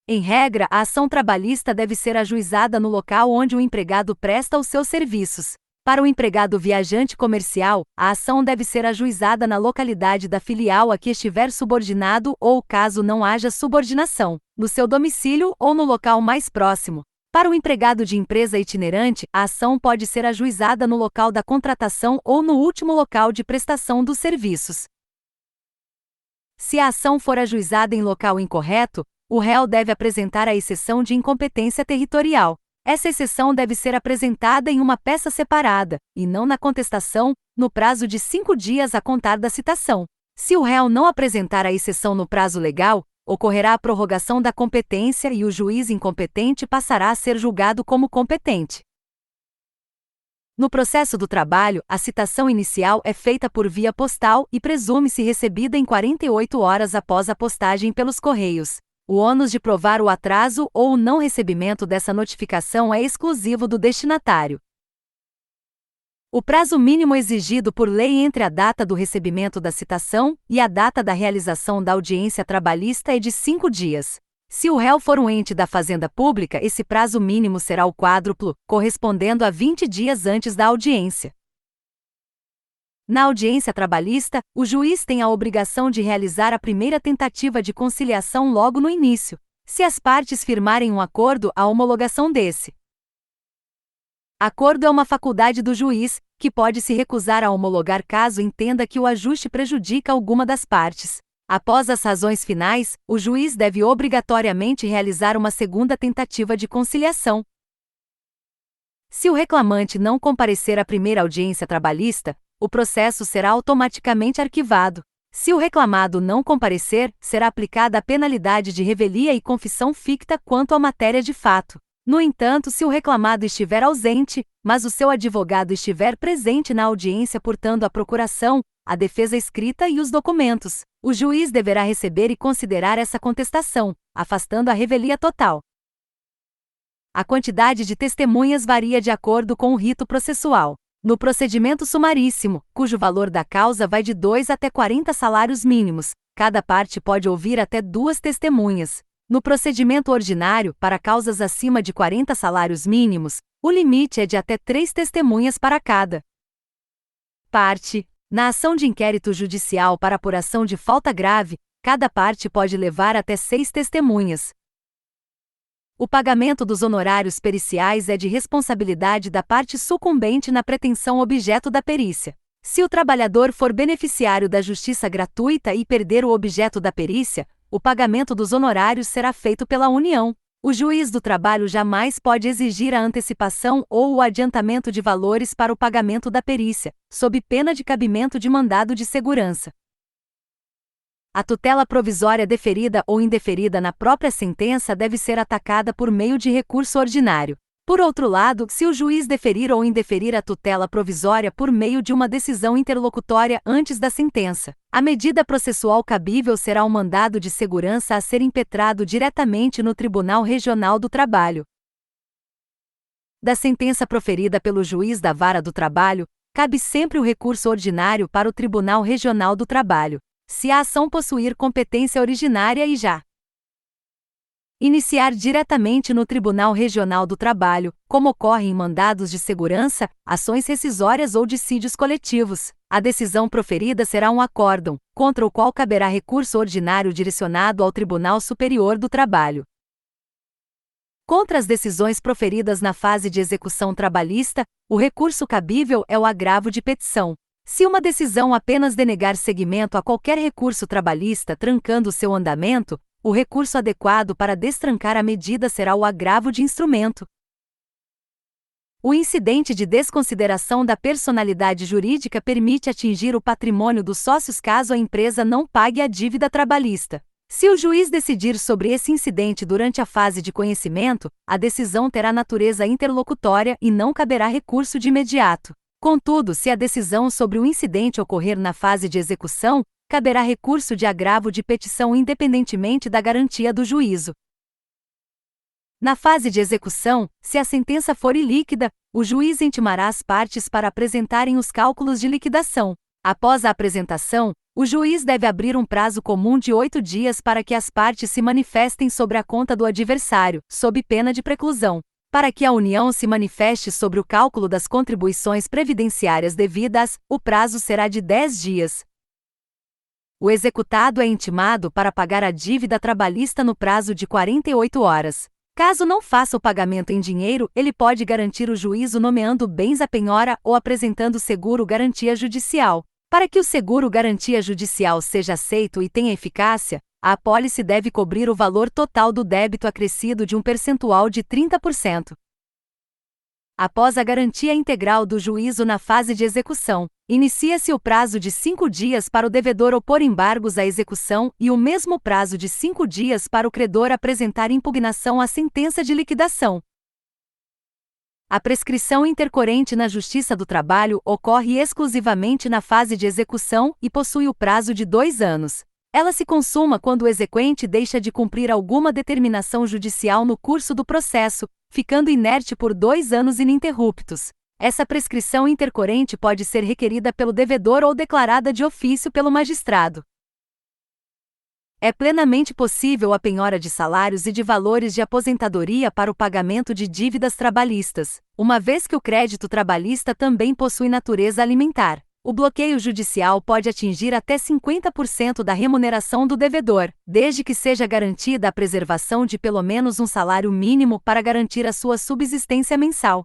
Em regra, a ação trabalhista deve ser ajuizada no local onde o empregado presta os seus serviços. Para o empregado viajante comercial, a ação deve ser ajuizada na localidade da filial a que estiver subordinado ou, caso não haja subordinação, no seu domicílio ou no local mais próximo. Para o empregado de empresa itinerante, a ação pode ser ajuizada no local da contratação ou no último local de prestação dos serviços. Se a ação for ajuizada em local incorreto, o réu deve apresentar a exceção de incompetência territorial. Essa exceção deve ser apresentada em uma peça separada, e não na contestação, no prazo de 5 dias a contar da citação. Se o réu não apresentar a exceção no prazo legal, ocorrerá a prorrogação da competência e o juiz incompetente passará a ser julgado como competente. No processo do trabalho, a citação inicial é feita por via postal e presume-se recebida em 48 horas após a postagem pelos correios. O ônus de provar o atraso ou o não recebimento dessa notificação é exclusivo do destinatário. O prazo mínimo exigido por lei entre a data do recebimento da citação e a data da realização da audiência trabalhista é de 5 dias. Se o réu for um ente da Fazenda Pública, esse prazo mínimo será o quádruplo, correspondendo a 20 dias antes da audiência. Na audiência trabalhista, o juiz tem a obrigação de realizar a primeira tentativa de conciliação logo no início. Se as partes firmarem um acordo, a homologação desse acordo é uma faculdade do juiz, que pode se recusar a homologar caso entenda que o ajuste prejudica alguma das partes. Após as razões finais, o juiz deve obrigatoriamente realizar uma segunda tentativa de conciliação. Se o reclamante não comparecer à primeira audiência trabalhista, o processo será automaticamente arquivado. Se o reclamado não comparecer, será aplicada a penalidade de revelia e confissão ficta quanto à matéria de fato. No entanto, se o reclamado estiver ausente, mas o seu advogado estiver presente na audiência portando a procuração, a defesa escrita e os documentos, o juiz deverá receber e considerar essa contestação, afastando a revelia total. A quantidade de testemunhas varia de acordo com o rito processual. No procedimento sumaríssimo, cujo valor da causa vai de 2 até 40 salários mínimos, cada parte pode ouvir até 2 testemunhas. No procedimento ordinário, para causas acima de 40 salários mínimos, o limite é de até 3 testemunhas para cada parte. Na ação de inquérito judicial para apuração de falta grave, cada parte pode levar até 6 testemunhas. O pagamento dos honorários periciais é de responsabilidade da parte sucumbente na pretensão objeto da perícia. Se o trabalhador for beneficiário da justiça gratuita e perder o objeto da perícia, o pagamento dos honorários será feito pela União. O juiz do trabalho jamais pode exigir a antecipação ou o adiantamento de valores para o pagamento da perícia, sob pena de cabimento de mandado de segurança. A tutela provisória deferida ou indeferida na própria sentença deve ser atacada por meio de recurso ordinário. Por outro lado, se o juiz deferir ou indeferir a tutela provisória por meio de uma decisão interlocutória antes da sentença, a medida processual cabível será um mandado de segurança a ser impetrado diretamente no Tribunal Regional do Trabalho. Da sentença proferida pelo juiz da Vara do Trabalho, cabe sempre o recurso ordinário para o Tribunal Regional do Trabalho, se a ação possuir competência originária e já iniciar diretamente no Tribunal Regional do Trabalho, como ocorre em mandados de segurança, ações rescisórias ou dissídios coletivos. A decisão proferida será um acórdão, contra o qual caberá recurso ordinário direcionado ao Tribunal Superior do Trabalho. Contra as decisões proferidas na fase de execução trabalhista, o recurso cabível é o agravo de petição. Se uma decisão apenas denegar seguimento a qualquer recurso trabalhista trancando seu andamento, o recurso adequado para destrancar a medida será o agravo de instrumento. O incidente de desconsideração da personalidade jurídica permite atingir o patrimônio dos sócios caso a empresa não pague a dívida trabalhista. Se o juiz decidir sobre esse incidente durante a fase de conhecimento, a decisão terá natureza interlocutória e não caberá recurso de imediato. Contudo, se a decisão sobre o incidente ocorrer na fase de execução, caberá recurso de agravo de petição independentemente da garantia do juízo. Na fase de execução, se a sentença for ilíquida, o juiz intimará as partes para apresentarem os cálculos de liquidação. Após a apresentação, o juiz deve abrir um prazo comum de 8 dias para que as partes se manifestem sobre a conta do adversário, sob pena de preclusão. Para que a União se manifeste sobre o cálculo das contribuições previdenciárias devidas, o prazo será de 10 dias. O executado é intimado para pagar a dívida trabalhista no prazo de 48 horas. Caso não faça o pagamento em dinheiro, ele pode garantir o juízo nomeando bens à penhora ou apresentando seguro-garantia judicial. Para que o seguro-garantia judicial seja aceito e tenha eficácia, a apólice deve cobrir o valor total do débito acrescido de um percentual de 30%. Após a garantia integral do juízo na fase de execução, Inicia-se o prazo de 5 dias para o devedor opor embargos à execução e o mesmo prazo de 5 dias para o credor apresentar impugnação à sentença de liquidação. A prescrição intercorrente na Justiça do Trabalho ocorre exclusivamente na fase de execução e possui o prazo de 2 anos. Ela se consuma quando o exequente deixa de cumprir alguma determinação judicial no curso do processo, ficando inerte por 2 anos ininterruptos. Essa prescrição intercorrente pode ser requerida pelo devedor ou declarada de ofício pelo magistrado. É plenamente possível a penhora de salários e de valores de aposentadoria para o pagamento de dívidas trabalhistas, uma vez que o crédito trabalhista também possui natureza alimentar. O bloqueio judicial pode atingir até 50% da remuneração do devedor, desde que seja garantida a preservação de pelo menos um salário mínimo para garantir a sua subsistência mensal.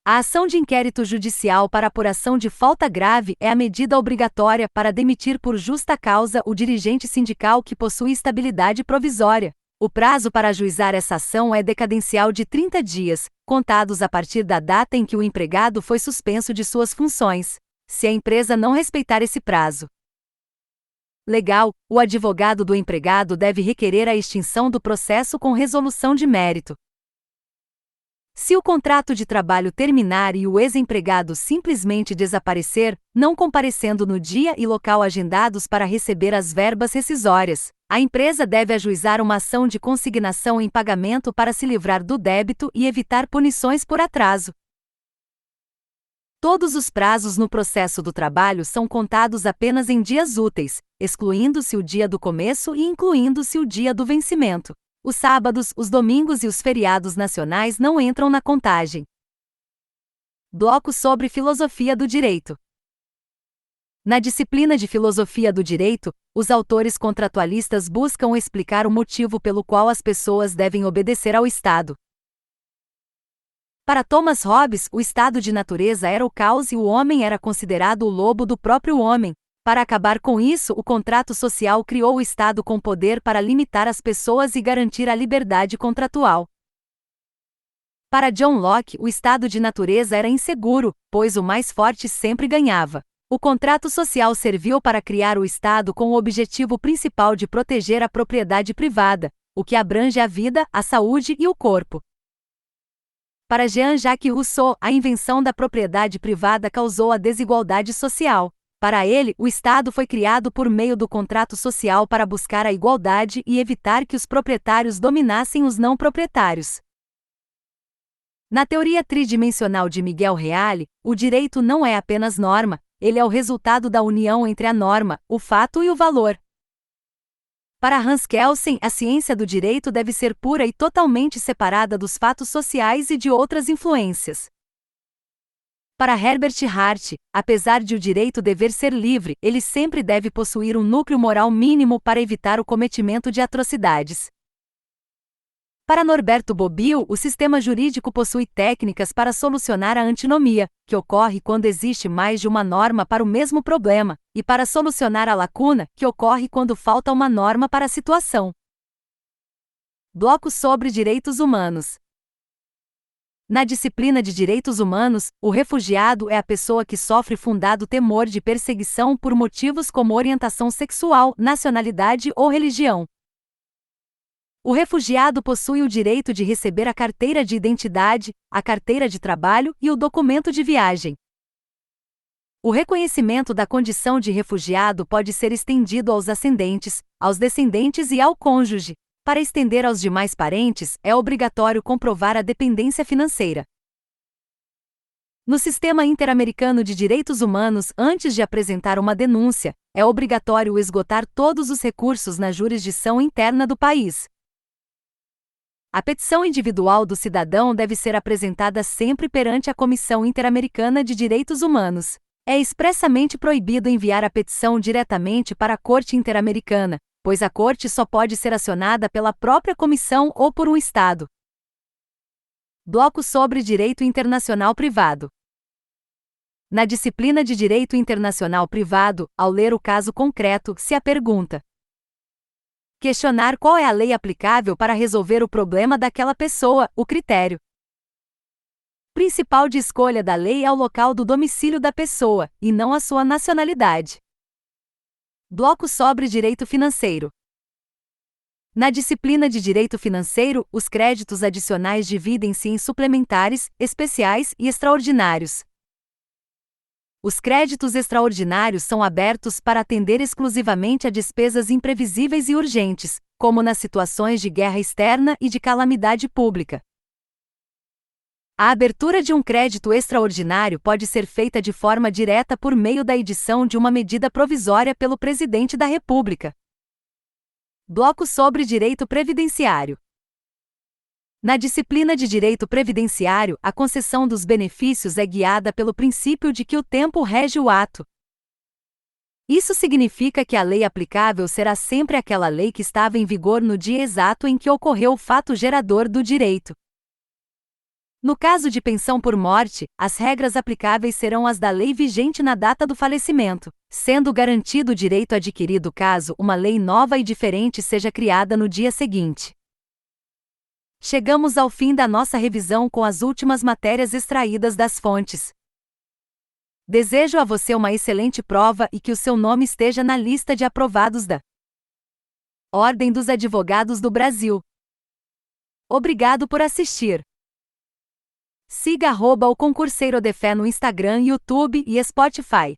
A ação de inquérito judicial para apuração de falta grave é a medida obrigatória para demitir por justa causa o dirigente sindical que possui estabilidade provisória. O prazo para ajuizar essa ação é decadencial de 30 dias, contados a partir da data em que o empregado foi suspenso de suas funções, se a empresa não respeitar esse prazo legal, o advogado do empregado deve requerer a extinção do processo com resolução de mérito. Se o contrato de trabalho terminar e o ex-empregado simplesmente desaparecer, não comparecendo no dia e local agendados para receber as verbas rescisórias, a empresa deve ajuizar uma ação de consignação em pagamento para se livrar do débito e evitar punições por atraso. Todos os prazos no processo do trabalho são contados apenas em dias úteis, excluindo-se o dia do começo e incluindo-se o dia do vencimento. Os sábados, os domingos e os feriados nacionais não entram na contagem. Bloco sobre Filosofia do Direito. Na disciplina de Filosofia do Direito, os autores contratualistas buscam explicar o motivo pelo qual as pessoas devem obedecer ao Estado. Para Thomas Hobbes, o estado de natureza era o caos e o homem era considerado o lobo do próprio homem. Para acabar com isso, o contrato social criou o Estado com poder para limitar as pessoas e garantir a liberdade contratual. Para John Locke, o estado de natureza era inseguro, pois o mais forte sempre ganhava. O contrato social serviu para criar o Estado com o objetivo principal de proteger a propriedade privada, o que abrange a vida, a saúde e o corpo. Para Jean-Jacques Rousseau, a invenção da propriedade privada causou a desigualdade social. Para ele, o Estado foi criado por meio do contrato social para buscar a igualdade e evitar que os proprietários dominassem os não proprietários. Na teoria tridimensional de Miguel Reale, o direito não é apenas norma, ele é o resultado da união entre a norma, o fato e o valor. Para Hans Kelsen, a ciência do direito deve ser pura e totalmente separada dos fatos sociais e de outras influências. Para Herbert Hart, apesar de o direito dever ser livre, ele sempre deve possuir um núcleo moral mínimo para evitar o cometimento de atrocidades. Para Norberto Bobbio, o sistema jurídico possui técnicas para solucionar a antinomia, que ocorre quando existe mais de uma norma para o mesmo problema, e para solucionar a lacuna, que ocorre quando falta uma norma para a situação. Bloco sobre Direitos Humanos. Na disciplina de direitos humanos, o refugiado é a pessoa que sofre fundado temor de perseguição por motivos como orientação sexual, nacionalidade ou religião. O refugiado possui o direito de receber a carteira de identidade, a carteira de trabalho e o documento de viagem. O reconhecimento da condição de refugiado pode ser estendido aos ascendentes, aos descendentes e ao cônjuge. Para estender aos demais parentes, é obrigatório comprovar a dependência financeira. No Sistema Interamericano de Direitos Humanos, antes de apresentar uma denúncia, é obrigatório esgotar todos os recursos na jurisdição interna do país. A petição individual do cidadão deve ser apresentada sempre perante a Comissão Interamericana de Direitos Humanos. É expressamente proibido enviar a petição diretamente para a Corte Interamericana, pois a Corte só pode ser acionada pela própria Comissão ou por um Estado. Bloco sobre Direito Internacional Privado. Na disciplina de Direito Internacional Privado, ao ler o caso concreto, se a pergunta: questionar qual é a lei aplicável para resolver o problema daquela pessoa, o critério Principal de escolha da lei é o local do domicílio da pessoa, e não a sua nacionalidade. Bloco sobre direito financeiro. Na disciplina de direito financeiro, os créditos adicionais dividem-se em suplementares, especiais e extraordinários. Os créditos extraordinários são abertos para atender exclusivamente a despesas imprevisíveis e urgentes, como nas situações de guerra externa e de calamidade pública. A abertura de um crédito extraordinário pode ser feita de forma direta por meio da edição de uma medida provisória pelo Presidente da República. Bloco sobre direito previdenciário. Na disciplina de direito previdenciário, a concessão dos benefícios é guiada pelo princípio de que o tempo rege o ato. Isso significa que a lei aplicável será sempre aquela lei que estava em vigor no dia exato em que ocorreu o fato gerador do direito. No caso de pensão por morte, as regras aplicáveis serão as da lei vigente na data do falecimento, sendo garantido o direito adquirido caso uma lei nova e diferente seja criada no dia seguinte. Chegamos ao fim da nossa revisão com as últimas matérias extraídas das fontes. Desejo a você uma excelente prova e que o seu nome esteja na lista de aprovados da Ordem dos Advogados do Brasil. Obrigado por assistir. Siga @o Concurseiro de Fé no Instagram, YouTube e Spotify.